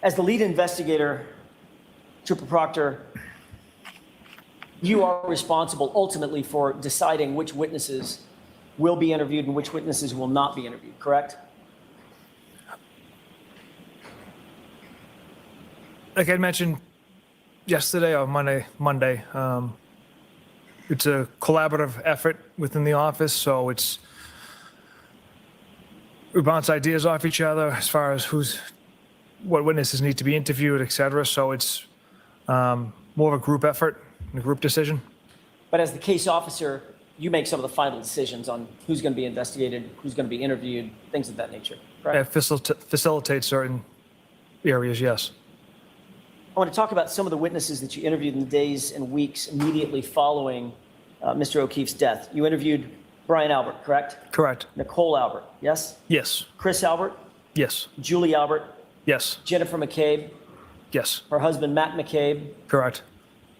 As the lead investigator, Trooper Proctor, you are responsible ultimately for deciding which witnesses will be interviewed and which witnesses will not be interviewed, correct? Like I mentioned yesterday or Monday, it's a collaborative effort within the office, so we bounce ideas off each other as far as what witnesses need to be interviewed, et cetera. So it's more of a group effort, a group decision. But as the case officer, you make some of the final decisions on who's going to be investigated, who's going to be interviewed, things of that nature, correct? Facilitate certain areas, yes. I want to talk about some of the witnesses that you interviewed in the days and weeks immediately following Mr. O'Keefe's death. You interviewed Brian Albert, correct? Correct. Nicole Albert, yes? Yes. Chris Albert, Yes. Julie Albert, Yes. Jennifer McCabe, Yes. her husband Matt McCabe. Correct.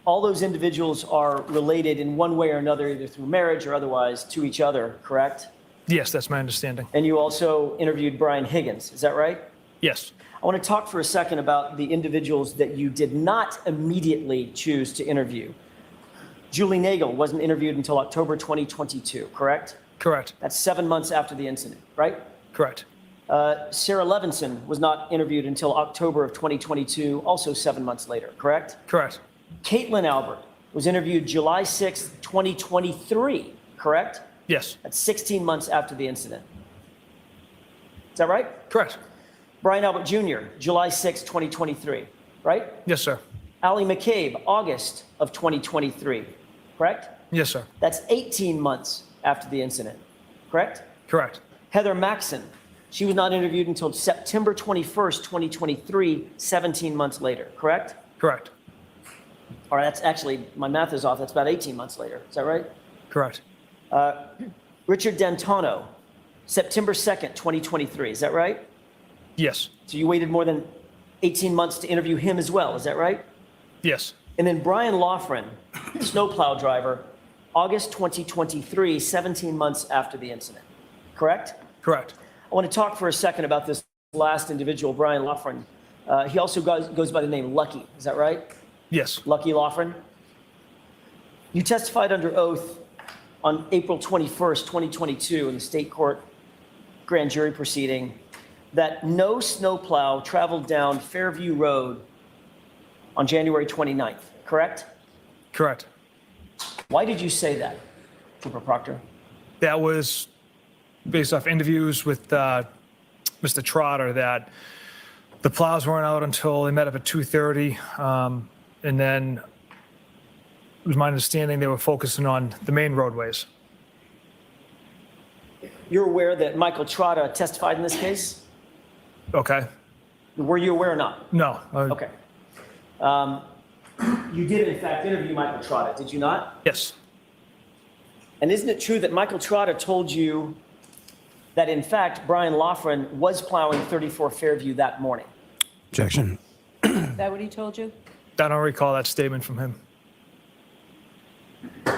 All those individuals are related in one way or another, either through marriage or otherwise, to each other, correct? Yes, that's my understanding. And you also interviewed Brian Higgins, is that right? Yes. I want to talk for a second about the individuals that you did not immediately choose to interview. Julie Nagel wasn't interviewed until October 2022, correct? Correct. That's 7 months after the incident, right? Correct. Sarah Levinson was not interviewed until October of 2022, also 7 months later, correct? Correct. Caitlin Albert was interviewed July 6th, 2023, correct? Yes. That's 16 months after the incident. Is that right? Correct. Brian Albert Jr., July 6th, 2023, right? Yes, sir. Allie McCabe, August of 2023, correct? Yes, sir. That's 18 months after the incident, correct? Correct. Heather Maxson, she was not interviewed until September 21st, 2023, 17 months later, correct? Correct. Or that's actually, my math is off, that's about 18 months later, is that right? Correct. Richard D'Antano, September 2nd, 2023, is that right? Yes. So you waited more than 18 months to interview him as well, is that right? Yes. And then Brian Loughran, snowplow driver, August 2023, 17 months after the incident, correct? Correct. I want to talk for a second about this last individual, Brian Loughran. He also goes by the name Lucky, is that right? Yes. Lucky Loughran. You testified under oath on April 21st, 2022 in the state court grand jury proceeding that no snowplow traveled down Fairview Road on January 29th, correct? Correct. Why did you say that, Trooper Proctor? That was based off interviews with Mr. Trotter, that the plows weren't out until they met up at 2:30, and then it was my understanding they were focusing on the main roadways. You're aware that Michael Trotter testified in this case? Okay. Were you aware or not? No. Okay. You did, in fact, interview Michael Trotter, did you not? Yes. And isn't it true that Michael Trotter told you that, in fact, Brian Loughran was plowing 34 Fairview that morning? Objection. Is that what he told you? I don't recall that statement from him.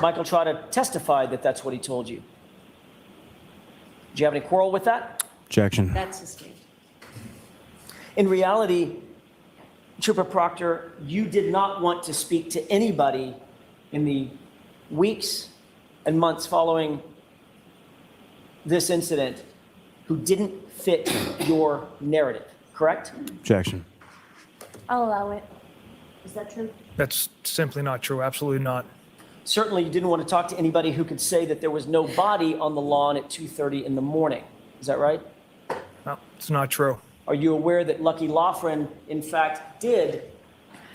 Michael Trotter testified that that's what he told you. Do you have any quarrel with that? Objection. That's his statement. In reality, Trooper Proctor, you did not want to speak to anybody in the weeks and months following this incident who didn't fit your narrative, correct? Objection. I'll allow it. Is that true? That's simply not true. Absolutely not. Certainly, you didn't want to talk to anybody who could say that there was no body on the lawn at 2:30 in the morning. Is that right? No, it's not true. Are you aware that Lucky Loughran, in fact, did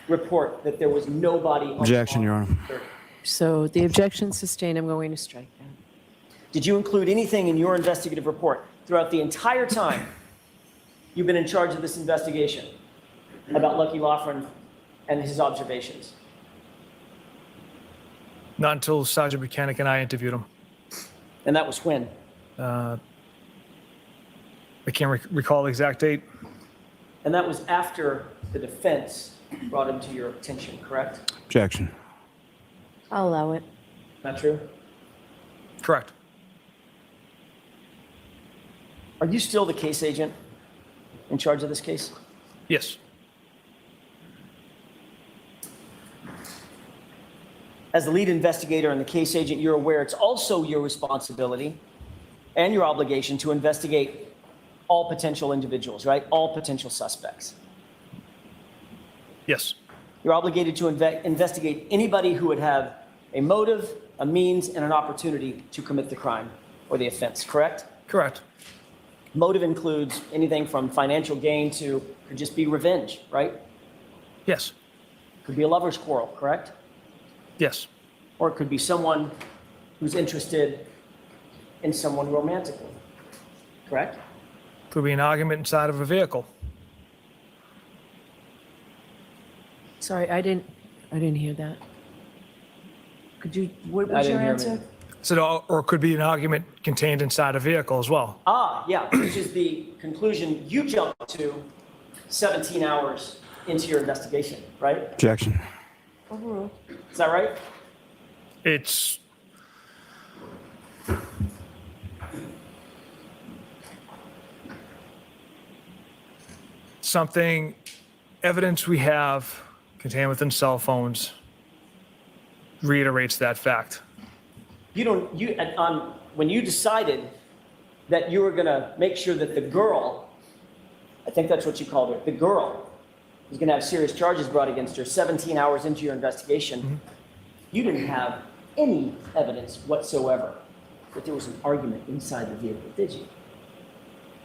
report that there was no body on Objection, the Your lawn? Honor. So the objection's sustained. I'm going to strike that. Did you include anything in your investigative report throughout the entire time you've been in charge of this investigation about Lucky Loughran and his observations? Not until Sergeant Buchanan and I interviewed him. And that was when? I can't recall the exact date. And that was after the defense brought him to your attention, correct? Objection. I'll allow it. Not true? Correct. Are you still the case agent in charge of this case? Yes. As the lead investigator and the case agent, you're aware it's also your responsibility and your obligation to investigate all potential individuals, right? All potential suspects. Yes. You're obligated to investigate anybody who would have a motive, a means, and an opportunity to commit the crime or the offense, correct? Correct. Motive includes anything from financial gain to could just be revenge, right? Yes. Could be a lover's quarrel, correct? Yes. Or it could be someone who's interested in someone romantically, correct? Could be an argument inside of a vehicle. Sorry, I didn't hear that. Could you, what I was didn't your hear answer? me. So, or it could be an argument contained inside a vehicle as well. Ah, yeah, which is the conclusion you jumped to 17 hours into your investigation, right? Objection. Overruled. Is that right? It's something, evidence we have contained within cell phones reiterates that fact. When you decided that you were gonna make sure that the girl, I think that's what you called her, the girl, was gonna have serious charges brought against her 17 hours into your investigation, you didn't have any evidence whatsoever that there was an argument inside the vehicle, did you?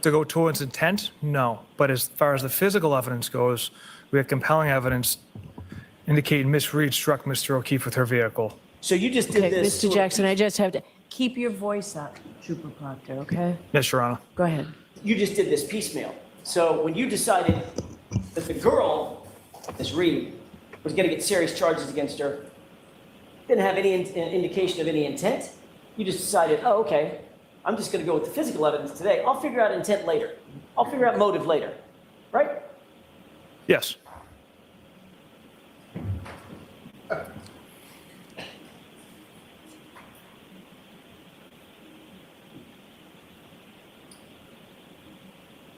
To go towards intent, no. But as far as the physical evidence goes, we have compelling evidence indicating Miss Reed struck Mr. O'Keefe with her vehicle. So you just did Okay, this. Mr. Jackson, I just have to, keep your voice up, Trooper Proctor, okay? Yes, Your Honor. Go ahead. You just did this piecemeal. So when you decided that the girl, Miss Reed, was going to get serious charges against her, didn't have any indication of any intent, you just decided, oh, okay, I'm just going to go with the physical evidence today. I'll figure out intent later. I'll figure out motive later, right? Yes.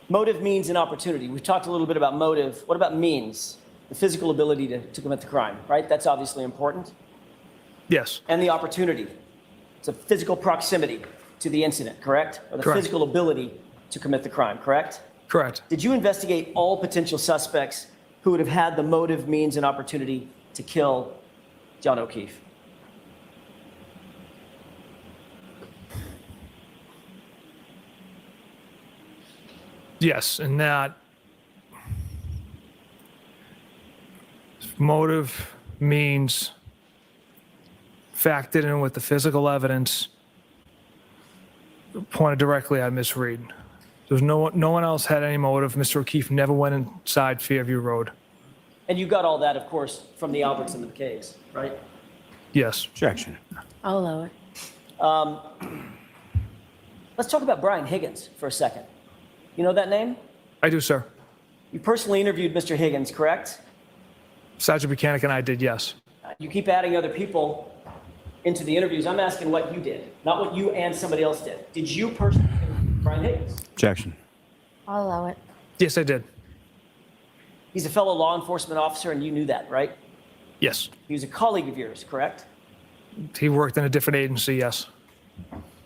Motive, means, and opportunity. We've talked a little bit about motive. What about means? The physical ability to commit the crime, right? That's obviously important. Yes. And the opportunity. It's a physical proximity to the incident, correct? Or the Correct. physical ability to commit the crime, correct? Correct. Did you investigate all potential suspects who would have had the motive, means, and opportunity to kill John O'Keefe? Yes, and that motive, means, factored in with the physical evidence pointed directly at Miss Reed. There's no one else had any motive. Mr. O'Keefe never went inside Fairview Road. And you got all that, of course, from the Albertson caves, right? Yes. Objection. I'll allow it. Let's talk about Brian Higgins for a second. You know that name? I do, sir. You personally interviewed Mr. Higgins, correct? Sergeant Buchanan and I did, yes. You keep adding other people into the interviews. I'm asking what you did, not what you and somebody else did. Did you personally interview Brian Higgins? Objection. I'll allow it. Yes, I did. He's a fellow law enforcement officer, and you knew that, right? Yes. He was a colleague of yours, correct? He worked in a different agency, yes.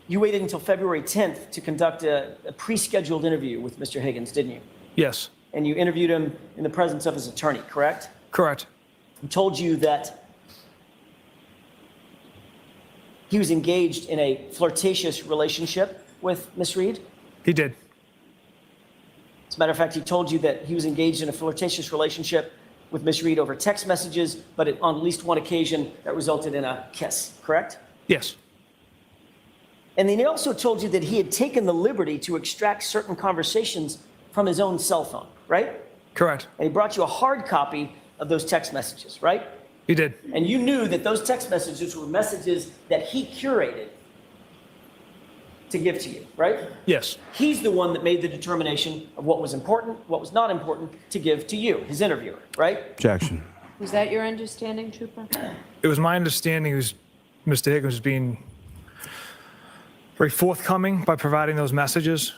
You waited until February 10th to conduct a pre-scheduled interview with Mr. Higgins, didn't you? Yes. And you interviewed him in the presence of his attorney, correct? Correct. He told you that he was engaged in a flirtatious relationship with Miss Reed. He did. As a matter of fact, he told you that he was engaged in a flirtatious relationship with Miss Reed over text messages, but on at least one occasion that resulted in a kiss, correct? Yes. And then he also told you that he had taken the liberty to extract certain conversations from his own cell phone, right? Correct. And he brought you a hard copy of those text messages, right? He did. And you knew that those text messages were messages that he curated to give to you, right? Yes. He's the one that made the determination of what was important, what was not important to give to you, his interviewer, right? Objection. Was that your understanding, Trooper? It was my understanding Mr. Higgins was being very forthcoming by providing those messages.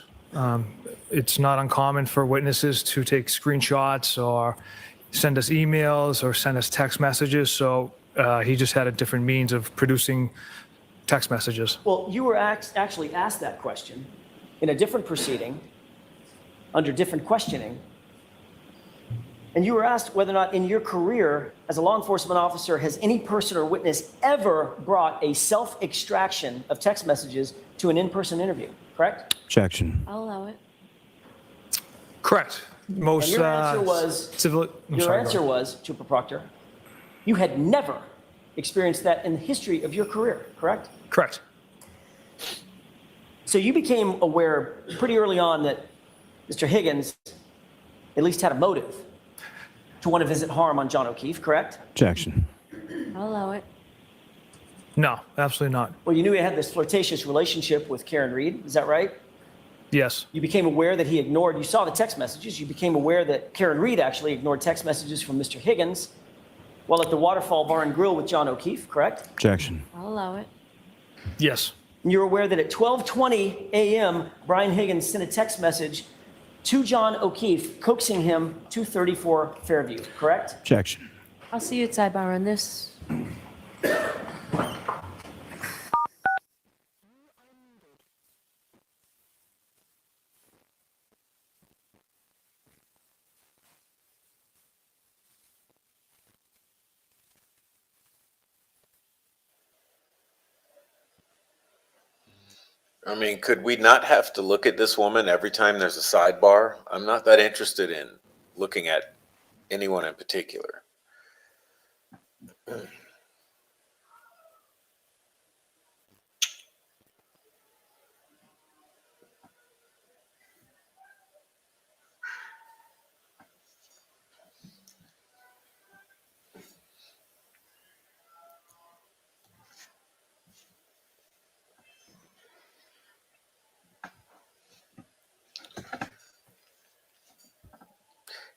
It's not uncommon for witnesses to take screenshots or send us emails or send us text messages. So he just had a different means of producing text messages. Well, you were actually asked that question in a different proceeding, under different questioning, and you were asked whether or not in your career as a law enforcement officer has any person or witness ever brought a self-extraction of text messages to an in-person interview, correct? Objection. I'll allow it. Correct. Most And your answer was, civil. your answer was, Trooper Proctor, you had never experienced that in the history of your career, correct? Correct. So you became aware pretty early on that Mr. Higgins at least had a motive to want to visit harm on John O'Keefe, correct? Objection. I'll allow it. No, absolutely not. Well, you knew he had this flirtatious relationship with Karen Reed, is that right? Yes. You became aware that he ignored, you saw the text messages, you became aware that Karen Reed actually ignored text messages from Mr. Higgins while at the Waterfall Bar and Grill with John O'Keefe, correct? Objection. I'll allow it. Yes. And you're aware that at 12:20 a.m., Brian Higgins sent a text message to John O'Keefe, coaxing him to 34 Fairview, correct? Objection. I'll see you at sidebar on this. I mean, could we not have to look at this woman every time there's a sidebar? I'm not that interested in looking at anyone in particular.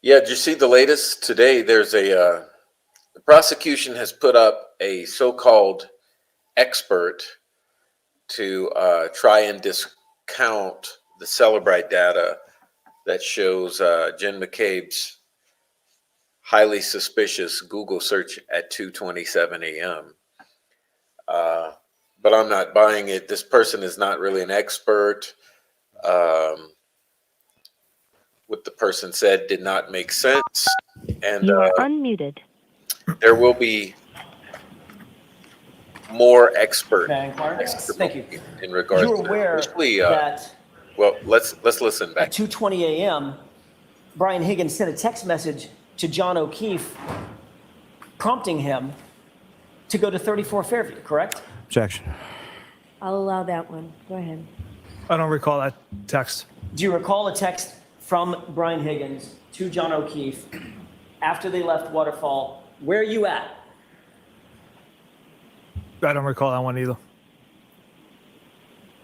Yeah, did you see the latest today? There's the prosecution has put up a so-called expert to try and discount the Celebrite data that shows Jen McCabe's highly suspicious Google search at 2:27 a.m. But I'm not buying it. This person is not really an expert. What the person said did not make sense, and You are unmuted. there will be more expert May I inquire? Thank you. in regards You're to aware especially, that well, let's listen at back. 2:20 a.m., Brian Higgins sent a text message to John O'Keefe prompting him to go to 34 Fairview, correct? Objection. I'll allow that one. Go ahead. I don't recall that text. Do you recall a text from Brian Higgins to John O'Keefe after they left Waterfall? Where are you at? I don't recall that one either.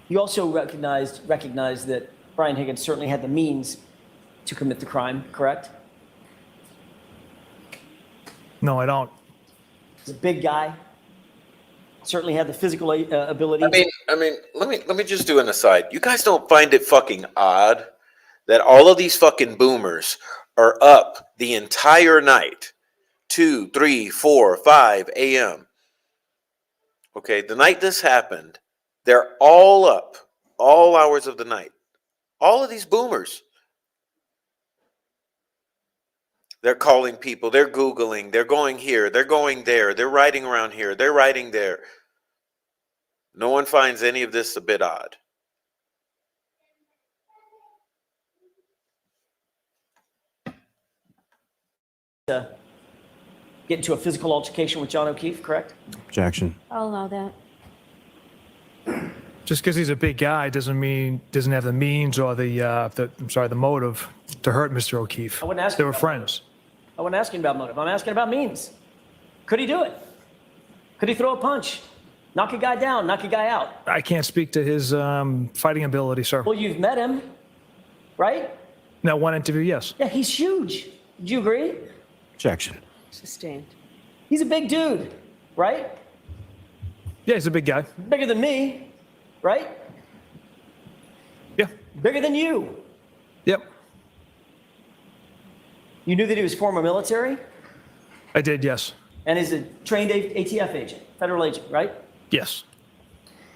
You also recognized that Brian Higgins certainly had the means to commit the crime, correct? No, I don't. He's a big guy. Certainly had the physical ability. I mean, let me just do an aside. You guys don't find it fucking odd that all of these fucking boomers are up the entire night, 2, 3, 4, 5 a.m. Okay, the night this happened, they're all up, all hours of the night. All of these boomers. They're calling people, they're Googling, they're going here, they're going there, they're riding around here, they're riding there. No one finds any of this a bit odd. To get into a physical altercation with John O'Keefe, correct? Objection. I'll allow that. Just because he's a big guy doesn't mean doesn't have the means or the motive to hurt Mr. O'Keefe. I wouldn't ask They you were about friends. I wasn't asking about motive. I'm asking about means. Could he do it? Could he throw a punch? Knock a guy down, knock a guy out? I can't speak to his fighting ability, sir. Well, you've met him, right? That one interview, yes. Yeah, he's huge. Do you agree? Objection. Sustained. He's a big dude, right? Yeah, he's a big guy. Bigger than me, right? Yeah. Bigger than you. Yep. You knew that he was former military I did, yes. and is a trained ATF agent, federal agent, right? Yes.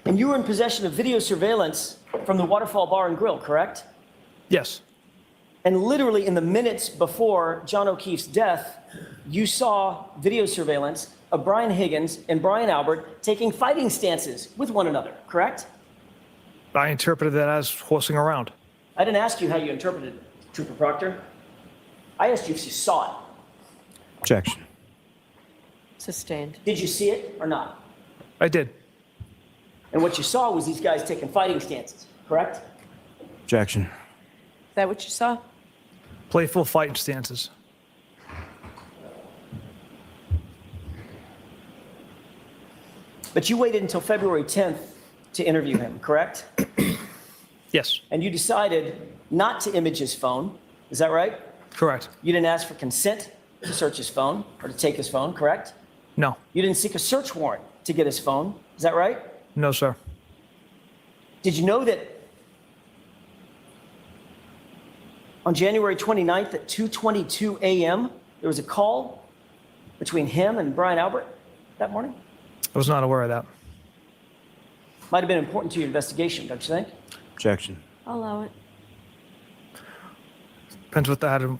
And you were in possession of video surveillance from the Waterfall Bar and Grill, correct? Yes. And literally in the minutes before John O'Keefe's death, you saw video surveillance of Brian Higgins and Brian Albert taking fighting stances with one another, correct? I interpreted that as horsing around. I didn't ask you how you interpreted it, Trooper Proctor. I asked you if you saw it. Objection. Sustained. Did you see it or not? I did. And what you saw was these guys taking fighting stances, correct? Objection. Is that what you saw? Playful fighting stances. But you waited until February 10th to interview him, correct? Yes. And you decided not to image his phone. Is that right? Correct. You didn't ask for consent to search his phone or to take his phone, correct? No. You didn't seek a search warrant to get his phone. Is that right? No, sir. Did you know that on January 29th at 2:22 a.m., there was a call between him and Brian Albert that morning? I was not aware of that. Might have been important to your investigation, don't you think? Objection. I'll allow it. Depends what I don't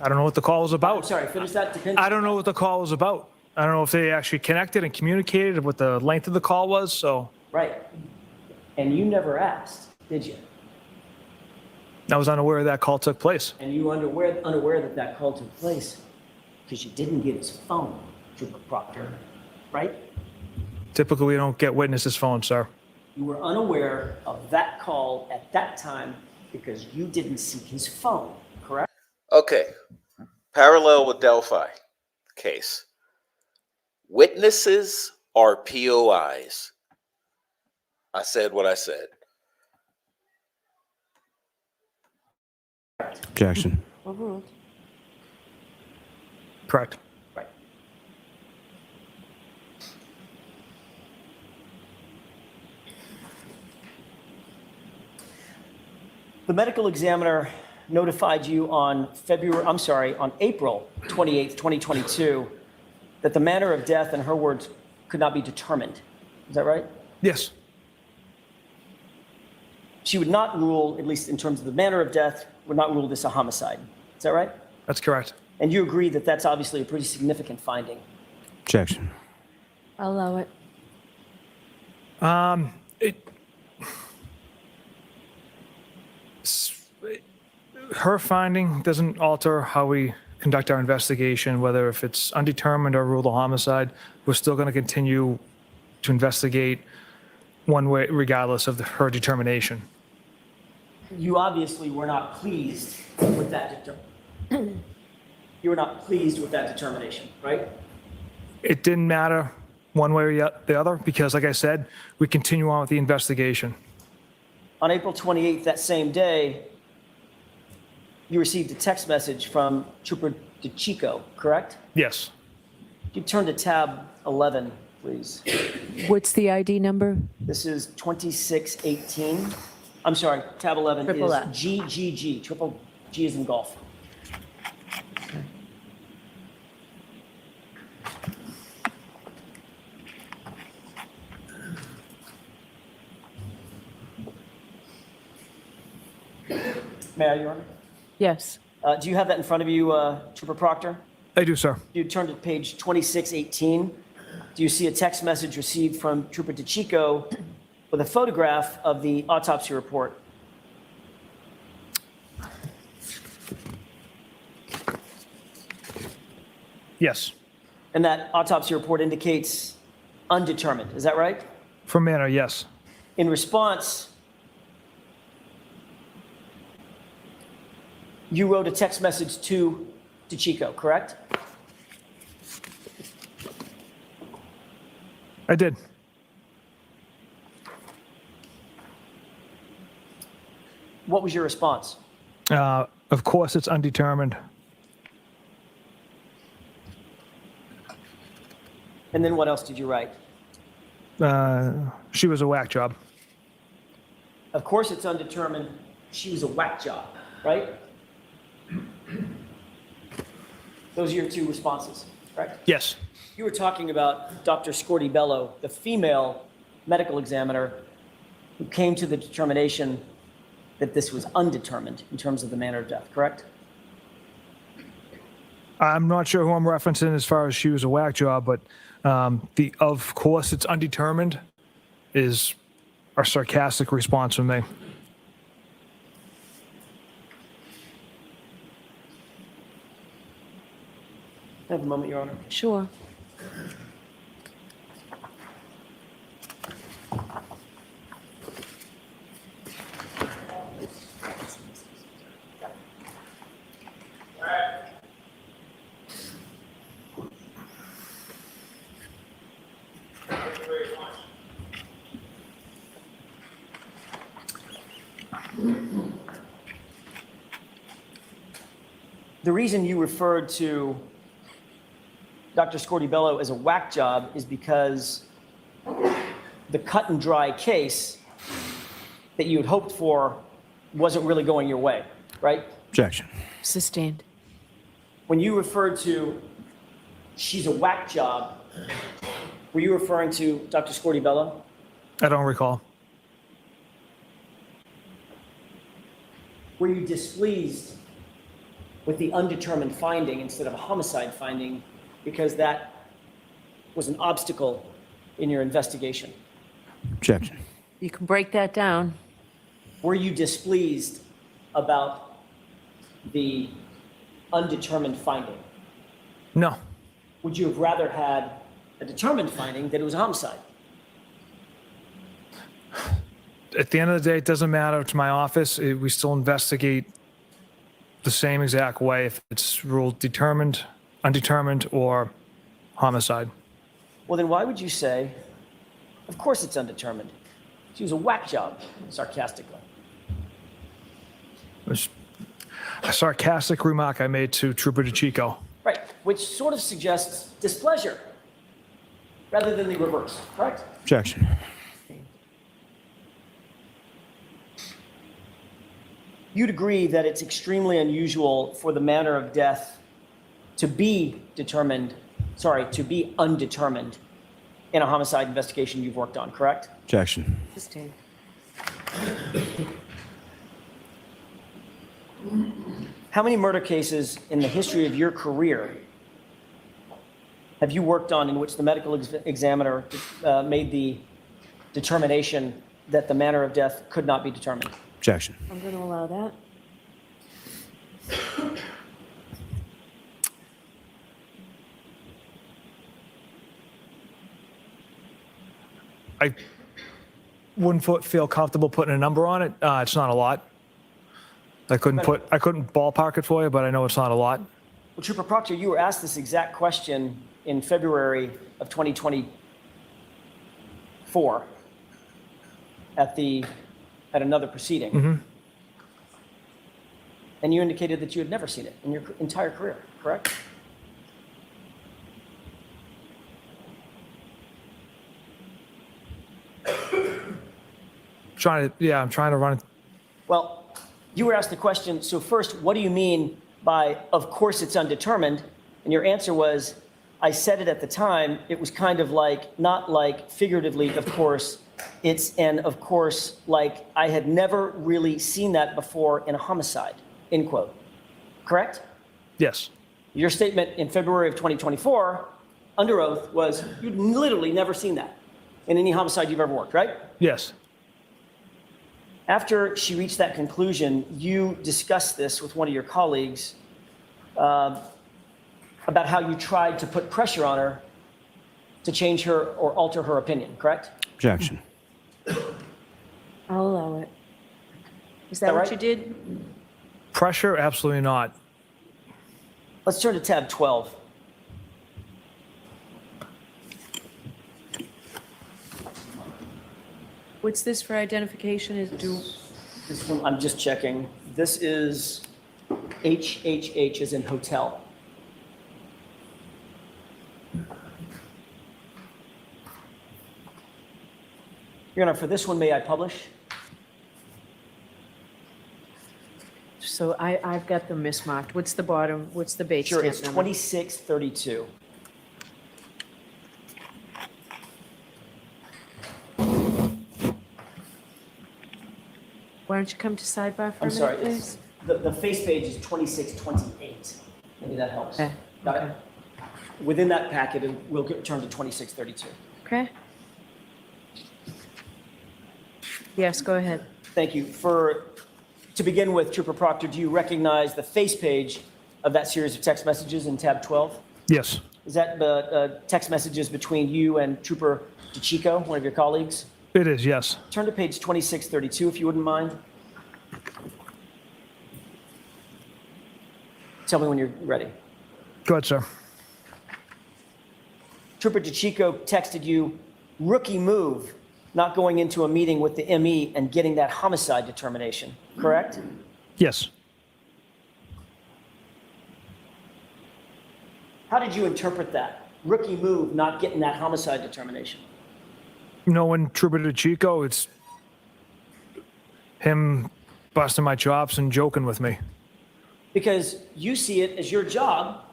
know what the call was I'm about. sorry, finish that. Depends. I don't know what the call was about. I don't know if they actually connected and communicated what the length of the call was, so Right. And you never asked, did you? I was unaware that call took place. And you were unaware that that call took place because you didn't get his phone, Trooper Proctor, right? Typically, we don't get witnesses' phones, sir. You were unaware of that call at that time because you didn't seek his phone, correct? Okay, parallel with Delphi case. Witnesses are POIs. I said what I said. Objection. Overruled. Correct. Right. The medical examiner notified you on April 28th, 2022, that the manner of death, in her words, could not be determined. Is that right? Yes. She would not rule, at least in terms of the manner of death, would not rule this a homicide. Is that right? That's correct. And you agree that that's obviously a pretty significant finding. Objection. I'll allow it. Her finding doesn't alter how we conduct our investigation, whether if it's undetermined or ruled a homicide. We're still going to continue to investigate one way, regardless of her determination. You obviously were not pleased with that you were not pleased with that determination, right? It didn't matter one way or the other because, like I said, we continue on with the investigation. On April 28th, that same day, you received a text message from Trooper DeChico, correct? Yes. You turn to tab 11, please. What's the ID number? This is 2618. I'm sorry, tab 11 Triple is F. GGG, triple G is in golf. May I, Your Honor? Yes. Do you have that in front of you, Trooper Proctor? I do, sir. You turn to page 2618. Do you see a text message received from Trooper DeChico with a photograph of the autopsy report? Yes. And that autopsy report indicates undetermined. Is that right? For manner, yes. In response, you wrote a text message to DeChico, correct? I did. What was your response? Of course, it's undetermined. And then what else did you write? She was a whack job. Of course, it's undetermined. She was a whack job, right? Those are your two responses, correct? Yes. You were talking about Dr. Scorti-Bello, the female medical examiner who came to the determination that this was undetermined in terms of the manner of death, correct? I'm not sure who I'm referencing as far as she was a whack job, but the of course it's undetermined is a sarcastic response from me. Have a moment, Your Honor. Sure. The reason you referred to Dr. Scorti-Bello as a whack job is because the cut and dry case that you had hoped for wasn't really going your way, right? Objection. Sustained. When you referred to she's a whack job, were you referring to Dr. Scorti-Bello? I don't recall. Were you displeased with the undetermined finding instead of a homicide finding because that was an obstacle in your investigation? Objection. You can break that down. Were you displeased about the undetermined finding? No. Would you have rather had a determined finding that it was a homicide? At the end of the day, it doesn't matter to my office. We still investigate the same exact way if it's ruled determined, undetermined, or homicide. Well, then why would you say, of course it's undetermined? She was a whack job, sarcastically. It was a sarcastic remark I made to Trooper DeChico. Right, which sort of suggests displeasure rather than the reverse, correct? Objection. You'd agree that it's extremely unusual for the manner of death to be undetermined in a homicide investigation you've worked on, correct? Objection. Sustained. How many murder cases in the history of your career have you worked on in which the medical examiner made the determination that the manner of death could not be determined? Objection. I'm going to allow that. I wouldn't feel comfortable putting a number on it. It's not a lot. I couldn't ballpark it for you, but I know it's not a lot. Well, Trooper Proctor, you were asked this exact question in February of 2024 at another proceeding. Mm-hmm. And you indicated that you had never seen it in your entire career, correct? I'm trying to run it. Well, you were asked the question, so first, what do you mean by, of course it's undetermined? And your answer was, I said it at the time, it was kind of like, not like figuratively, of course, And of course, like, I had never really seen that before in a homicide, end quote. Correct? Yes. Your statement in February of 2024, under oath, was you'd literally never seen that in any homicide you've ever worked, right? Yes. After she reached that conclusion, you discussed this with one of your colleagues about how you tried to put pressure on her to change her or alter her opinion, correct? Objection. I'll allow it. Is that that what right? you did? Pressure? Absolutely not. Let's turn to tab 12. What's this for identification? This one, I'm just checking. This is HHH as in hotel. Your Honor, for this one, may I publish? So I've got them mismarked. What's the bottom, what's the base Sure, stamp it's number? 2632. Why don't you come to sidebar for I'm a sorry, minute, it's, please? the face page is 2628. Maybe that helps. Okay, Got okay. it? Within that packet, we'll turn to 2632. Okay. Yes, go ahead. Thank you. To begin with, Trooper Proctor, do you recognize the face page of that series of text messages in tab 12? Yes. Is that the text messages between you and Trooper DeChico, one of your colleagues? It is, yes. Turn to page 2632, if you wouldn't mind. Tell me when you're ready. Go ahead, sir. Trooper DeChico texted you, rookie move, not going into a meeting with the ME and getting that homicide determination, correct? Yes. How did you interpret that? Rookie move, not getting that homicide determination. Knowing Trooper DeChico, it's him busting my chops and joking with me. Because you see it as your job,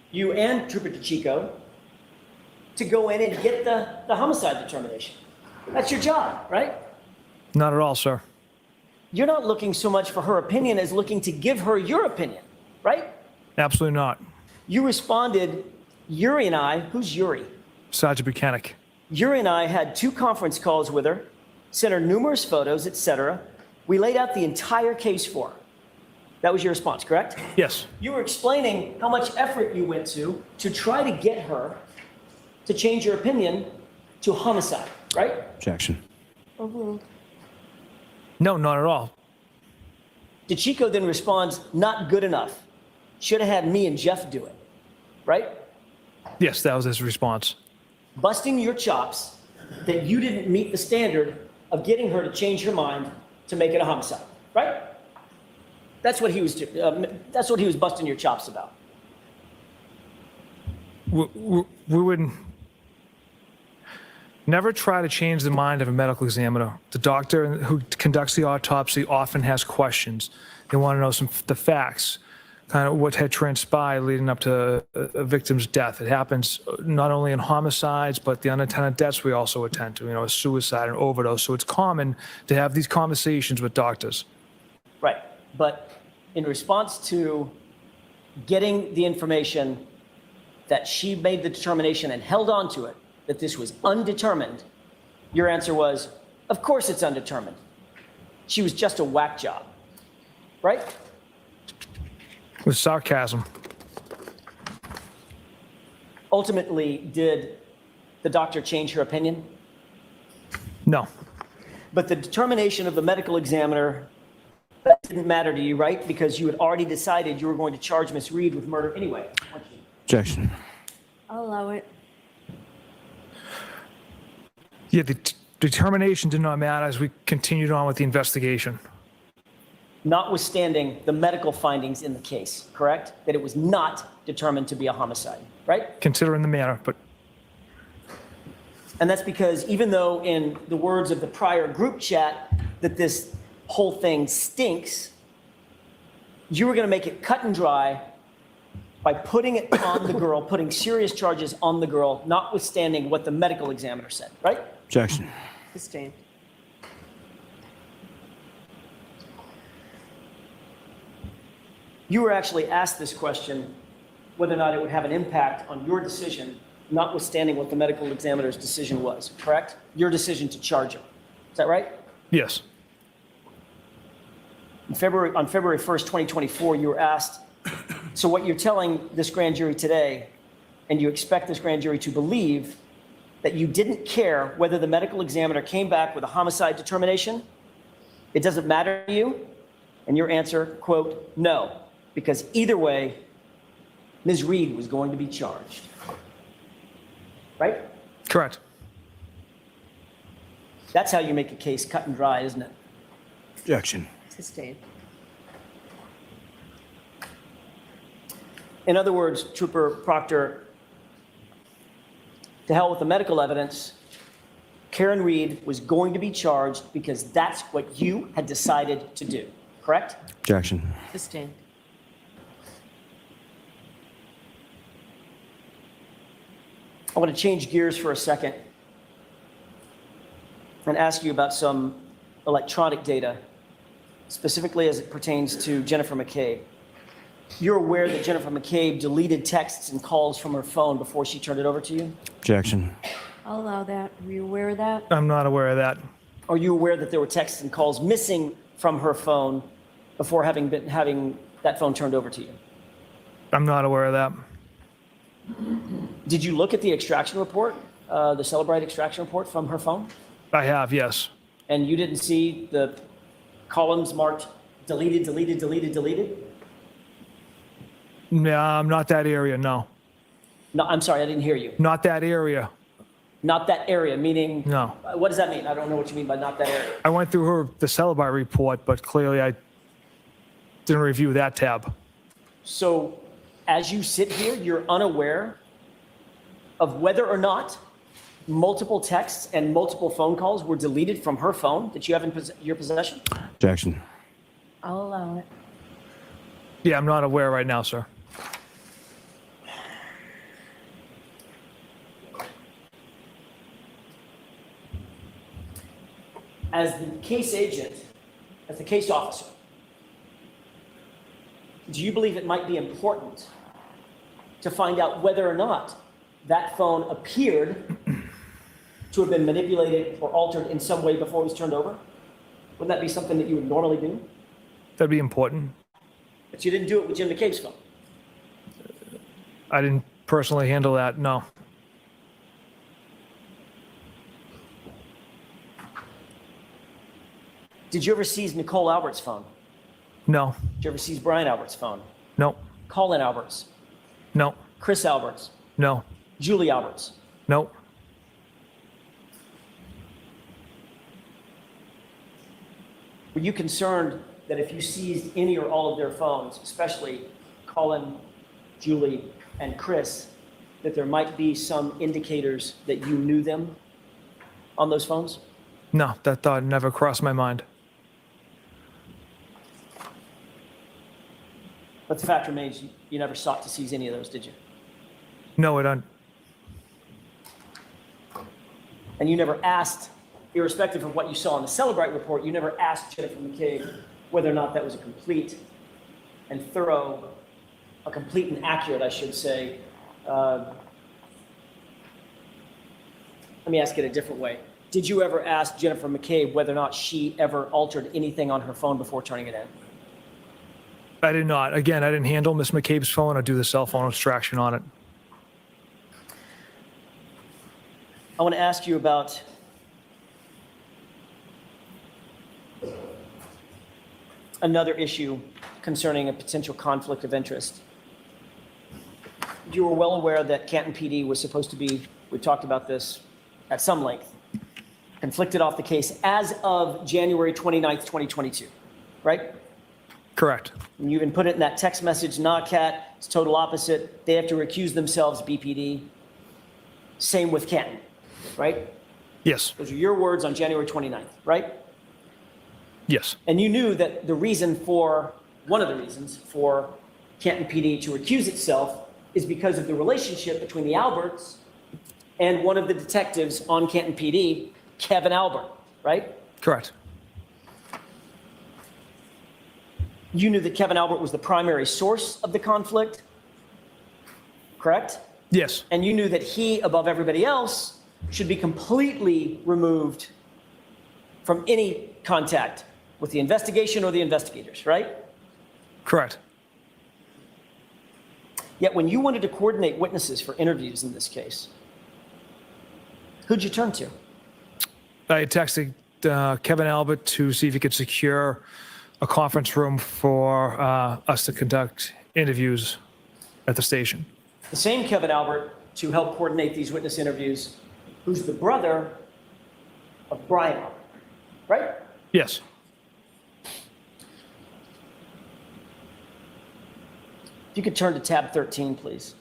you and Trooper DeChico, to go in and get the homicide determination. That's your job, right? Not at all, sir. You're not looking so much for her opinion as looking to give her your opinion, right? Absolutely not. You responded, Yuri and I, who's Yuri? Sergeant Buchanan. Yuri and I had 2 conference calls with her, sent her numerous photos, etc. We laid out the entire case for her. That was your response, correct? Yes. You were explaining how much effort you went to try to get her to change your opinion to homicide, right? Objection. Overruled. No, not at all. DeChico then responds, not good enough. Should have had me and Jeff do it, right? Yes, that was his response. Busting your chops that you didn't meet the standard of getting her to change her mind to make it a homicide, right? That's what he was busting your chops about. We would never try to change the mind of a medical examiner. The doctor who conducts the autopsy often has questions. They want to know the facts, kind of what had transpired leading up to a victim's death. It happens not only in homicides, but the unattended deaths we also attend to, a suicide and overdose. So it's common to have these conversations with doctors. Right, but in response to getting the information that she made the determination and held on to it, that this was undetermined, your answer was, of course it's undetermined. She was just a whack job, right? With sarcasm. Ultimately, did the doctor change her opinion? No. But the determination of the medical examiner, that didn't matter to you, right? Because you had already decided you were going to charge Miss Reed with murder anyway, weren't you? Objection. I'll allow it. Yeah, the determination did not matter as we continued on with the investigation. Notwithstanding the medical findings in the case, correct? That it was not determined to be a homicide, right? Considering the manner, but And that's because even though in the words of the prior group chat that this whole thing stinks, you were going to make it cut and dry by putting it on the girl, putting serious charges on the girl, notwithstanding what the medical examiner said, right? Objection. Sustained. You were actually asked this question, whether or not it would have an impact on your decision, notwithstanding what the medical examiner's decision was, correct? Your decision to charge him. Is that right? Yes. On February 1st, 2024, you were asked, so what you're telling this grand jury today, and you expect this grand jury to believe that you didn't care whether the medical examiner came back with a homicide determination? It doesn't matter to you? And your answer, quote, no, because either way, Ms. Reed was going to be charged. Right? Correct. That's how you make a case cut and dry, isn't it? Objection. Sustained. In other words, Trooper Proctor, to hell with the medical evidence, Karen Reed was going to be charged because that's what you had decided to do, correct? Objection. Sustained. I want to change gears for a second and ask you about some electronic data, specifically as it pertains to Jennifer McCabe. You're aware that Jennifer McCabe deleted texts and calls from her phone before she turned it over to you? Objection. I'll allow that. Are you aware of that? I'm not aware of that. Are you aware that there were texts and calls missing from her phone before having that phone turned over to you? I'm not aware of that. Did you look at the extraction report, the Celebrite extraction report from her phone? I have, yes. And you didn't see the columns marked deleted, deleted, deleted, deleted? No, I'm not that area, no. No, I'm sorry, I didn't hear you. Not that area, Not that area, meaning? no. What does that mean? I don't know what you mean by not that area. I went through the Celebrite report, but clearly I didn't review that tab. So as you sit here, you're unaware of whether or not multiple texts and multiple phone calls were deleted from her phone that you have in your possession? Objection. I'll allow it. Yeah, I'm not aware right now, sir. As the case agent, as the case officer, do you believe it might be important to find out whether or not that phone appeared to have been manipulated or altered in some way before it was turned over? Wouldn't that be something that you would normally do? That'd be important. But you didn't do it with Jim McCabe's phone. I didn't personally handle that, no. Did you ever seize Nicole Albert's phone? No, Did you ever seize Brian Albert's phone? no, Colin Albert's? no, Chris Albert's? no, Julie Albert's? no. Were you concerned that if you seized any or all of their phones, especially Colin, Julie, and Chris, that there might be some indicators that you knew them on those phones? No, that thought never crossed my mind. But the fact remains, you never sought to seize any of those, did you? No, I don't. And you never asked, irrespective of what you saw in the Celebrite report, you never asked Jennifer McCabe whether or not that was a complete and thorough, a complete and accurate, I should say. Let me ask it a different way. Did you ever ask Jennifer McCabe whether or not she ever altered anything on her phone before turning it in? I did not. Again, I didn't handle Miss McCabe's phone or do the cell phone extraction on it. I want to ask you about another issue concerning a potential conflict of interest. You were well aware that Canton PD was supposed to be, we've talked about this at some length, conflicted off the case as of January 29th, 2022, right? Correct. And you even put it in that text message, nah, Cat, it's total opposite. They have to recuse themselves, BPD. Same with Canton, right? Yes, Those are your words on January 29th, right? yes, And you knew that the reason for, one of the reasons for Canton PD to recuse itself is because of the relationship between the Alberts and one of the detectives on Canton PD Kevin Albert, right? Correct. You knew that Kevin Albert was the primary source of the conflict, correct? Yes. And you knew that he, above everybody else, should be completely removed from any contact with the investigation or the investigators, right? Correct. Yet when you wanted to coordinate witnesses for interviews in this case, who'd you turn to? I texted Kevin Albert to see if he could secure a conference room for us to conduct interviews at the station. The same Kevin Albert to help coordinate these witness interviews, who's the brother of Brian Albert, right? Yes. If you could turn to tab 13, please.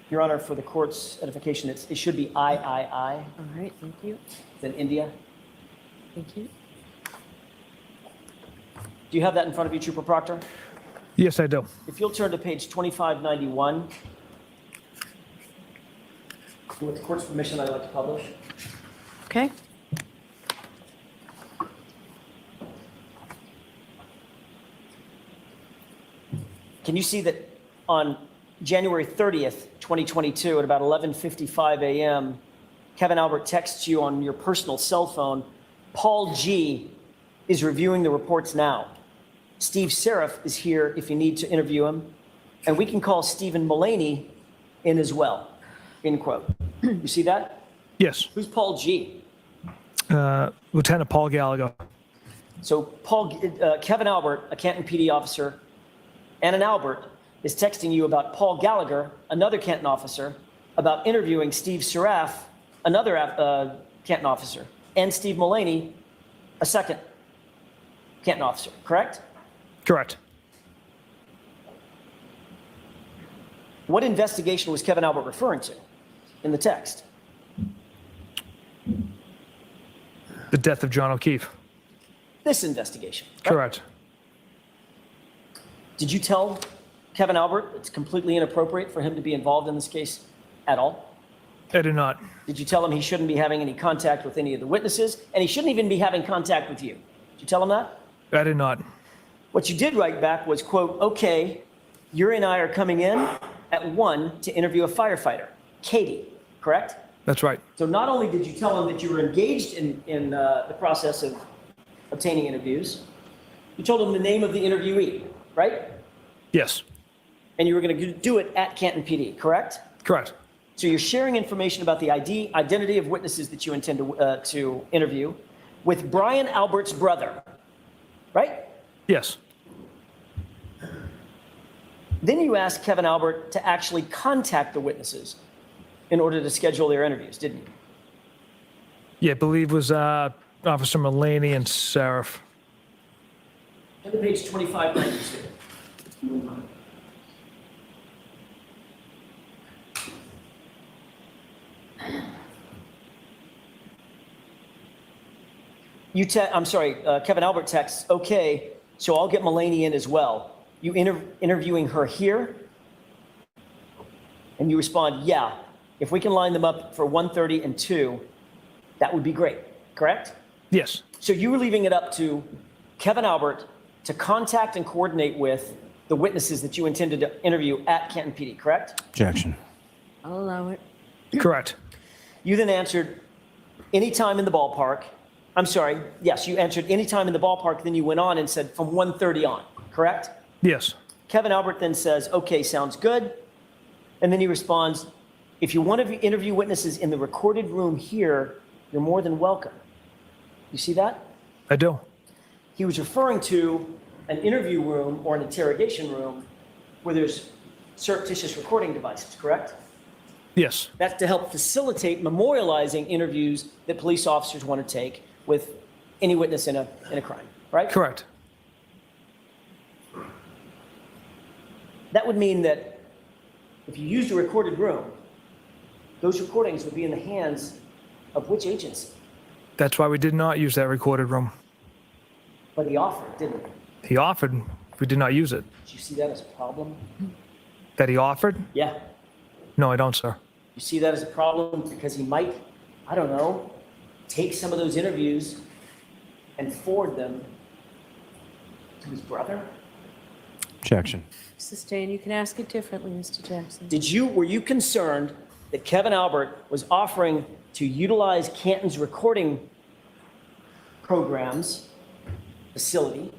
Your Honor, for the court's edification, it should be III, All right, thank you. then India. Thank you. Do you have that in front of you, Trooper Proctor? Yes, I do. If you'll turn to page 2591. With the court's permission, I'd like to publish. Okay. Can you see that on January 30th, 2022, at about 11:55 a.m., Kevin Albert texts you on your personal cell phone, Paul G. is reviewing the reports now. Steve Seraph is here if you need to interview him, and we can call Stephen Mullaney in as well, end quote. You see that? Yes. Who's Paul G? Lieutenant Paul Gallagher. So Kevin Albert, a Canton PD officer, and an Albert is texting you about Paul Gallagher, another Canton officer, about interviewing Steve Seraph, another Canton officer, and Steve Mullaney, a second Canton officer, correct? Correct. What investigation was Kevin Albert referring to in the text? The death of John O'Keefe. This investigation. right? Correct. Did you tell Kevin Albert it's completely inappropriate for him to be involved in this case at all? I did not. Did you tell him he shouldn't be having any contact with any of the witnesses, and he shouldn't even be having contact with you? Did you tell him that? I did not. What you did write back was, quote, okay, you and I are coming in at 1 to interview a firefighter, Katie, correct? That's right. So not only did you tell him that you were engaged in the process of obtaining interviews, you told him the name of the interviewee, right? Yes. And you were going to do it at Canton PD, correct? Correct. So you're sharing information about the identity of witnesses that you intend to interview with Brian Albert's brother, right? Yes. Then you asked Kevin Albert to actually contact the witnesses in order to schedule their interviews, didn't you? Yeah, I believe it was Officer Mullaney and Seraph. Turn to page 2592. Kevin Albert texts, okay, so I'll get Mullaney in as well. You interviewing her here? And you respond, yeah, if we can line them up for 1:30 and 2, that would be great, correct? Yes. So you were leaving it up to Kevin Albert to contact and coordinate with the witnesses that you intended to interview at Canton PD, correct? Objection. I'll allow it. Correct. You then answered anytime in the ballpark. I'm sorry, yes, you answered anytime in the ballpark, then you went on and said from 1:30 on, correct? Yes. Kevin Albert then says, okay, sounds good. And then he responds, if you want to interview witnesses in the recorded room here, you're more than welcome. You see that? I do. He was referring to an interview room or an interrogation room where there's surreptitious recording devices, correct? Yes. That's to help facilitate memorializing interviews that police officers want to take with any witness in a crime, right? Correct. That would mean that if you used a recorded room, those recordings would be in the hands of which agency? That's why we did not use that recorded room. But he offered, didn't he? He offered. We did not use it. Did you see that as a problem? That he offered? Yeah. No, I don't, sir. You see that as a problem because he might, I don't know, take some of those interviews and forward them to his brother? Objection. Sustained. You can ask it differently, Mr. Jackson. Were you concerned that Kevin Albert was offering to utilize Canton's recording programs, facility,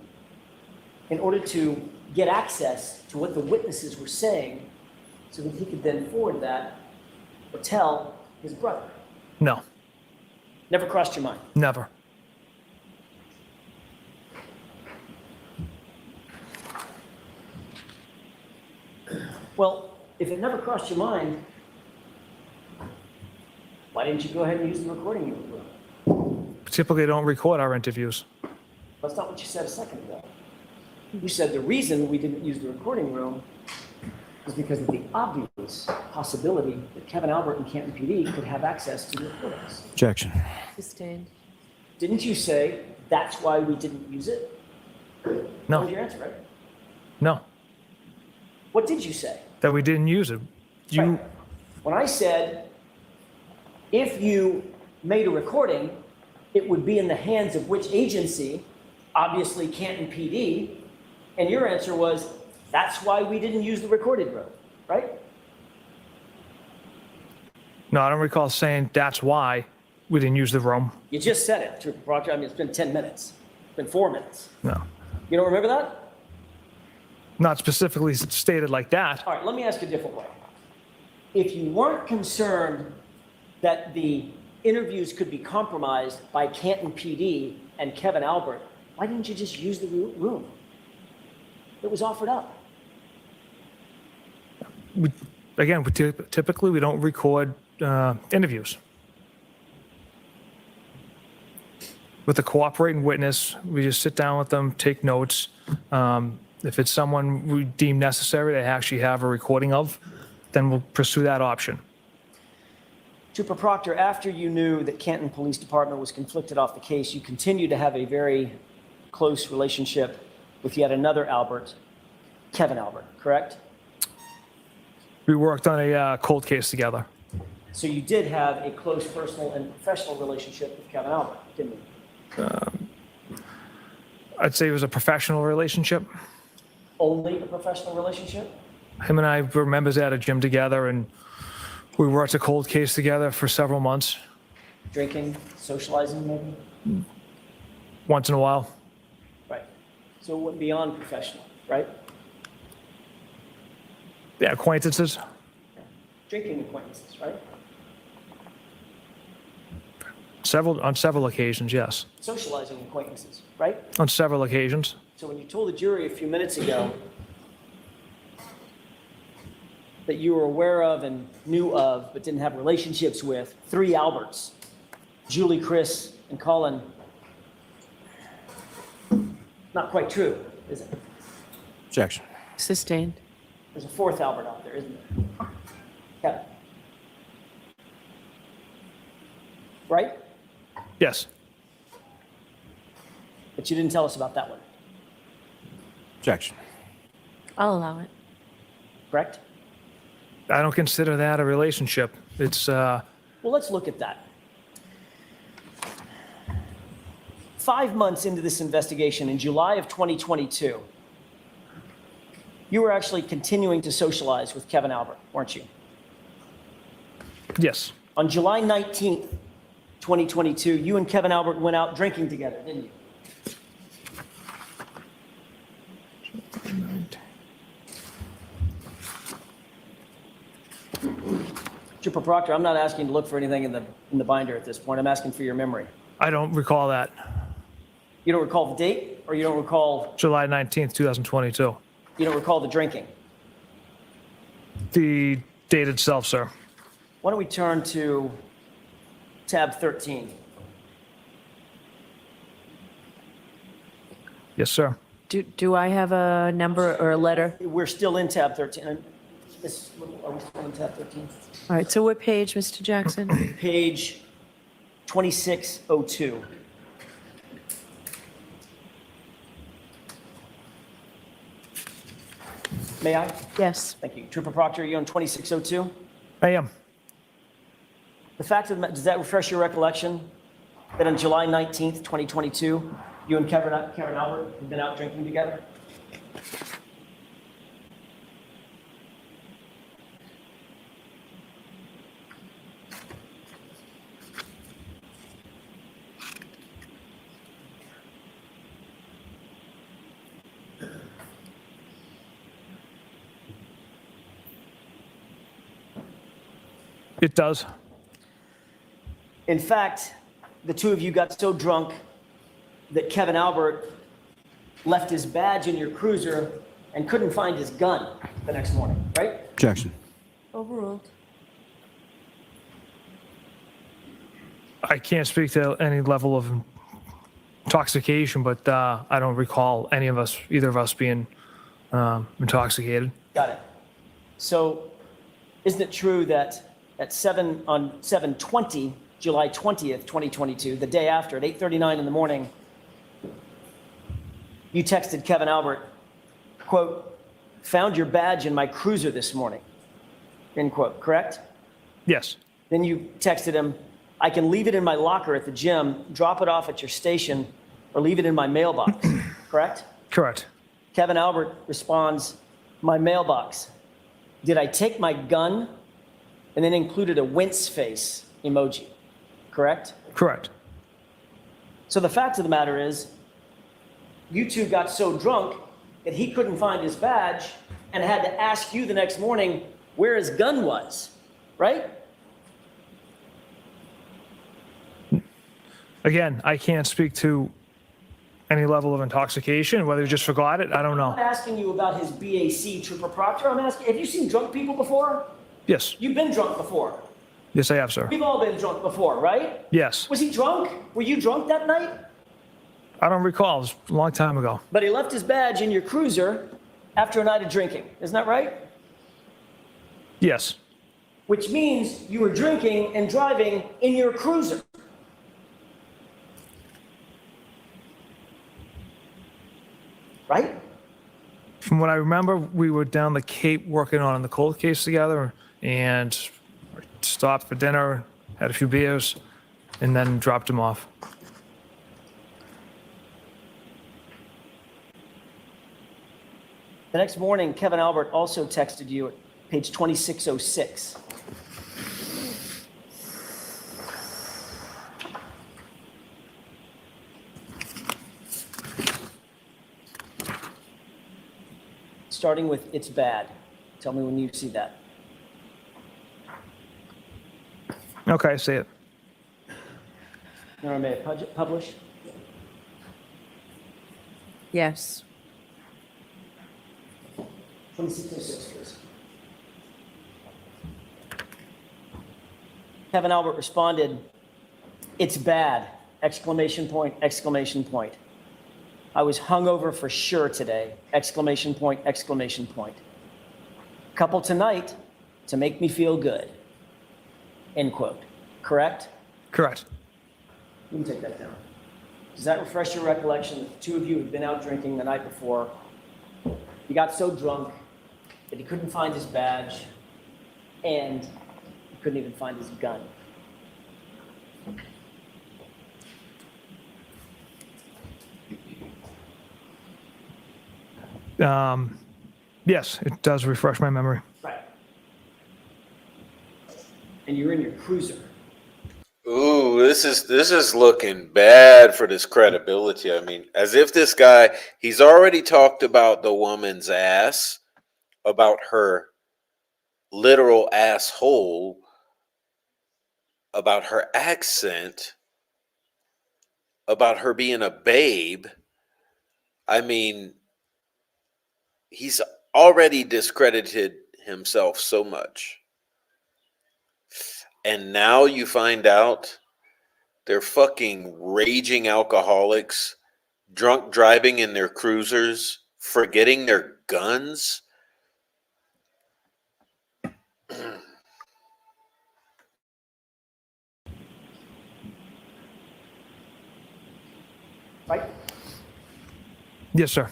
in order to get access to what the witnesses were saying so that he could then forward that or tell his brother? No, Never crossed your mind? never. Well, if it never crossed your mind, why didn't you go ahead and use the recording you were doing? Typically don't record our interviews. That's not what you said a second ago. You said the reason we didn't use the recording room is because of the obvious possibility that Kevin Albert and Canton PD could have access to the recordings. Objection. Sustained. Didn't you say that's why we didn't use it? That No, was your answer, right? no, What did you say? that we didn't use it. You, Right. When I said, if you made a recording, it would be in the hands of which agency? Obviously Canton PD. And your answer was, that's why we didn't use the recorded room, right? no, I don't recall saying that's why we didn't use the room. You just said it, Trooper Proctor. I mean, it's been 10 minutes. It's been 4 minutes. No, You don't remember that? not specifically stated like that. All right, let me ask you a different way. If you weren't concerned that the interviews could be compromised by Canton PD and Kevin Albert, why didn't you just use the room that was offered up? Again, typically we don't record interviews. With a cooperating witness, we just sit down with them, take notes. If it's someone we deem necessary to actually have a recording of, then we'll pursue that option. Trooper Proctor, after you knew that Canton Police Department was conflicted off the case, you continued to have a very close relationship with yet another Albert, Kevin Albert, correct? We worked on a cold case together. So you did have a close personal and professional relationship with Kevin Albert, didn't you? I'd say it was a professional relationship. Only a professional relationship? Him and I were members at a gym together, and we worked a cold case together for several months, Drinking, socializing maybe? once in a while. Right. So it went beyond professional, right? Yeah, acquaintances. Drinking acquaintances, right? On several occasions, yes. Socializing acquaintances, right? On several occasions. So when you told the jury a few minutes ago that you were aware of and knew of but didn't have relationships with 3 Alberts, Julie, Chris, and Colin, not quite true, is it? Objection. Sustained. There's a 4th Albert out there, isn't there? Kevin. Right? Yes. But you didn't tell us about that one, Objection. I'll allow it. correct? I don't consider that a relationship. It's, Well, let's look at that. 5 months into this investigation, in July of 2022, you were actually continuing to socialize with Kevin Albert, weren't you? yes, On July 19th, 2022, you and Kevin Albert went out drinking together, didn't you? Trooper Proctor, I'm not asking to look for anything in the binder at this point. I'm asking for your memory. I don't recall that. You don't recall the date, or you don't recall July 19th, 2022. you don't recall the drinking? The date itself, sir. Why don't we turn to tab 13? Yes, sir. Do I have a number or a letter? We're still in tab 13. Are we still in tab 13? All right, so what page, Mr. Jackson? Page 2602. May I? Yes. Thank you. Trooper Proctor, are you on 2602? I am. The fact of the matter, does that refresh your recollection that on July 19th, 2022, you and Kevin Albert have been out drinking together? It does. In fact, the two of you got so drunk that Kevin Albert left his badge in your cruiser and couldn't find his gun the next morning, right? Objection. Overruled. I can't speak to any level of intoxication, but I don't recall either of us being intoxicated. Got it. So, isn't it true that on 7/20, July 20th, 2022, the day after, at 8:39 in the morning, you texted Kevin Albert, quote, "Found your badge in my cruiser this morning," end quote, correct? Yes. Then you texted him, "I can leave it in my locker at the gym, drop it off at your station, or leave it in my mailbox," correct? Correct. Kevin Albert responds, "My mailbox. Did I take my gun?" And then included a wince face emoji, correct? Correct. So the fact of the matter is, you two got so drunk that he couldn't find his badge and had to ask you the next morning where his gun was, right? Again, I can't speak to any level of intoxication, whether he just forgot it, I don't I'm know. not asking you about his BAC, Trooper Proctor. I'm asking, have you seen drunk people before? Yes. You've been drunk before. Yes, I have, sir. We've all been drunk before, right? Yes. Was he drunk? Were you drunk that night? I don't recall. It was a long time ago. But he left his badge in your cruiser after a night of drinking. Isn't that right? Yes. Which means you were drinking and driving in your cruiser. Right? From what I remember, we were down the Cape working on the cold case together and stopped for dinner, had a few beers, and then dropped him off. The next morning, Kevin Albert also texted you at page 2606. Starting with "It's bad." Tell me when you see that. Okay, see it. You know what I may publish? Yes. 2606, please. Kevin Albert responded, "It's bad!" Exclamation point, exclamation point. "I was hungover for sure today!" Exclamation point, exclamation point. "Couple tonight to make me feel good." End quote. Correct? Correct. You can take that down. Does that refresh your recollection that the two of you had been out drinking the night before? He got so drunk that he couldn't find his badge and he couldn't even find his gun. Yes, it does refresh my memory. Right. And you're in your cruiser. Ooh, this is looking bad for this credibility. I mean, as if this guy, he's already talked about the woman's ass, about her literal asshole, about her accent, about her being a babe. I mean, he's already discredited himself so much. And now you find out they're fucking raging alcoholics, drunk driving in their cruisers, forgetting their guns. Right? Yes, sir.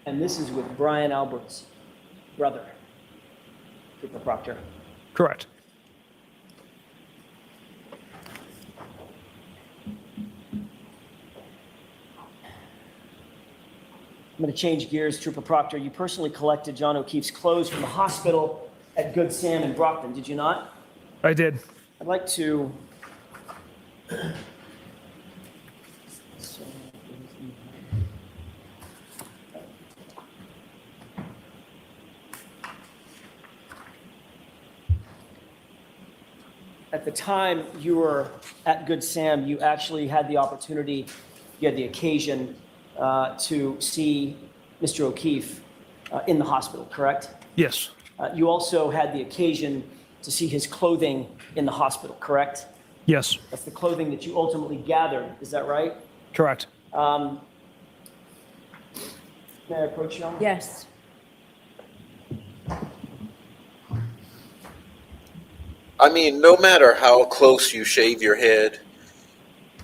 And this is with Brian Albert's brother, Trooper Proctor. Correct. I'm going to change gears, Trooper Proctor. You personally collected John O'Keefe's clothes from the hospital at Good Sam in Brockton, did you not? I did. I'd like to. At the time you were at Good Sam, you actually had the opportunity, you had the occasion to see Mr. O'Keefe in the hospital, correct? Yes. You also had the occasion to see his clothing in the hospital, correct? Yes. That's the clothing that you ultimately gathered, is that right? Correct. May I approach you? Yes. I mean, no matter how close you shave your head,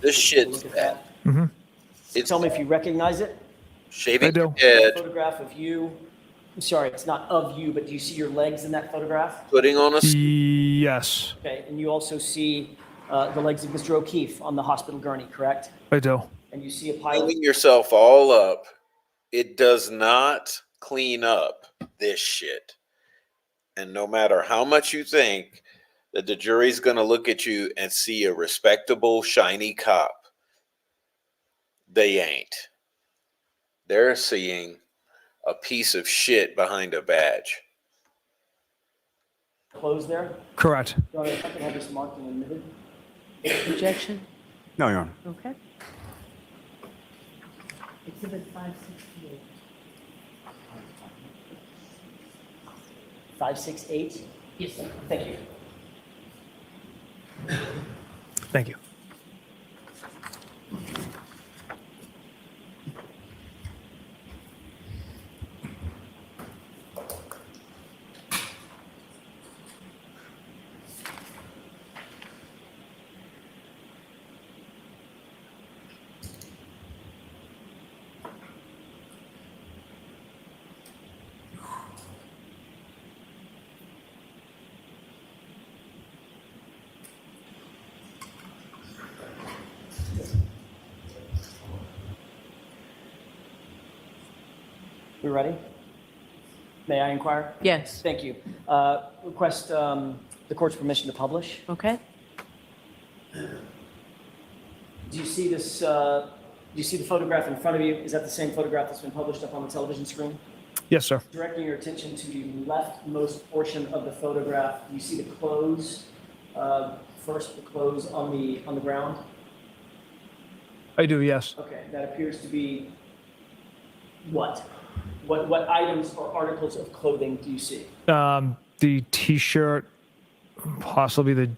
this shit's Look at bad. that. It's Tell me if you recognize it. shaving I do. your head, Photograph of you. I'm sorry, it's not of you, but do you see your legs in that photograph? putting on a Yes, Okay, and you also see the legs of Mr. O'Keefe on the hospital gurney, correct? I do. And you see a pile of cleaning yourself all up. It does not clean up this shit. And no matter how much you think that the jury's going to look at you and see a respectable, shiny cop, they ain't. They're seeing a piece of shit behind a badge. clothes there. Correct. Your Honor, if I can have this marked and admitted. Objection? No, Your Honor. Okay. Exhibit 568. 568? Yes, sir. Thank you. Thank you. We ready? May I inquire? Yes. Thank you. Request the court's permission to publish. Okay. Do you see this? Do you see the photograph in front of you? Is that the same photograph that's been published up on the television screen? Yes, sir. Directing your attention to the leftmost portion of the photograph, do you see the clothes? First, the clothes on the ground. I do, yes. Okay, that appears to be what? What items or articles of clothing do you see? The T-shirt, possibly the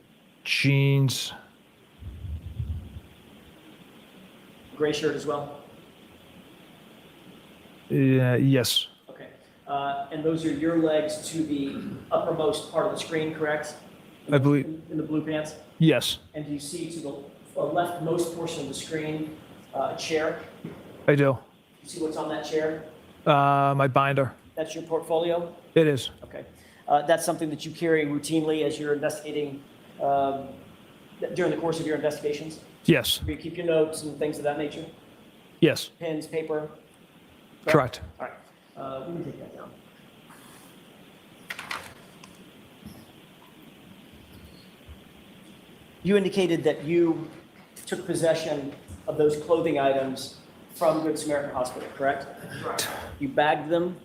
jeans. Gray shirt as well. Yes. Okay, and those are your legs to the uppermost part of the screen, correct? I believe. In the blue pants. Yes, And do you see to the leftmost portion of the screen a chair? I do. You see what's on that chair? My binder. That's your portfolio? It is. Okay. That's something that you carry routinely as you're investigating during the course of your investigations? Yes. You keep your notes and things of that nature? Yes. Pens, paper? Correct. All right. We can take that down. You indicated that you took possession of those clothing items from Good Samaritan Hospital, correct? Correct. You bagged them?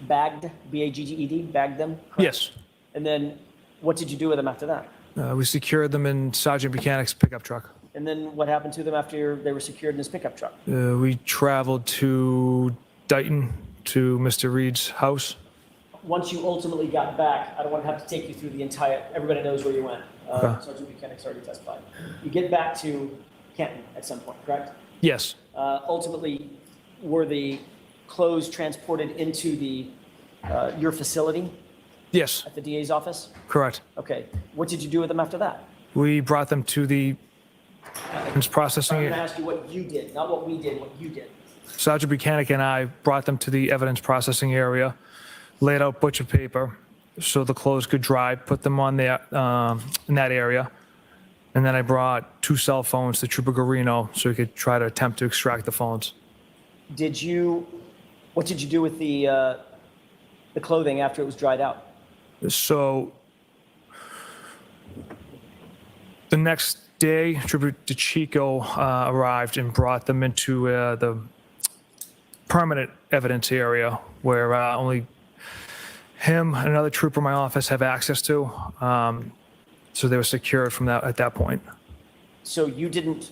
Bagged, B-A-G-G-E-D, bagged them? Correct? Yes. And then what did you do with them after that? We secured them in Sergeant Buchanan's pickup truck. And then what happened to them after they were secured in his pickup truck? We traveled to Dighton to Mr. Reed's house. Once you ultimately got back, I don't want to have to take you through the entire, everybody knows where you went. Okay. Sergeant Buchanan's already testified. You get back to Canton at some point, correct? Yes. Ultimately, were the clothes transported into the your facility Yes. at the DA's office? Correct. Okay. What did you do with them after that? We brought them to the evidence processing. I'm going to ask you what you did, not what we did, what you did. Sergeant Buchanan and I brought them to the evidence processing area, laid out butcher paper, so the clothes could dry, put them on there in that area. And then I brought 2 cell phones to Trooper Garino so he could try to attempt to extract the phones. What did you do with the clothing after it was dried out? So the next day, Trooper DeChico arrived and brought them into the permanent evidence area where only him and another trooper in my office have access to. So they were secured from that at that point. So you didn't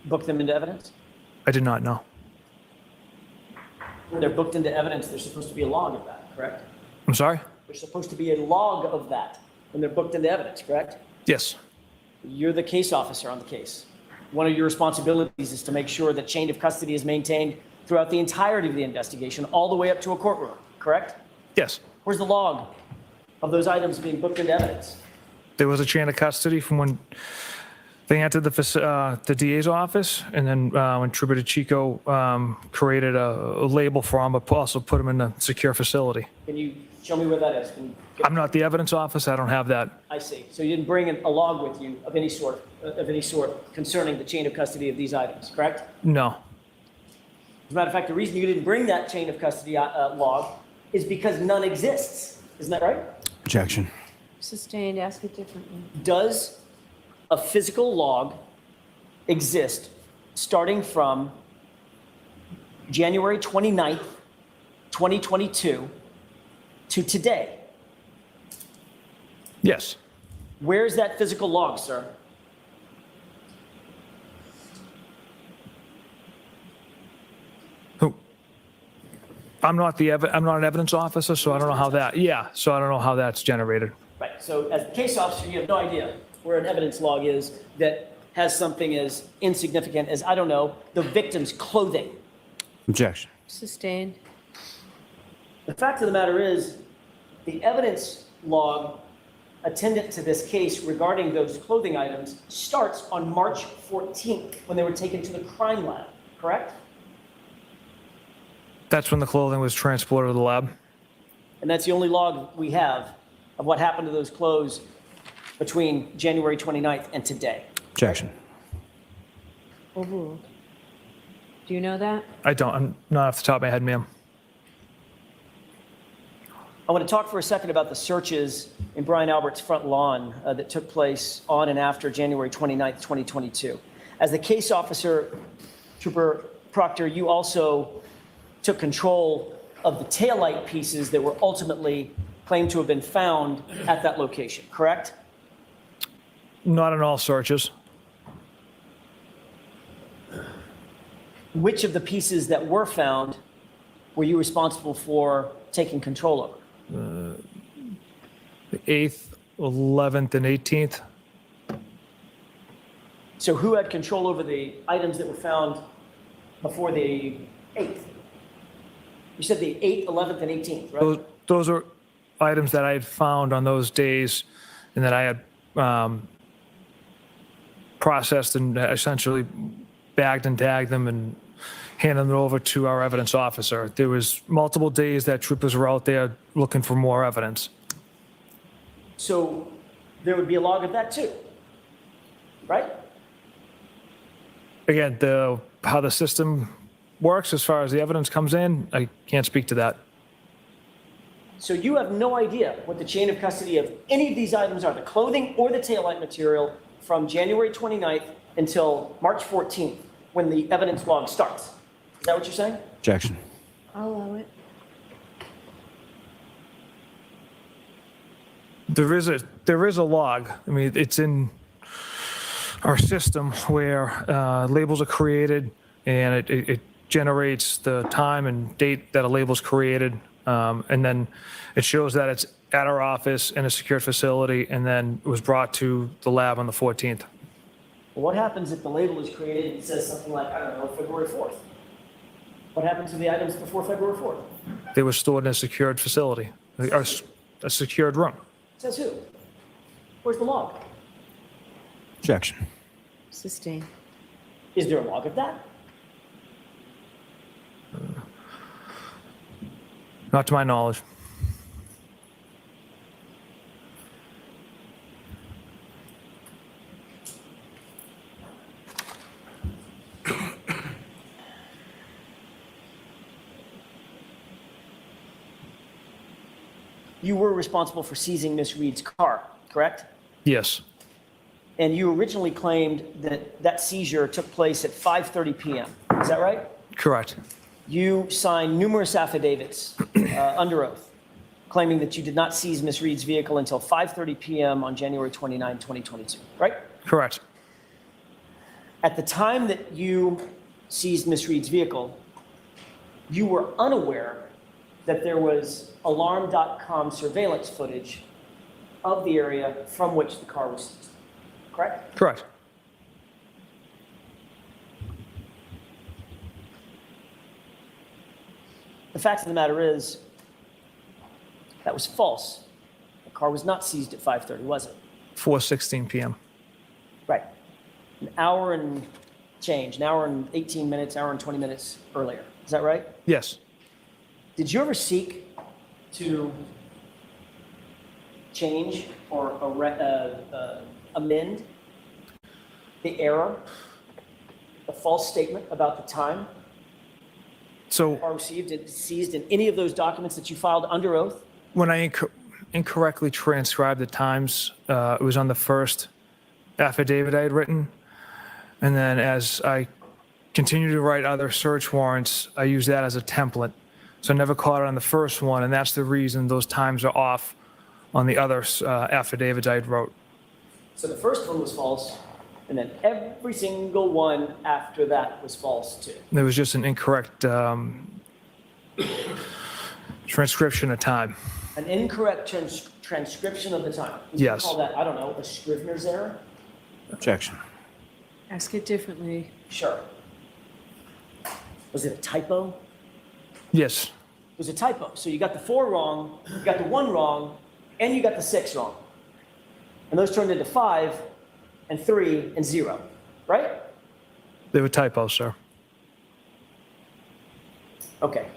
book them into evidence? I did not know. When they're booked into evidence, there's supposed to be a log of that, correct? I'm sorry? There's supposed to be a log of that when they're booked into evidence, correct? Yes. You're the case officer on the case. One of your responsibilities is to make sure that chain of custody is maintained throughout the entirety of the investigation, all the way up to a courtroom, correct? Yes. Where's the log of those items being booked into evidence? There was a chain of custody from when they entered the DA's office, and then when Trooper DeChico created a label for them, but also put them in a secure facility. Can you show me where that is? I'm not the evidence officer. I don't have that. I see. So you didn't bring a log with you of any sort concerning the chain of custody of these items, correct? No. As a matter of fact, the reason you didn't bring that chain of custody log is because none exists. Isn't that right? Objection. Sustained, ask it differently. Does a physical log exist starting from January 29th, 2022 to today? Yes. Where's that physical log, sir? Who? I'm not an evidence officer, so I don't know how that. Yeah. So I don't know how that's generated. Right. So as the case officer, you have no idea where an evidence log is that has something as insignificant as, I don't know, the victim's clothing. Objection. Sustained. The fact of the matter is, the evidence log attendant to this case regarding those clothing items starts on March 14th when they were taken to the crime lab, correct? That's when the clothing was transported to the lab. And that's the only log we have of what happened to those clothes between January 29th and today. Objection. Overruled. Do you know that? I don't. I'm not off the top of my head, ma'am. I want to talk for a second about the searches in Brian Albert's front lawn that took place on and after January 29th, 2022. As the case officer, Trooper Proctor, you also took control of the taillight pieces that were ultimately claimed to have been found at that location, correct? Not in all searches. Which of the pieces that were found were you responsible for taking control over? The 8th, 11th, and 18th. So who had control over the items that were found before the 8th? You said the 8th, 11th, and 18th, right? Those are items that I had found on those days and that I had processed and essentially bagged and tagged them and handed them over to our evidence officer. There was multiple days that troopers were out there looking for more evidence. So there would be a log of that too, right? Again, how the system works as far as the evidence comes in, I can't speak to that. So you have no idea what the chain of custody of any of these items are, the clothing or the taillight material, from January 29th until March 14th, when the evidence log starts. Is that what you're saying? Objection. I'll allow it. There is a log. I mean, it's in our system where labels are created, and it generates the time and date that a label is created, and then it shows that it's at our office in a secured facility, and then it was brought to the lab on the 14th. Well, what happens if the label is created and it says something like, I don't know, February 4th? What happens to the items before February 4th? They were stored in a secured facility, or a secured room. Says who? Where's the log? Objection. Sustained. Is there a log of that? Not to my knowledge. you were responsible for seizing Miss Reed's car, correct? Yes. And you originally claimed that that seizure took place at 5:30 p.m. Is that right? Correct. You signed numerous affidavits under oath claiming that you did not seize Miss Reed's vehicle until 5:30 p.m. on January 29, 2022, right? Correct. At the time that you seized Miss Reed's vehicle, you were unaware that there was alarm.com surveillance footage of the area from which the car was seized, correct? Correct. The fact of the matter is, that was false. The car was not seized at 5:30, was it? 4:16 p.m. Right. An hour and change, an hour and 18 minutes, hour and 20 minutes earlier. Is that right? Yes. Did you ever seek to change or amend the error, the false statement about the time So or received and seized in any of those documents that you filed under oath? when I incorrectly transcribed the times, it was on the first affidavit I had written. And then as I continued to write other search warrants, I used that as a template. So I never caught it on the first one, and that's the reason those times are off on the other affidavits I had wrote. So the first one was false, and then every single one after that was false too. There was just an incorrect transcription of time. An incorrect transcription of the time. Would Yes. you call that, I don't know, a Scrivener's error? Objection. Ask it differently. Sure. Was it a typo? Yes. It was a typo. So you got the 4 wrong, you got the 1 wrong, and you got the 6 wrong. And those turned into 5 and 3 and 0, right? They were typos, sir. Okay.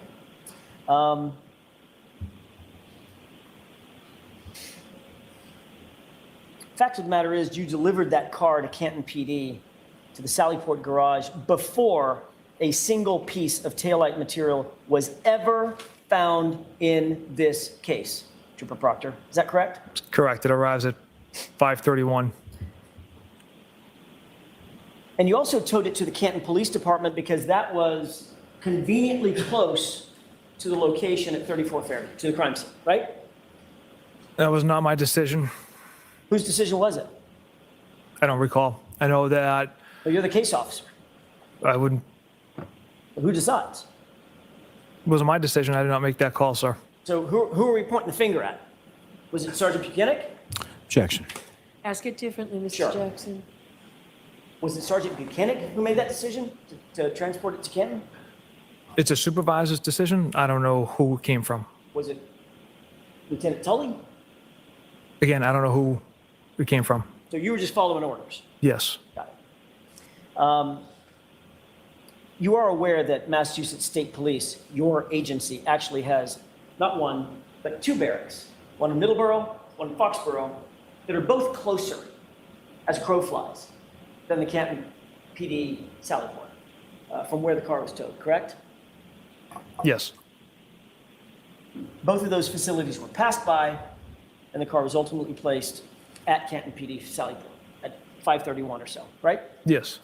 Fact of the matter is, you delivered that car to Canton PD to the Sallyport garage before a single piece of taillight material was ever found in this case, Trooper Proctor. Is that correct? Correct. It arrives at 5:31. And you also towed it to the Canton Police Department because that was conveniently close to the location at 34 Fairview, to the crime scene, right? That was not my decision. Whose decision was it? I don't recall. I know that Well, you're the case officer. I wouldn't. Who decides? It wasn't my decision. I did not make that call, sir. So who are we pointing the finger at? Was it Sergeant Buchanan? Objection. Ask it differently, Mr. Sure. Jackson. Was it Sergeant Buchanan who made that decision to transport it to Canton? It's a supervisor's decision. I don't know who it came from. Was it Lieutenant Tully? Again, I don't know who it came from. So you were just following orders. Yes. Got it. You are aware that Massachusetts State Police, your agency, actually has not one, but 2 barracks, one in Middleborough, one in Foxborough, that are both closer as crow flies than the Canton PD Sallyport, from where the car was towed, correct? Yes. Both of those facilities were passed by, and the car was ultimately placed at Canton PD Sallyport at 5:31 or so, right? Yes.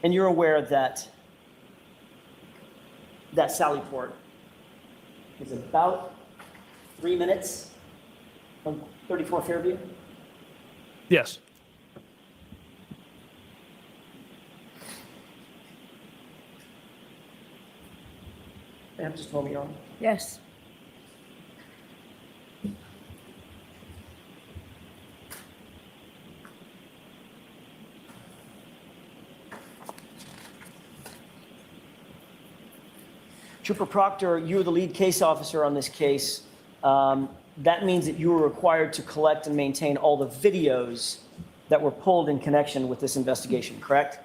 And you're aware that that Sallyport is about 3 minutes from 34 Fairview? Yes. May I have just a moment, Your Honor? Yes. Trooper Proctor, you are the lead case officer on this case. That means that you are required to collect and maintain all the videos that were pulled in connection with this investigation, correct?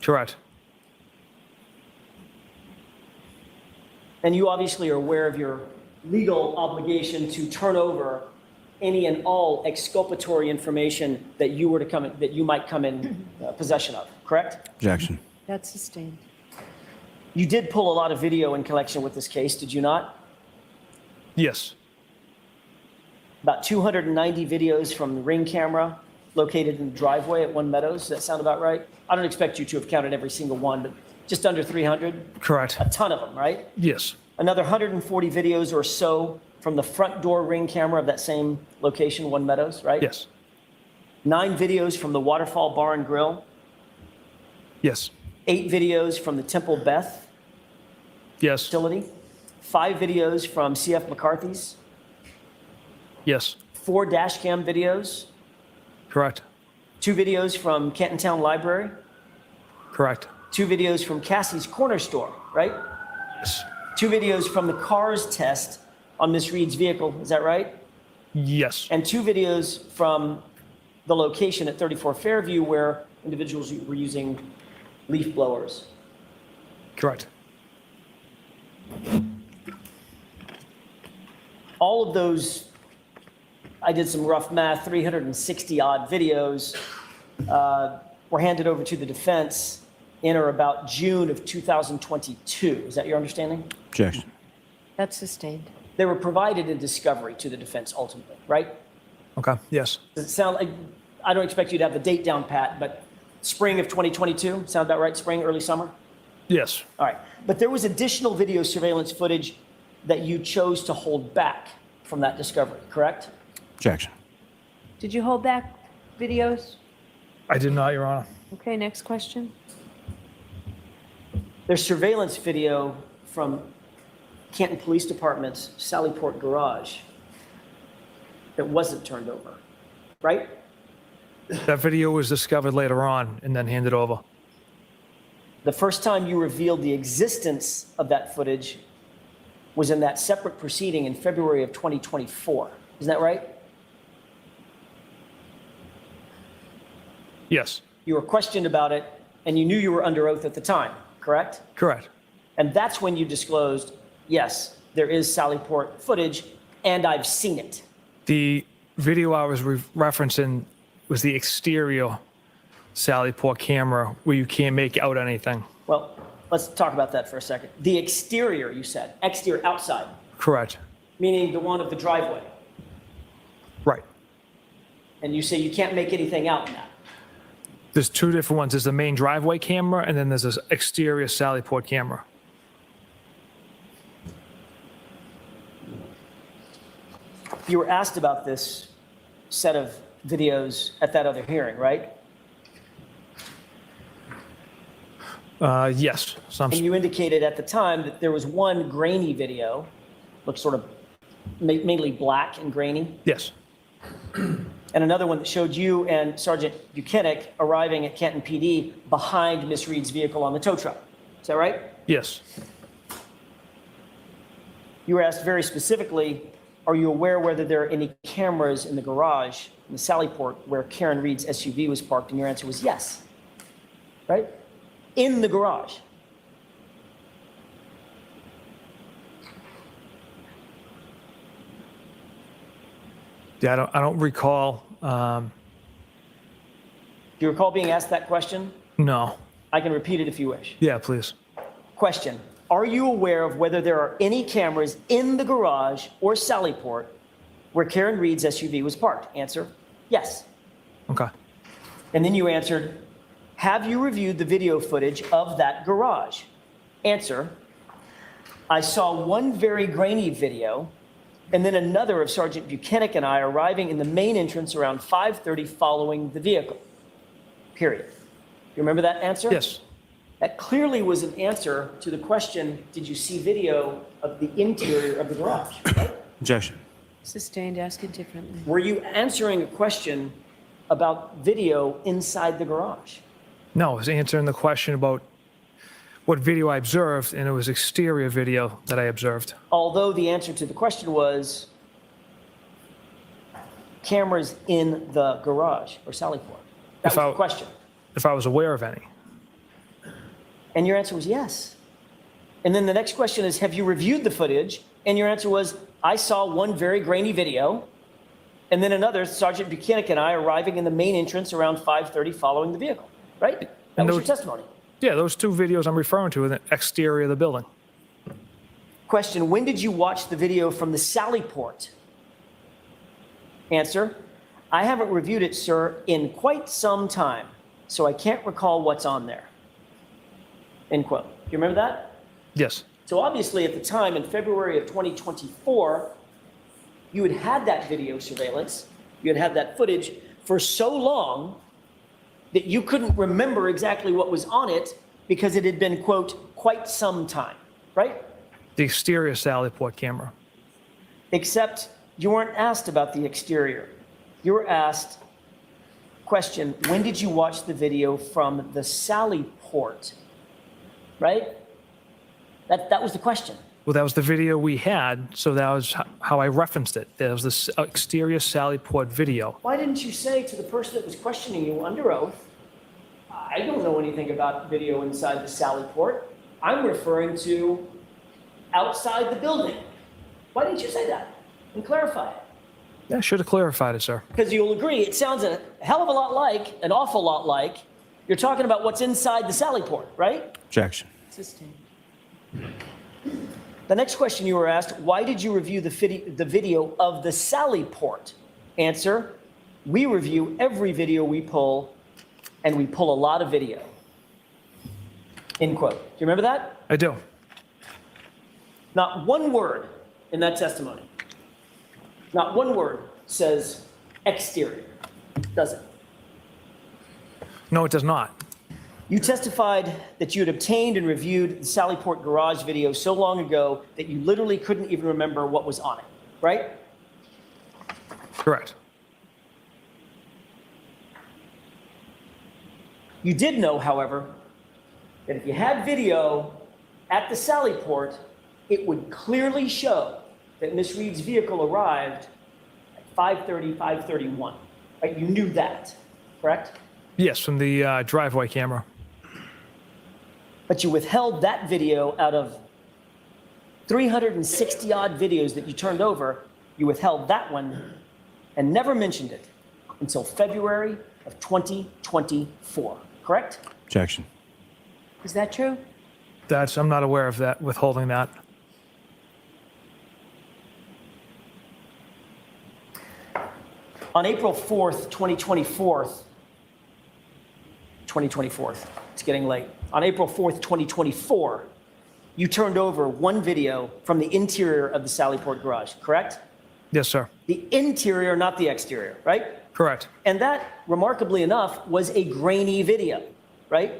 Correct. And you obviously are aware of your legal obligation to turn over any and all exculpatory information that you were to come in, that you might come in possession of, correct? Objection. That's sustained. You did pull a lot of video in connection with this case, did you not? Yes. About 290 videos from the Ring camera located in the driveway at One Meadows. Does that sound about right? I don't expect you to have counted every single one, but just under 300. Correct. A ton of them, right? Yes. Another 140 videos or so from the front door Ring camera of that same location, One Meadows, right? Yes. 9 videos from the Waterfall Bar and Grill. Yes. 8 videos from the Temple Beth Yes. facility. 5 videos from CF McCarthy's. Yes. 4 dash cam videos. Correct. 2 videos from Canton Town Library. Correct. 2 videos from Cassie's Corner Store, right? Yes. 2 videos from the cars test on Miss Reed's vehicle, is that right? Yes. And 2 videos from the location at 34 Fairview where individuals were using leaf blowers. Correct. All of those, I did some rough math, 360 odd videos were handed over to the defense in or about June of 2022. Is that your understanding? Objection. That's sustained. They were provided in discovery to the defense ultimately, right? Okay. Yes. Does it sound like, I don't expect you to have the date down pat, but spring of 2022, sound about right? Spring, early summer? Yes. All right. But there was additional video surveillance footage that you chose to hold back from that discovery, correct? Objection. Did you hold back videos? I did not, Your Honor. Okay, next question. There's surveillance video from Canton Police Department's Sallyport garage that wasn't turned over, right? That video was discovered later on and then handed over. The first time you revealed the existence of that footage was in that separate proceeding in February of 2024. Isn't that right? Yes. You were questioned about it and you knew you were under oath at the time, correct? Correct. And that's when you disclosed, yes, there is Sallyport footage and I've seen it. The video I was referencing was the exterior Sallyport camera where you can't make out anything. Well, let's talk about that for a second. The exterior, you said, exterior, outside, Correct. meaning the one of the driveway. Right. And you say you can't make anything out in that. There's 2 different ones. There's the main driveway camera and then there's this exterior Sallyport camera. You were asked about this set of videos at that other hearing, right? Yes. Some, And you indicated at the time that there was one grainy video, looked sort of mainly black and grainy, yes. and another one that showed you and Sergeant Buchanan arriving at Canton PD behind Miss Reed's vehicle on the tow truck. Is that right? Yes. You were asked very specifically, are you aware whether there are any cameras in the garage in the Sallyport where Karen Reed's SUV was parked? And your answer was yes, right? In the garage. Yeah, I don't recall. Do you recall being asked that question? No. I can repeat it if you wish. Yeah, please. Question, are you aware of whether there are any cameras in the garage or Sallyport where Karen Reed's SUV was parked? Answer, yes. Okay. And then you answered, have you reviewed the video footage of that garage? Answer, I saw one very grainy video and then another of Sergeant Buchanan and I arriving in the main entrance around 5:30 following the vehicle, period. You remember that answer? Yes. That clearly was an answer to the question, did you see video of the interior of the garage, right? Objection. Sustained, ask it differently. Were you answering a question about video inside the garage? No, I was answering the question about what video I observed, and it was exterior video that I observed. Although the answer to the question was cameras in the garage or Sallyport. That was the question. If I was aware of any. And your answer was yes. And then the next question is, have you reviewed the footage? And your answer was, I saw one very grainy video, and then another, Sergeant Buchanan and I arriving in the main entrance around 5:30 following the vehicle, right? That And was those- your testimony. Yeah, those 2 videos I'm referring to are the exterior of the building. Question, when did you watch the video from the Sally Port? Answer, I haven't reviewed it, sir, in quite some time, so I can't recall what's on there. End quote. You remember that? Yes. So obviously at the time, in February of 2024, you had had that video surveillance, you had had that footage for so long that you couldn't remember exactly what was on it because it had been, quote, quite some time, right? The exterior Sally Port camera. Except you weren't asked about the exterior. You were asked, question, when did you watch the video from the Sally Port? Right? That was the question. Well, that was the video we had, so that was how I referenced it. There was this exterior Sally Port video. Why didn't you say to the person that was questioning you under oath, I don't know anything about video inside the Sally Port. I'm referring to outside the building. Why didn't you say that and clarify it? Yeah, I should have clarified it, sir. Because you'll agree, it sounds a hell of a lot like, an awful lot like, you're talking about what's inside the Sally Port, right? Objection. Sustained. The next question you were asked, why did you review the video of the Sally Port? Answer, we review every video we pull, and we pull a lot of video. End quote. Do you remember that? I do. Not one word in that testimony. Not one word says exterior, does it? No, it does not. You testified that you had obtained and reviewed the Sally Port garage video so long ago that you literally couldn't even remember what was on it, right? Correct. You did know, however, that if you had video at the Sally Port, it would clearly show that Miss Reed's vehicle arrived at 5:30, 5:31. Right? You knew that, correct? Yes, from the driveway camera. But you withheld that video out of 360 odd videos that you turned over. You withheld that one and never mentioned it until February of 2024, correct? Objection. Is that true? I'm not aware of that, withholding that. On April 4th, 2024, it's getting late. On April 4th, 2024, you turned over one video from the interior of the Sally Port garage, correct? Yes, sir. The interior, not the exterior, right? Correct. And that, remarkably enough, was a grainy video, right?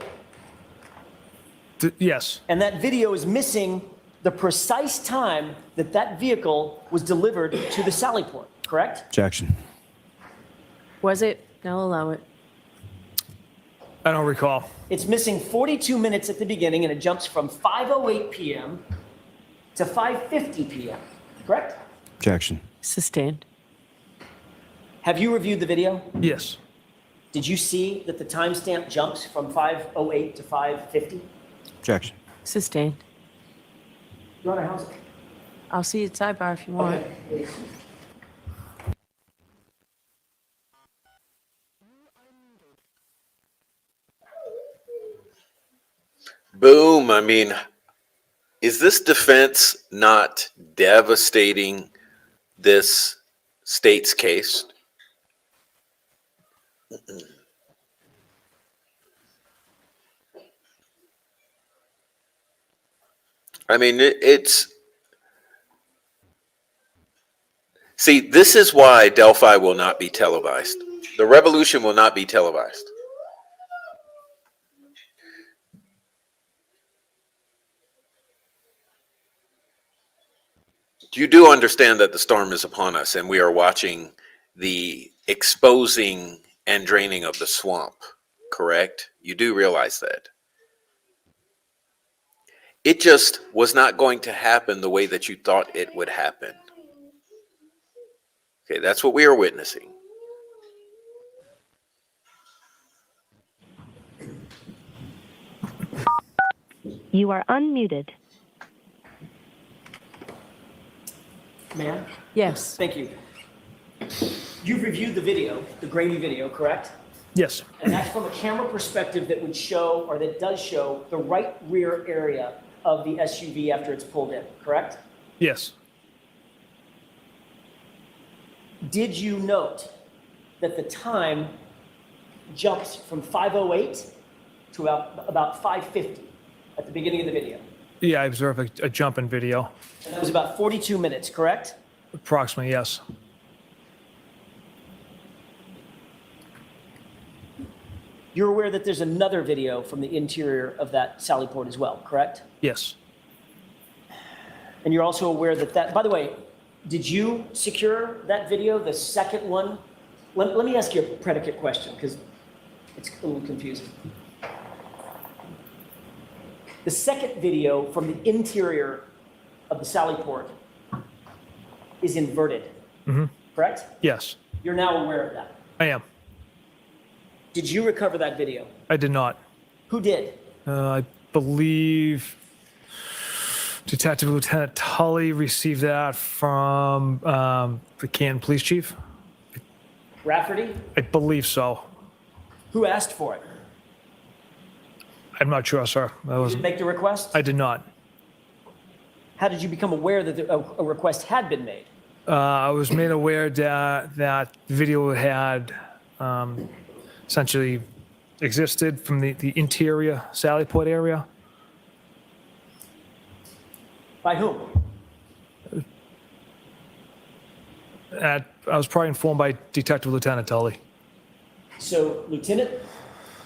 Yes. And that video is missing the precise time that that vehicle was delivered to the Sally Port, correct? Objection. Was it? I'll allow it. I don't recall. It's missing 42 minutes at the beginning, and it jumps from 5:08 p.m. to 5:50 p.m., correct? Objection. Sustained. Have you reviewed the video? Yes. Did you see that the timestamp jumps from 5:08 to 5:50? Objection. Sustained. Your Honor, how's it? I'll see you at sidebar if you want. Okay, please. Boom. I mean, is this defense not devastating this state's case? I mean, it's... See, this is why Delphi will not be televised. The revolution will not be televised. You do understand that the storm is upon us and we are watching the exposing and draining of the swamp, correct? You do realize that. It just was not going to happen the way that you thought it would happen. Okay, that's what we are witnessing. You are unmuted. Ma'am? Yes. Thank you. You've reviewed the video, the grainy video, correct? Yes. And that's from a camera perspective that would show, or that does show, the right rear area of the SUV after it's pulled in, correct? Yes. Did you note that the time jumps from 5:08 to about 5:50 at the beginning of the video? Yeah, I observed a jump in video. And that was about 42 minutes, correct? Approximately, yes. You're aware that there's another video from the interior of that Sally port as well, correct? Yes. And you're also aware that, by the way, did you secure that video, the second one? Let me ask you a predicate question, because it's a little confusing. The second video from the interior of the Sally port is inverted, correct? Yes. You're now aware of that. I am. Did you recover that video? I did not. Who did? I believe Detective Lieutenant Tully received that from the Canton Police Chief. Rafferty? I believe so. Who asked for it? I'm not sure, sir. I Did you wasn't. make the request? I did not. How did you become aware that a request had been made? I was made aware that that video had essentially existed from the interior Sallyport area. By whom? I was probably informed by Detective Lieutenant Tully. So Lieutenant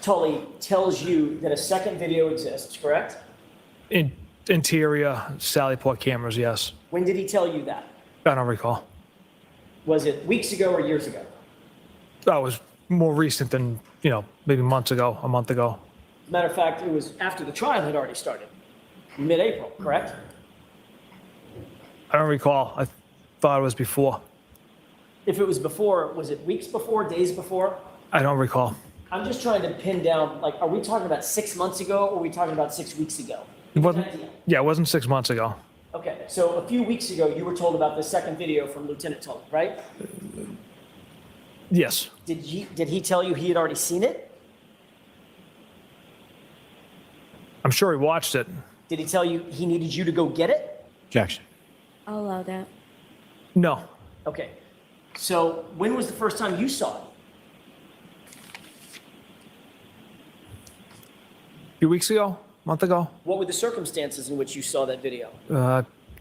Tully tells you that a second video exists, correct? Interior Sallyport cameras, yes. When did he tell you that? I don't recall. Was it weeks ago or years ago? That was more recent than, maybe months ago, a month ago. As a matter of fact, it was after the trial had already started, mid-April, correct? I don't recall. I thought it was before. If it was before, was it weeks before, days before? I don't recall. I'm just trying to pin down, like, are we talking about 6 months ago or are we talking about 6 weeks ago? It wasn't, yeah, it wasn't 6 months ago. Okay, so a few weeks ago, you were told about the second video from Lieutenant Tully, right? Yes. Did he tell you he had already seen it? I'm sure he watched it. Did he tell you he needed you to go get it? Objection. I'll allow that. No. Okay, so when was the first time you saw it? A few weeks ago? A month ago? What were the circumstances in which you saw that video?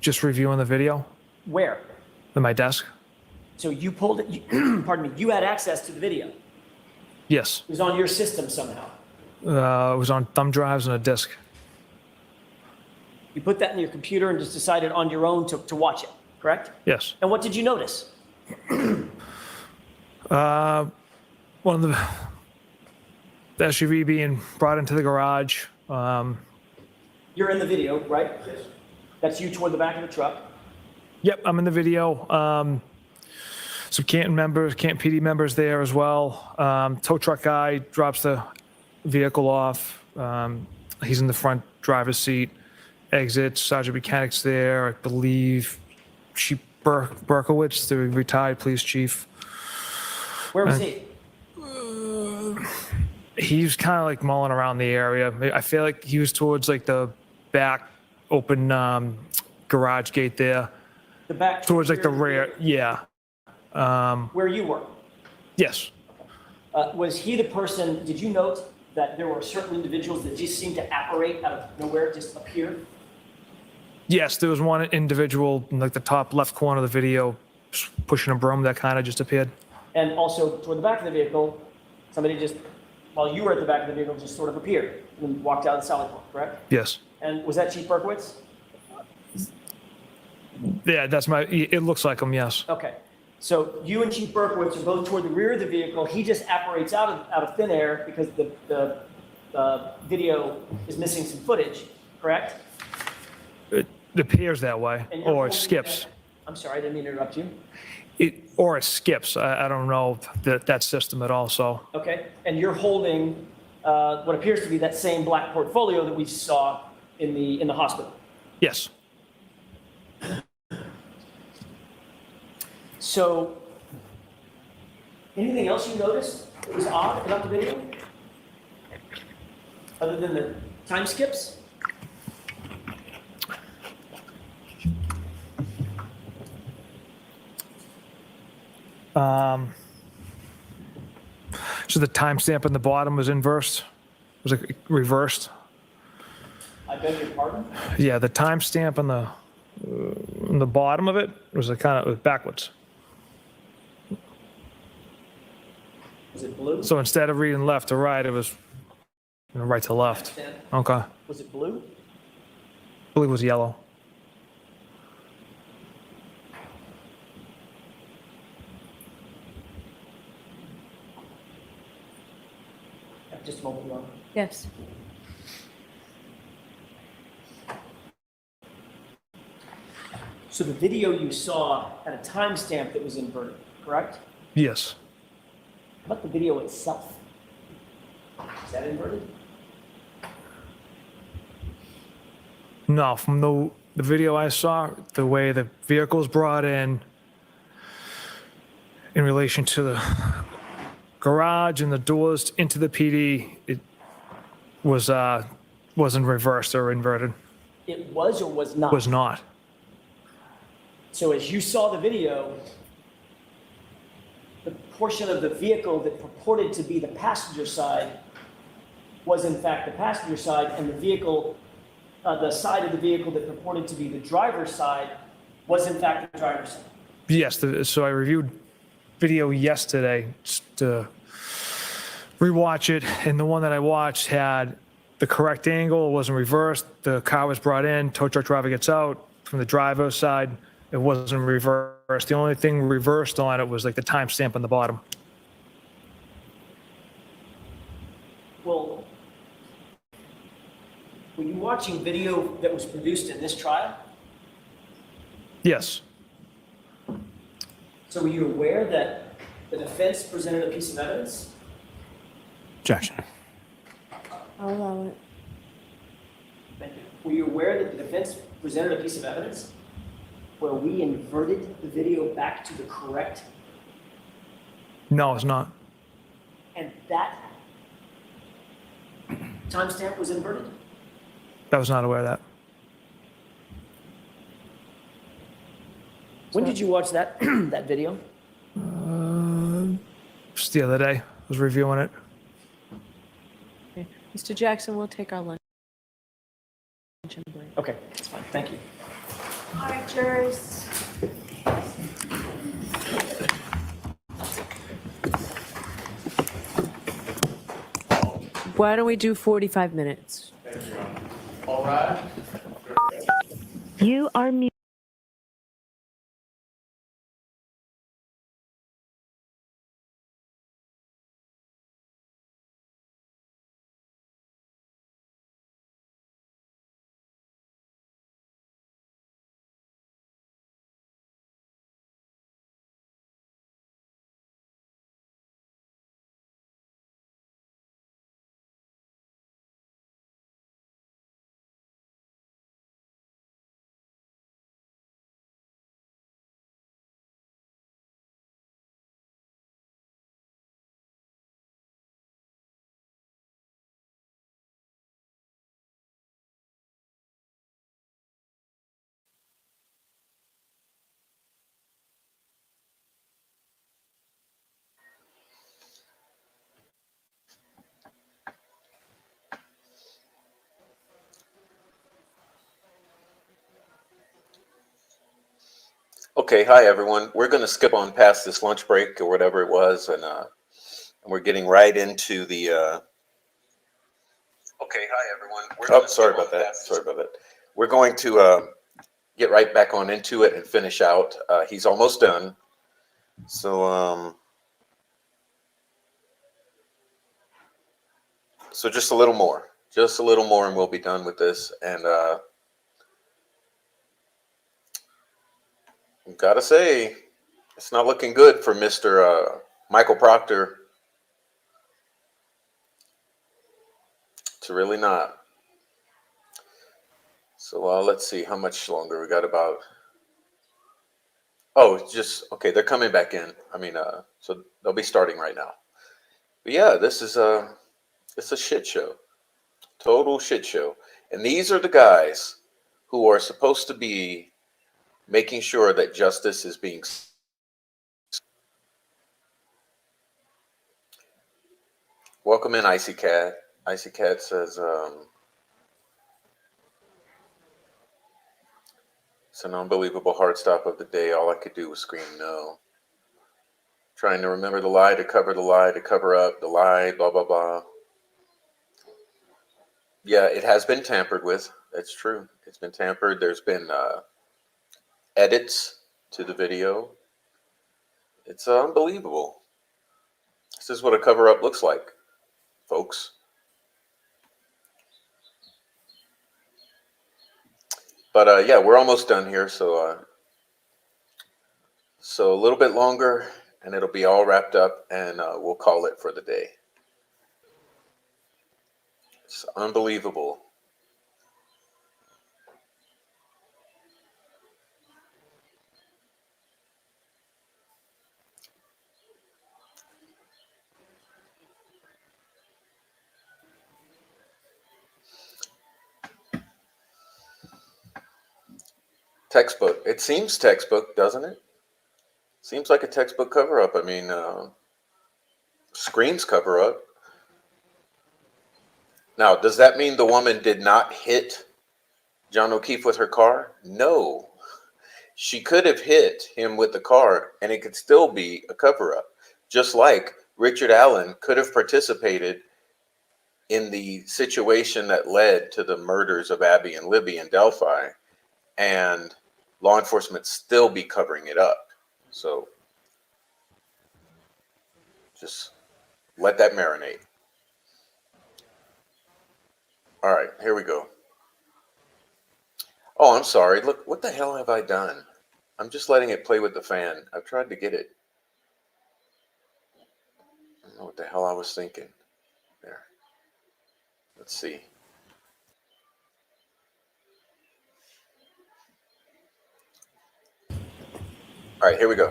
Just reviewing the video Where? at my desk. So you pulled it, pardon me, you had access to the video. Yes. It was on your system somehow. It was on thumb drives and a disk. You put that in your computer and just decided on your own to watch it, correct? Yes. And what did you notice? One of the SUV being brought into the garage. You're in the video, right? Yes. That's you toward the back of the truck. Yep, I'm in the video. Some Canton PD members there as well. Tow truck guy drops the vehicle off. He's in the front driver's seat. Exits. Sergeant Mechanic's there. I believe Chief Berkowitz, the retired police chief. Where was he? He was kind of like mulling around the area. I feel like he was towards like the back open garage gate there. The back Towards like the rear. Yeah. Where you were. Yes. Was he the person, did you note that there were certain individuals that just seemed to apparate out of nowhere, just appear? Yes, there was one individual in like the top left corner of the video pushing a broom that kind of just appeared. And also toward the back of the vehicle, somebody just, while you were at the back of the vehicle, just sort of appeared and walked out of the Sally port, correct? Yes. And was that Chief Berkowitz? Yeah, it looks like him, yes. Okay. So you and Chief Berkowitz are both toward the rear of the vehicle. He just apparates out of thin air because the video is missing some footage, correct? It appears that way, And you're or it holding skips. that- I'm sorry, I didn't mean to interrupt you. Or it skips. I don't know that system at all, so. Okay, and you're holding what appears to be that same black portfolio that we saw in the hospital. Yes. So, anything else you noticed that was odd about the video? Other than the time skips? So the timestamp on the bottom was inversed? Was it reversed? I beg your pardon? Yeah, the timestamp on the bottom of it was backwards. Was it blue? So instead of reading left to right, it was right to left. Okay. Was it blue? I believe it was yellow. Just a moment, Ron. Yes. So the video you saw had a timestamp that was inverted, correct? Yes. How about the video itself? Is that inverted? No, from the video I saw, the way the vehicle's brought in relation to the garage and the doors into the PD, it wasn't reversed or inverted. It was or was not? Was not. So as you saw the video, the portion of the vehicle that purported to be the passenger side was in fact the passenger side, and the vehicle, the side of the vehicle that purported to be the driver's side was in fact the driver's side. Yes, so I reviewed video yesterday just to rewatch it, and the one that I watched had the correct angle, it wasn't reversed, the car was brought in, tow truck driver gets out, from the driver's side, it wasn't reversed. The only thing reversed on it was like the timestamp on the bottom. Well, were you watching video that was produced in this trial? Yes, So were you aware that the defense presented a piece of evidence? Objection. I'll allow it. Thank you. Were you aware that the defense presented a piece of evidence where we inverted the video back to the correct, no, it's not. and that timestamp was inverted? I was not aware of that. When did you watch that that video? Just the other day, I was reviewing it. Okay. Mr. Jackson, we'll take our lunch break. Okay, that's fine. Thank you. All right, jurors. Why don't we do 45 minutes? All right. You are muted. Okay, hi everyone. We're going to skip on past this lunch break or whatever it was, and we're getting right into the. Okay, hi everyone. Sorry about that. Sorry about that. We're going to get right back on into it and finish out. He's almost done, so so just a little more, and we'll be done with this. And gotta say, it's not looking good for Mr. Michael Proctor. It's really not. So let's see how much longer we got. About just okay. They're coming back in. I mean, so they'll be starting right now. But yeah, this is it's a shit show, total shit show. And these are the guys who are supposed to be making sure that justice is being. Welcome in, Icy Cat. Icy Cat says, it's an unbelievable hard stop of the day. All I could do was scream no. Trying to remember the lie, to cover the lie, to cover up the lie, blah, blah, blah. Yeah, it has been tampered with. That's true. It's been tampered. There's been edits to the video. It's unbelievable. This is what a cover-up looks like, folks. But yeah, we're almost done here, so a little bit longer, and it'll be all wrapped up, and we'll call it for the day. It's unbelievable. Textbook. It seems textbook, doesn't it? Seems like a textbook cover-up. I mean, screams cover-up. Now, does that mean the woman did not hit John O'Keefe with her car? No. She could have hit him with the car, and it could still be a cover-up. Just like Richard Allen could have participated in the situation that led to the murders of Abby and Libby in Delphi, and law enforcement still be covering it up. So just let that marinate. All right, here we go. Oh, I'm sorry. Look, what the hell have I done? I'm just letting it play with the fan. I've tried to get it. I don't know what the hell I was thinking. There. Let's see. All right, here we go.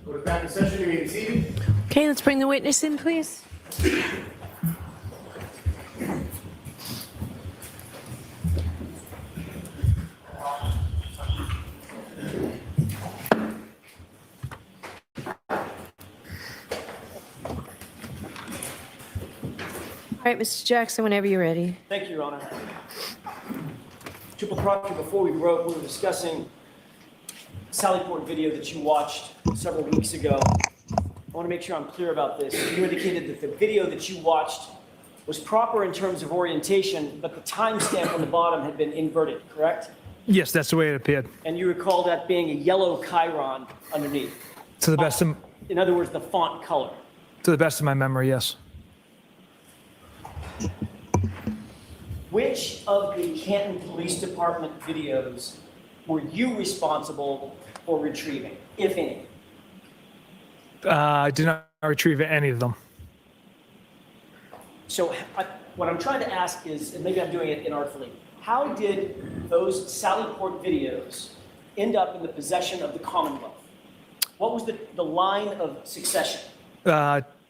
Go to back in session, you may be seated. Okay, let's bring the witness in, please. All right, Mr. Jackson, whenever you're ready. Thank you, Your Honor. Triple Proctor, before we broke, we were discussing Sally Port video that you watched several weeks ago. I want to make sure I'm clear about this. You indicated that the video that you watched was proper in terms of orientation, but the timestamp on the bottom had been inverted, correct? Yes, that's the way it appeared. And you recall that being a yellow chyron underneath. To the best of, In other words, the font color. to the best of my memory, yes. Which of the Canton Police Department videos were you responsible for retrieving, if any? I did not retrieve any of them. So what I'm trying to ask is, and maybe I'm doing it inartfully, how did those Sally Port videos end up in the possession of the Commonwealth? What was the line of succession?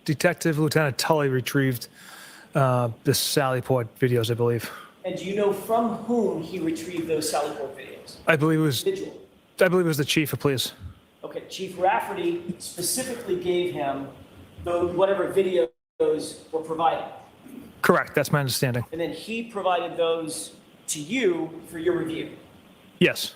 Detective Lieutenant Tully retrieved the Sally Port videos, I believe. And do you know from whom he retrieved those Sally Port videos? I believe it was the chief of police. Okay, Chief Rafferty specifically gave him whatever videos were provided. Correct, that's my understanding. And then he provided those to you for your review. Yes.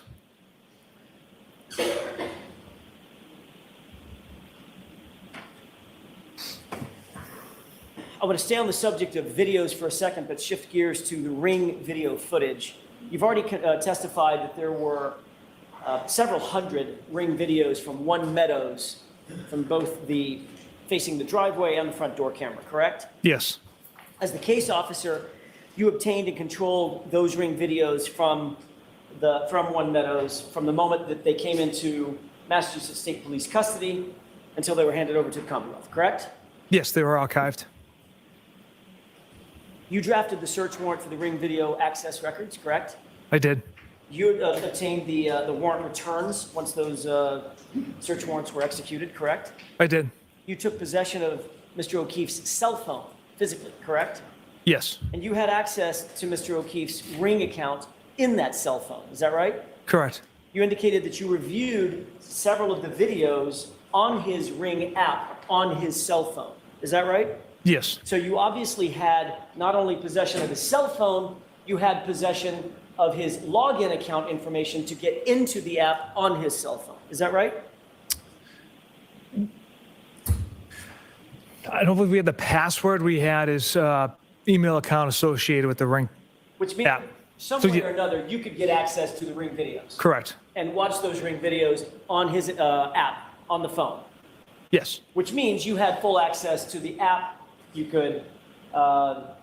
I want to stay on the subject of videos for a second, but shift gears to the Ring video footage. You've already testified that there were several hundred Ring videos from One Meadows, from both the facing the driveway and the front door camera, correct? Yes. As the case officer, you obtained and controlled those Ring videos from One Meadows from the moment that they came into Massachusetts State Police custody until they were handed over to the Commonwealth, correct? Yes, they were archived. You drafted the search warrant for the Ring video access records, correct? I did. You obtained the warrant returns once those search warrants were executed, correct? I did. You took possession of Mr. O'Keefe's cell phone physically, correct? Yes. And you had access to Mr. O'Keefe's Ring account in that cell phone, is that right? Correct. You indicated that you reviewed several of the videos on his Ring app on his cell phone, is that right? Yes, So you obviously had not only possession of his cell phone, you had possession of his login account information to get into the app on his cell phone. Is that right? I don't believe we had the password. We had his email account associated with the Ring. Which means Yeah. some So way you- or another, you could get access to the Ring videos Correct. and watch those Ring videos on his app on the phone, Yes, which means you had full access to the app. You could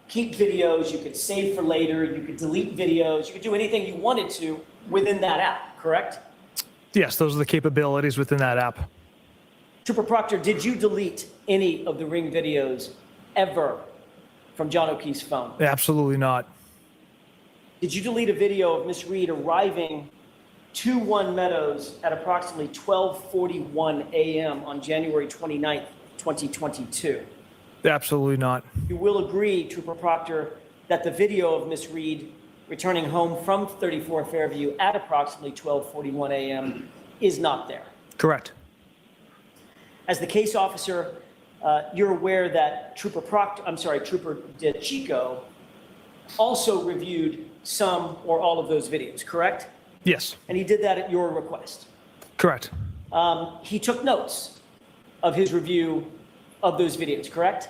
keep videos, you could save for later, you could delete videos, you could do anything you wanted to within that app, correct? yes, those are the capabilities within that app. Trooper Proctor, did you delete any of the Ring videos ever from John O'Keefe's phone? Absolutely not. Did you delete a video of Miss Reed arriving to One Meadows at approximately 12:41 a.m. on January 29th, 2022? Absolutely not. You will agree, Trooper Proctor, that the video of Miss Reed returning home from 34 Fairview at approximately 12:41 a.m. is not there. Correct. As the case officer, you're aware that Trooper DeChico also reviewed some or all of those videos, correct? Yes, And he did that at your request. correct. He took notes of his review of those videos, correct?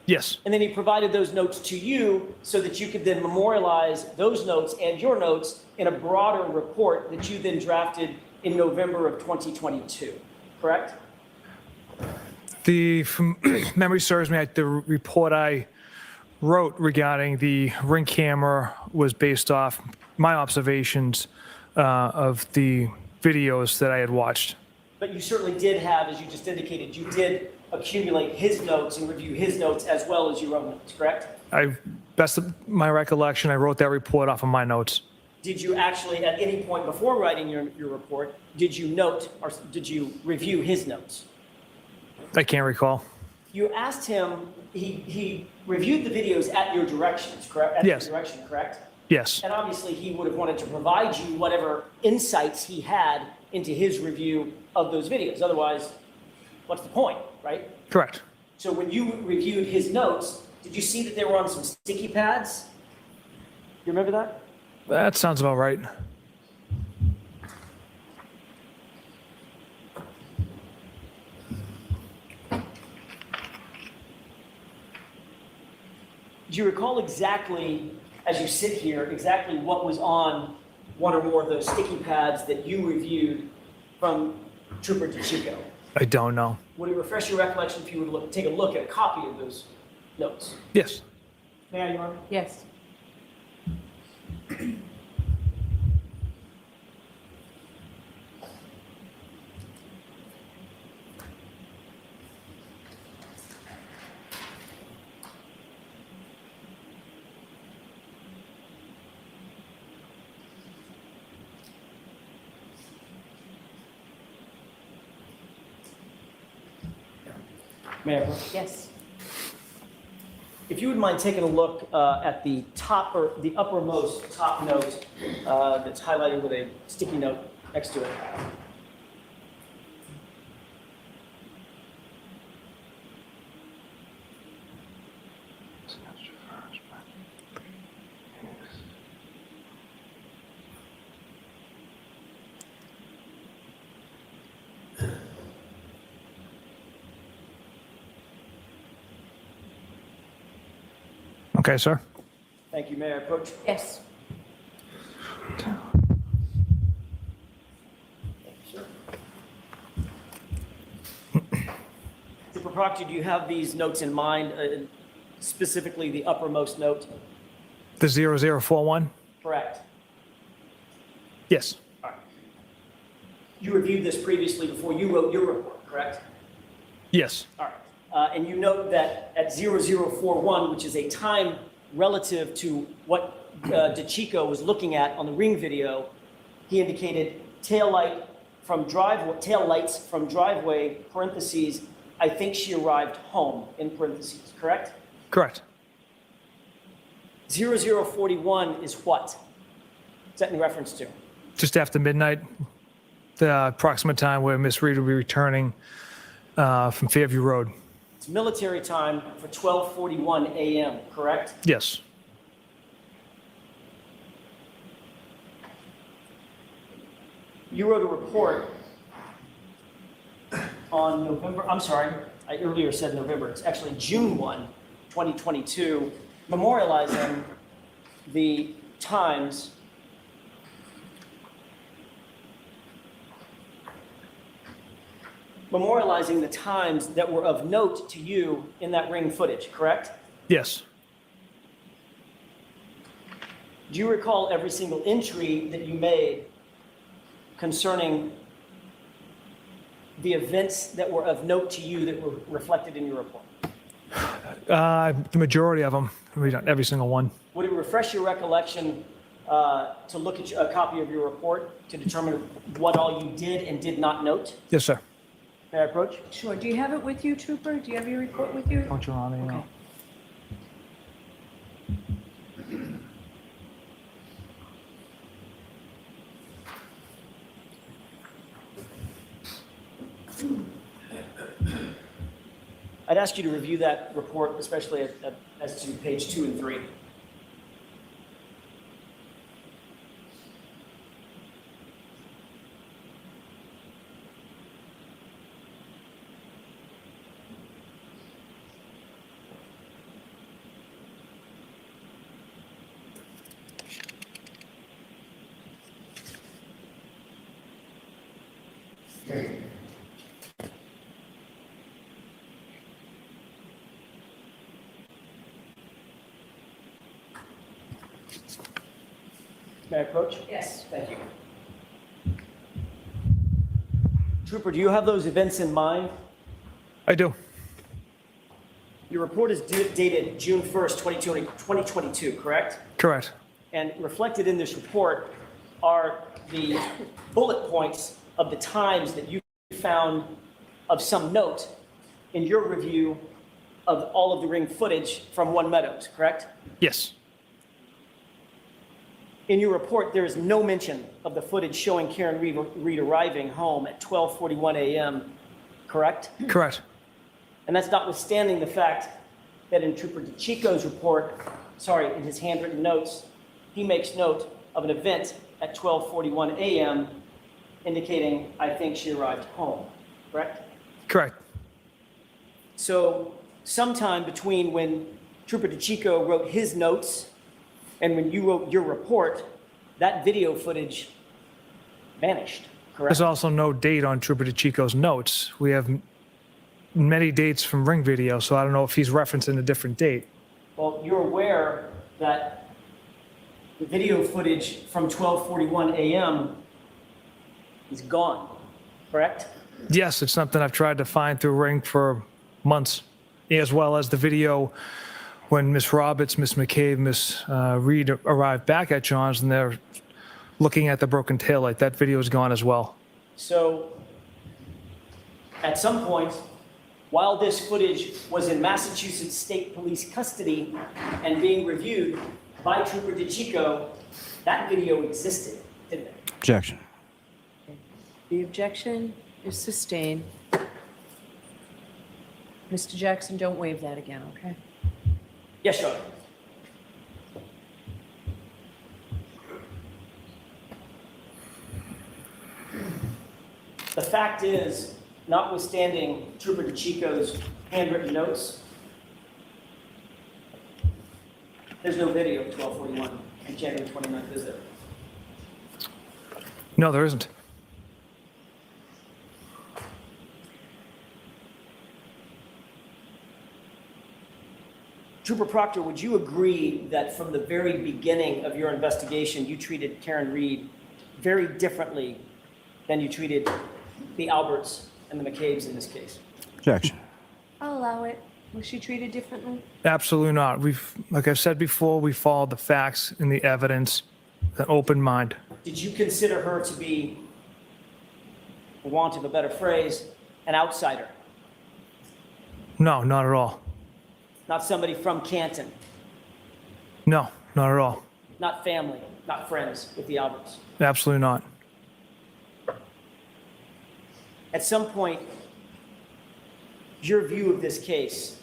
Yes, And then he provided those notes to you so that you could then memorialize those notes and your notes in a broader report that you then drafted in November of 2022, correct? from memory serves me, the report I wrote regarding the Ring camera was based off my observations of the videos that I had watched. But you certainly did have, as you just indicated, you did accumulate his notes and review his notes as well as your own notes, correct? Best of my recollection, I wrote that report off of my notes. Did you actually, at any point before writing your report, did you note or did you review his notes? I can't recall. You asked him, he reviewed the videos at your directions, correct? At Yes. your direction, correct? Yes, And obviously, he would have wanted to provide you whatever insights he had into his review of those videos. Otherwise, what's the point, right? correct. So when you reviewed his notes, did you see that they were on some sticky pads? You remember that? That sounds about right. Do you recall exactly, as you sit here, exactly what was on one or more of those sticky pads that you reviewed from Trooper DeChico? I don't know. Would it refresh your recollection if you would take a look at a copy of those notes? Yes, May I, Your Honor? Yes. May I? Yes. If you would mind taking a look at the top or the uppermost top note that's highlighted with a sticky note next to it. okay, sir. Thank you. May I approach? Yes. Trooper Proctor, do you have these notes in mind, specifically the uppermost note? The 0041? Correct. Yes, You reviewed this previously before you wrote your report, correct? yes, All right. And you note that at 0041, which is a time relative to what DeChico was looking at on the Ring video, he indicated taillights from driveway, parentheses, I think she arrived home, in parentheses, correct? correct. 0041 is what? What's that in reference to? Just after midnight, the approximate time where Miss Reed will be returning from Fairview Road. It's military time for 12:41 a.m., correct? Yes. You wrote a report on November, I'm sorry, I earlier said November, it's actually June 1, 2022, memorializing the times that were of note to you in that ring footage, correct? Yes. Do you recall every single entry that you made concerning the events that were of note to you that were reflected in your report? The majority of them. Read out every single one. Would it refresh your recollection to look at a copy of your report to determine what all you did and did not note? Yes, sir. May I approach? Sure. Do you have it with you, Trooper? Do you have your report with you? Don't you want to Okay. I'd ask you to review that report, especially as to page 2 and 3. May I approach? Yes. Thank you. Trooper, do you have those events in mind? I do. Your report is dated June 1st, 2022, correct? Correct. And reflected in this report are the bullet points of the times that you found of some note in your review of all of the ring footage from One Meadows, correct? Yes. In your report, there is no mention of the footage showing Karen Reed arriving home at 12:41 a.m., correct? Correct. And that's notwithstanding the fact that in Trooper DeChico's report, in his handwritten notes, he makes note of an event at 12:41 a.m. indicating, I think she arrived home, correct? Correct. So sometime between when Trooper DeChico wrote his notes and when you wrote your report, that video footage vanished, correct? There's also no date on Trooper DeChico's notes. We have many dates from Ring Video, so I don't know if he's referencing a different date. Well, you're aware that the video footage from 12:41 a.m. is gone, correct? Yes, it's something I've tried to find through Ring for months, as well as the video when Miss Roberts, Miss McCabe, Miss Reed arrived back at John's and they're looking at the broken taillight. That video is gone as well. So at some point, while this footage was in Massachusetts State Police custody and being reviewed by Trooper DeChico, that video existed, didn't it? Objection. The objection is sustained. Mr. Jackson, don't waive that again, okay? Yes, Your Honor. The fact is, notwithstanding Trooper DeChico's handwritten notes, there's no video of 12:41 on January 29th, is there? No, there isn't. Trooper Proctor, would you agree that from the very beginning of your investigation, you treated Karen Reed very differently than you treated the Alberts and the McCabe's in this case? Objection. I'll allow it. Was she treated differently? Absolutely not. Like I said before, we followed the facts and the evidence, an open mind. Did you consider her to be, for want of a better phrase, an outsider? No, not at all. Not somebody from Canton, No, not at all. not family, not friends with the Alberts? Absolutely not. At some point, your view of this case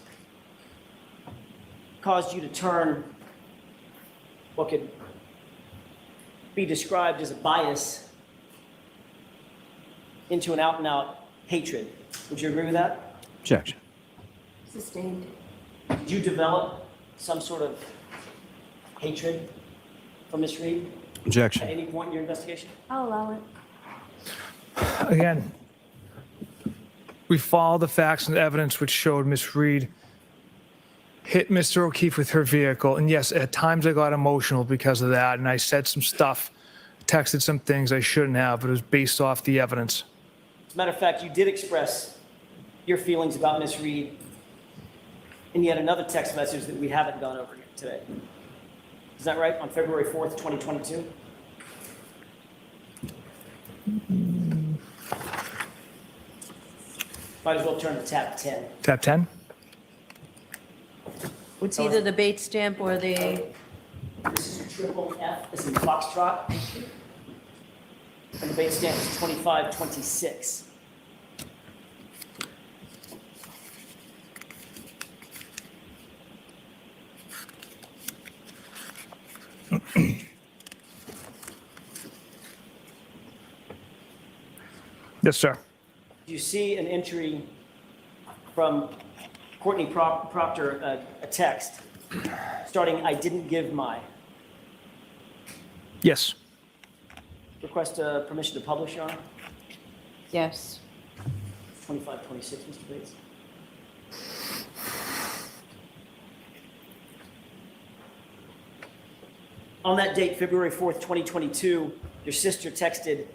caused you to turn what could be described as a bias into an out-and-out hatred. Would you agree with that? Objection. Sustained. Did you develop some sort of hatred for Ms. Reed at Objection. any point in your investigation? I'll allow it. Again, we followed the facts and evidence which showed Miss Reed hit Mr. O'Keefe with her vehicle. And yes, at times I got emotional because of that. And I said some stuff, texted some things I shouldn't have, but it was based off the evidence. As a matter of fact, you did express your feelings about Ms. Reed in yet another text message that we haven't gone over yet today. Is that right? On February 4th, 2022? Might as well turn to tab 10. Tab 10? It's either the bait stamp or the, This is triple F, this is Foxtrot. And the base stamp is 2526. Yes, sir. You see an entry from Courtney Proctor, a text starting, "I didn't give my." Yes. Request permission to publish, Your Honor. yes. 2526, Mr. Bates. On that date, February 4th, 2022, your sister texted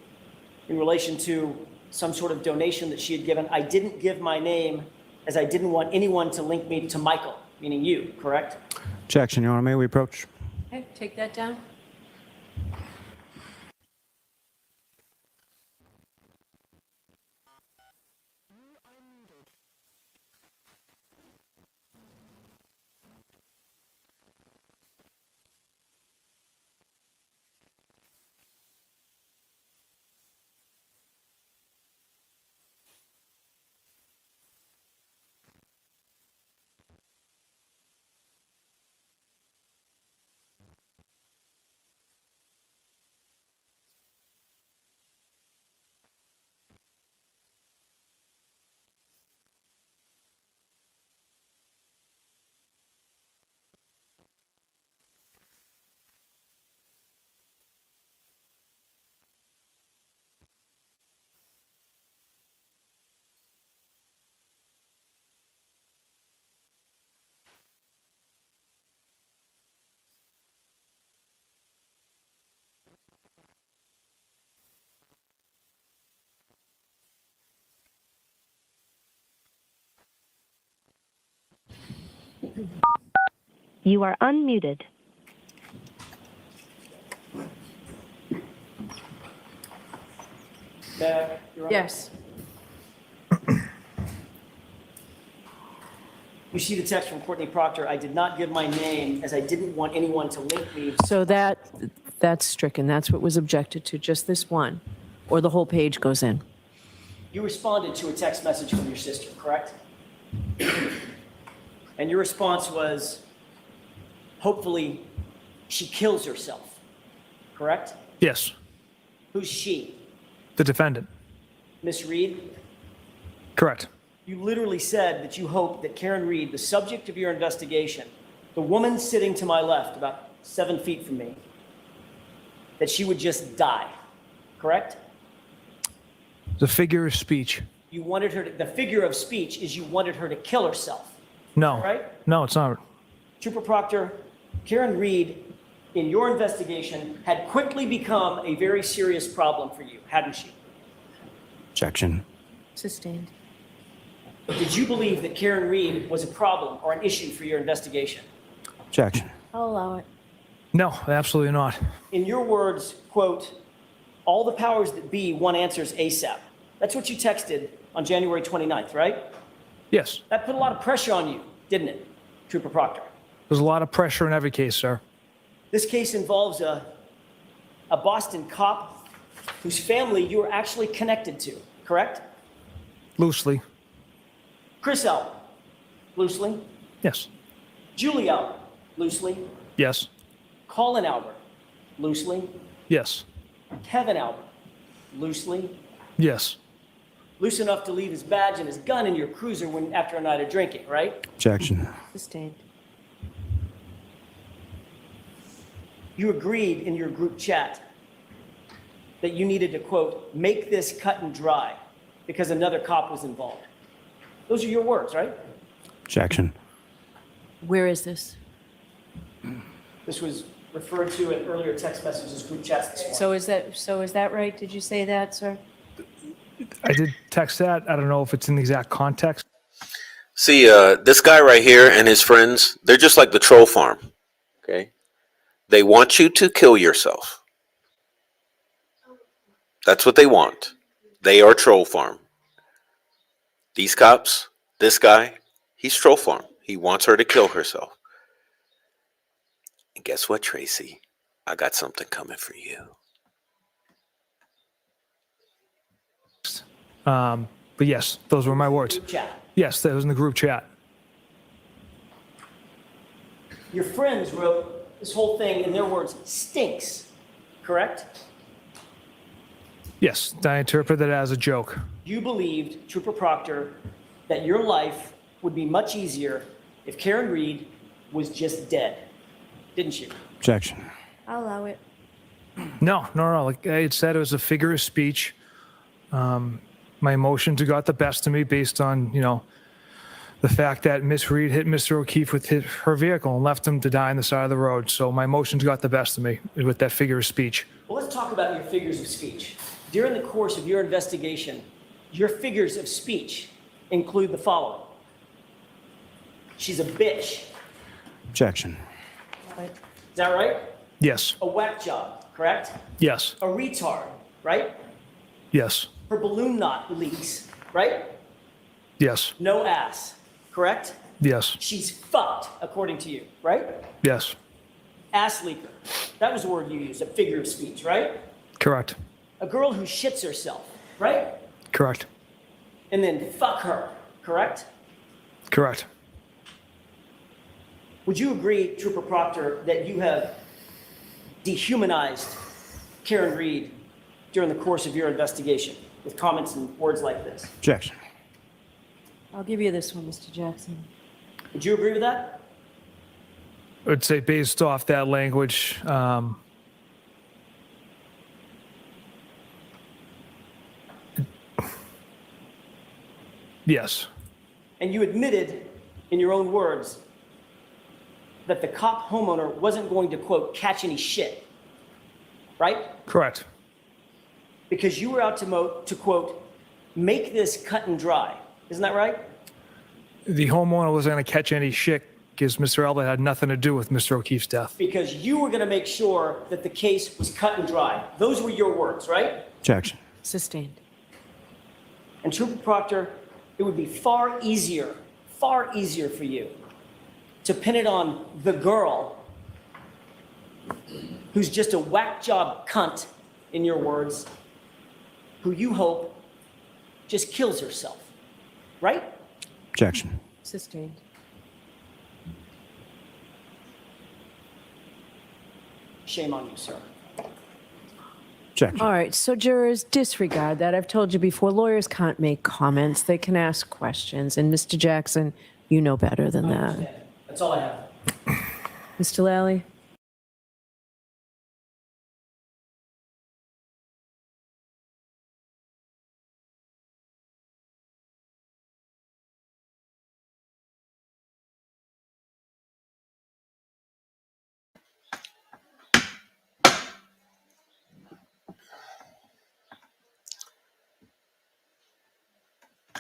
in relation to some sort of donation that she had given. "I didn't give my name as I didn't want anyone to link me to Michael," meaning you, correct? Objection, Your Honor. May we approach? Okay, take that down. You are unmuted. Your Honor. Yes. You see the text from Courtney Proctor, "I did not give my name as I didn't want anyone to link me." So that's stricken. That's what was objected to, just this one, or the whole page goes in. You responded to a text message from your sister, correct? And your response was, hopefully she kills herself, correct? Yes. Who's she? The defendant. Miss Reed? Correct. You literally said that you hope that Karen Reed, the subject of your investigation, the woman sitting to my left, about 7 feet from me, that she would just die, correct? The figure of speech. You wanted her to, the figure of speech is you wanted her to kill herself, No. right? No, it's not. Trooper Proctor, Karen Reed, in your investigation, had quickly become a very serious problem for you, hadn't she? Objection. Sustained. Did you believe that Karen Reed was a problem or an issue for your investigation? Objection. I'll allow it. No, absolutely not. In your words, quote, "All the powers that be want answers ASAP." That's what you texted on January 29th, right? Yes. That put a lot of pressure on you, didn't it, Trooper Proctor? There's a lot of pressure in every case, sir. This case involves a Boston cop whose family you were actually connected to, correct? Loosely. Chris L, loosely. Yes. Julie L, loosely. Yes. Colin Albert, loosely. Yes. Kevin Albert, loosely. Yes. Loose enough to leave his badge and his gun in your cruiser after a night of drinking, right? Objection. Sustained. You agreed in your group chat that you needed to, quote, make this cut and dry because another cop was involved. Those are your words, right? Objection. Where is this? This was referred to in earlier text messages, group chats this morning. So is that right? Did you say that, sir? I did text that. I don't know if it's in the exact context. See, this guy right here and his friends, they're just like the troll farm. Okay? They want you to kill yourself. That's what they want. They are troll farm. These cops, this guy, he's troll farm. He wants her to kill herself. And guess what, Tracy? I got something coming for you. But yes, those were my words. Group chat. Yes, that was in the group chat. Your friends wrote this whole thing in their words, stinks, correct? Yes, I interpret that as a joke. You believed, Trooper Proctor, that your life would be much easier if Karen Reed was just dead, didn't you? Objection. I'll allow it. No. Like I had said, it was a figure of speech. My emotions got the best of me based on, the fact that Miss Reed hit Mr. O'Keefe with her vehicle and left him to die on the side of the road. So my emotions got the best of me with that figure of speech. Well, let's talk about your figures of speech. During the course of your investigation, your figures of speech include the following. She's a bitch. Objection. Is that right? Yes. A whack job, correct? Yes. A retard, right? Yes. Her balloon knot leaks, right? Yes. No ass, correct? Yes. She's fucked, according to you, right? Yes. Ass leaker. That was the word you used, a figure of speech, right? Correct. A girl who shits herself, right? Correct. And then fuck her, correct? Correct. Would you agree, Trooper Proctor, that you have dehumanized Karen Reed during the course of your investigation with comments and words like this? Objection. I'll give you this one, Mr. Jackson. Would you agree with that? I would say based off that language, yes. And you admitted, in your own words, that the cop homeowner wasn't going to, quote, catch any shit, right? Correct. Because you were out to quote, make this cut and dry. Isn't that right? The homeowner wasn't going to catch any shit because Mr. Elba had nothing to do with Mr. O'Keefe's death. Because you were going to make sure that the case was cut and dry. Those were your words, right? Objection. Sustained. And Trooper Proctor, it would be far easier for you to pin it on the girl who's just a whack job cunt, in your words, who you hope just kills herself, right? Objection. Sustained. Shame on you, sir. Objection. All right, so jurors, disregard that. I've told you before, lawyers can't make comments. They can ask questions. And Mr. Jackson, you know better than that. That's all I have. Mr. Lally?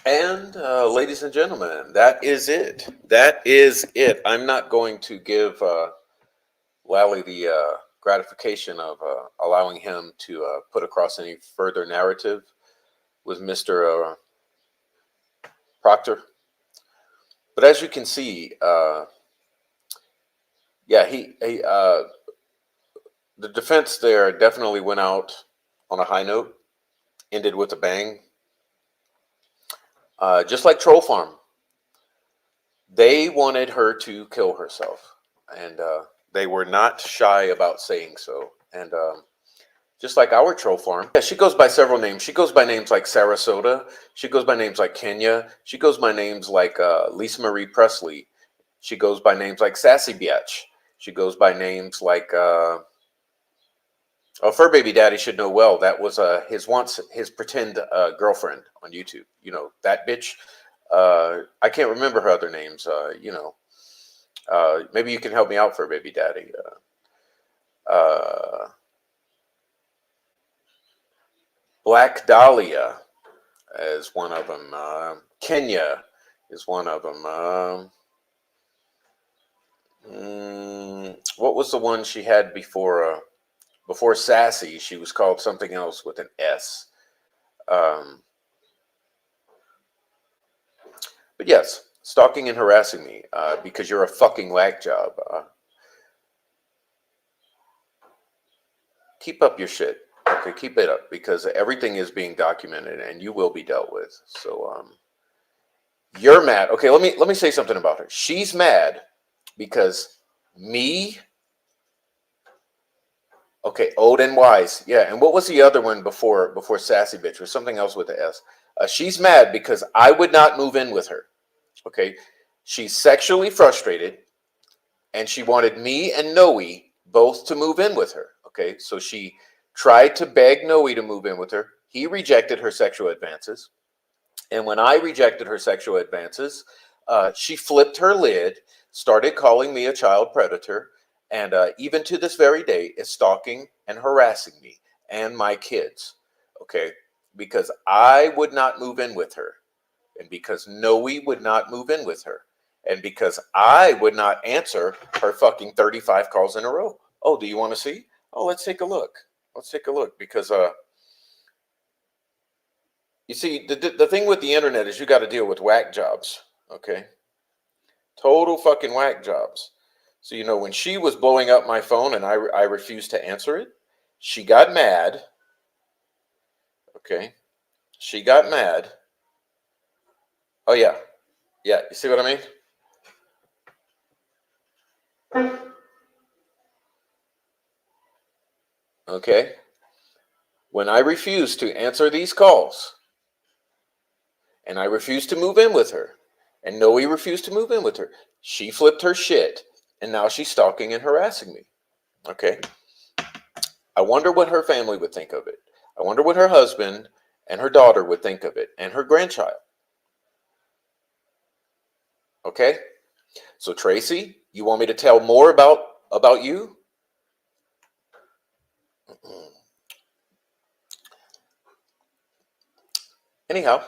And ladies and gentlemen, that is it. That is it. I'm not going to give Lally the gratification of allowing him to put across any further narrative with Mr. Proctor. But as you can see, the defense there definitely went out on a high note, ended with a bang. Just like Troll Farm, They wanted her to kill herself, and they were not shy about saying so. And just like our troll farm, yeah, she goes by several names. She goes by names like Sarasota. She goes by names like Kenya. She goes by names like Lisa Marie Presley. She goes by names like Sassy Biatch. She goes by names like Fur Baby Daddy should know well. That was his pretend girlfriend on YouTube. You know, that bitch. I can't remember her other names. Maybe you can help me out, Fur Baby Daddy. Black Dahlia is one of them. Kenya is one of them. What was the one she had before? Before Sassy, she was called something else with an S. But yes, stalking and harassing me because you're a fucking whack job. Keep up your shit. Okay, keep it up because everything is being documented and you will be dealt with. So you're mad. Okay, let me say something about her. She's mad because me. Okay, old and wise. Yeah, and what was the other one before Sassy Bitch? Was something else with the S. She's mad because I would not move in with her. Okay, she's sexually frustrated, and she wanted me and Noe both to move in with her. Okay, so she tried to beg Noe to move in with her. He rejected her sexual advances, and when I rejected her sexual advances, she flipped her lid, started calling me a child predator, and even to this very day is stalking and harassing me and my kids. Okay, because I would not move in with her, and because Noe would not move in with her, and because I would not answer her fucking 35 calls in a row. Oh, do you want to see? Oh, let's take a look. Let's take a look because you see the thing with the internet is you got to deal with whack jobs. Okay, total fucking whack jobs. So you know when she was blowing up my phone and I refused to answer it, she got mad. Okay, she got mad. Oh yeah, yeah. You see what I mean? Okay. When I refused to answer these calls, and I refused to move in with her, and Noe refused to move in with her, she flipped her shit, and now she's stalking and harassing me. Okay. I wonder what her family would think of it. I wonder what her husband and her daughter would think of it, and her grandchild. Okay. So Tracy, you want me to tell more about you? Anyhow,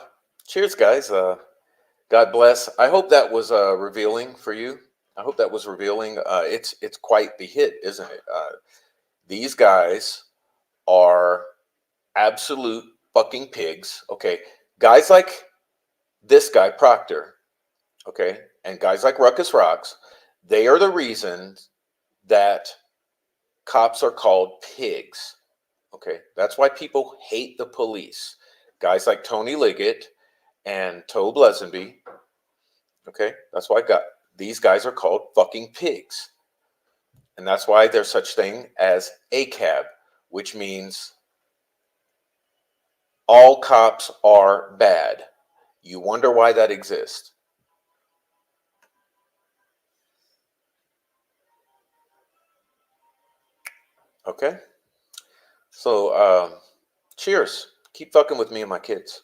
cheers, guys. God bless. I hope that was revealing for you. I hope that was revealing. It's quite the hit, isn't it? These guys are absolute fucking pigs. Okay, guys like this guy Proctor. Okay, and guys like Ruckus Rocks. They are the reasons that cops are called pigs. Okay, that's why people hate the police. Guys like Tony Liggett and Toe Blesenby. Okay, that's why these guys are called fucking pigs. And that's why there's such thing as ACAB, which means all cops are bad. You wonder why that exists. Okay, so cheers. Keep fucking with me and my kids.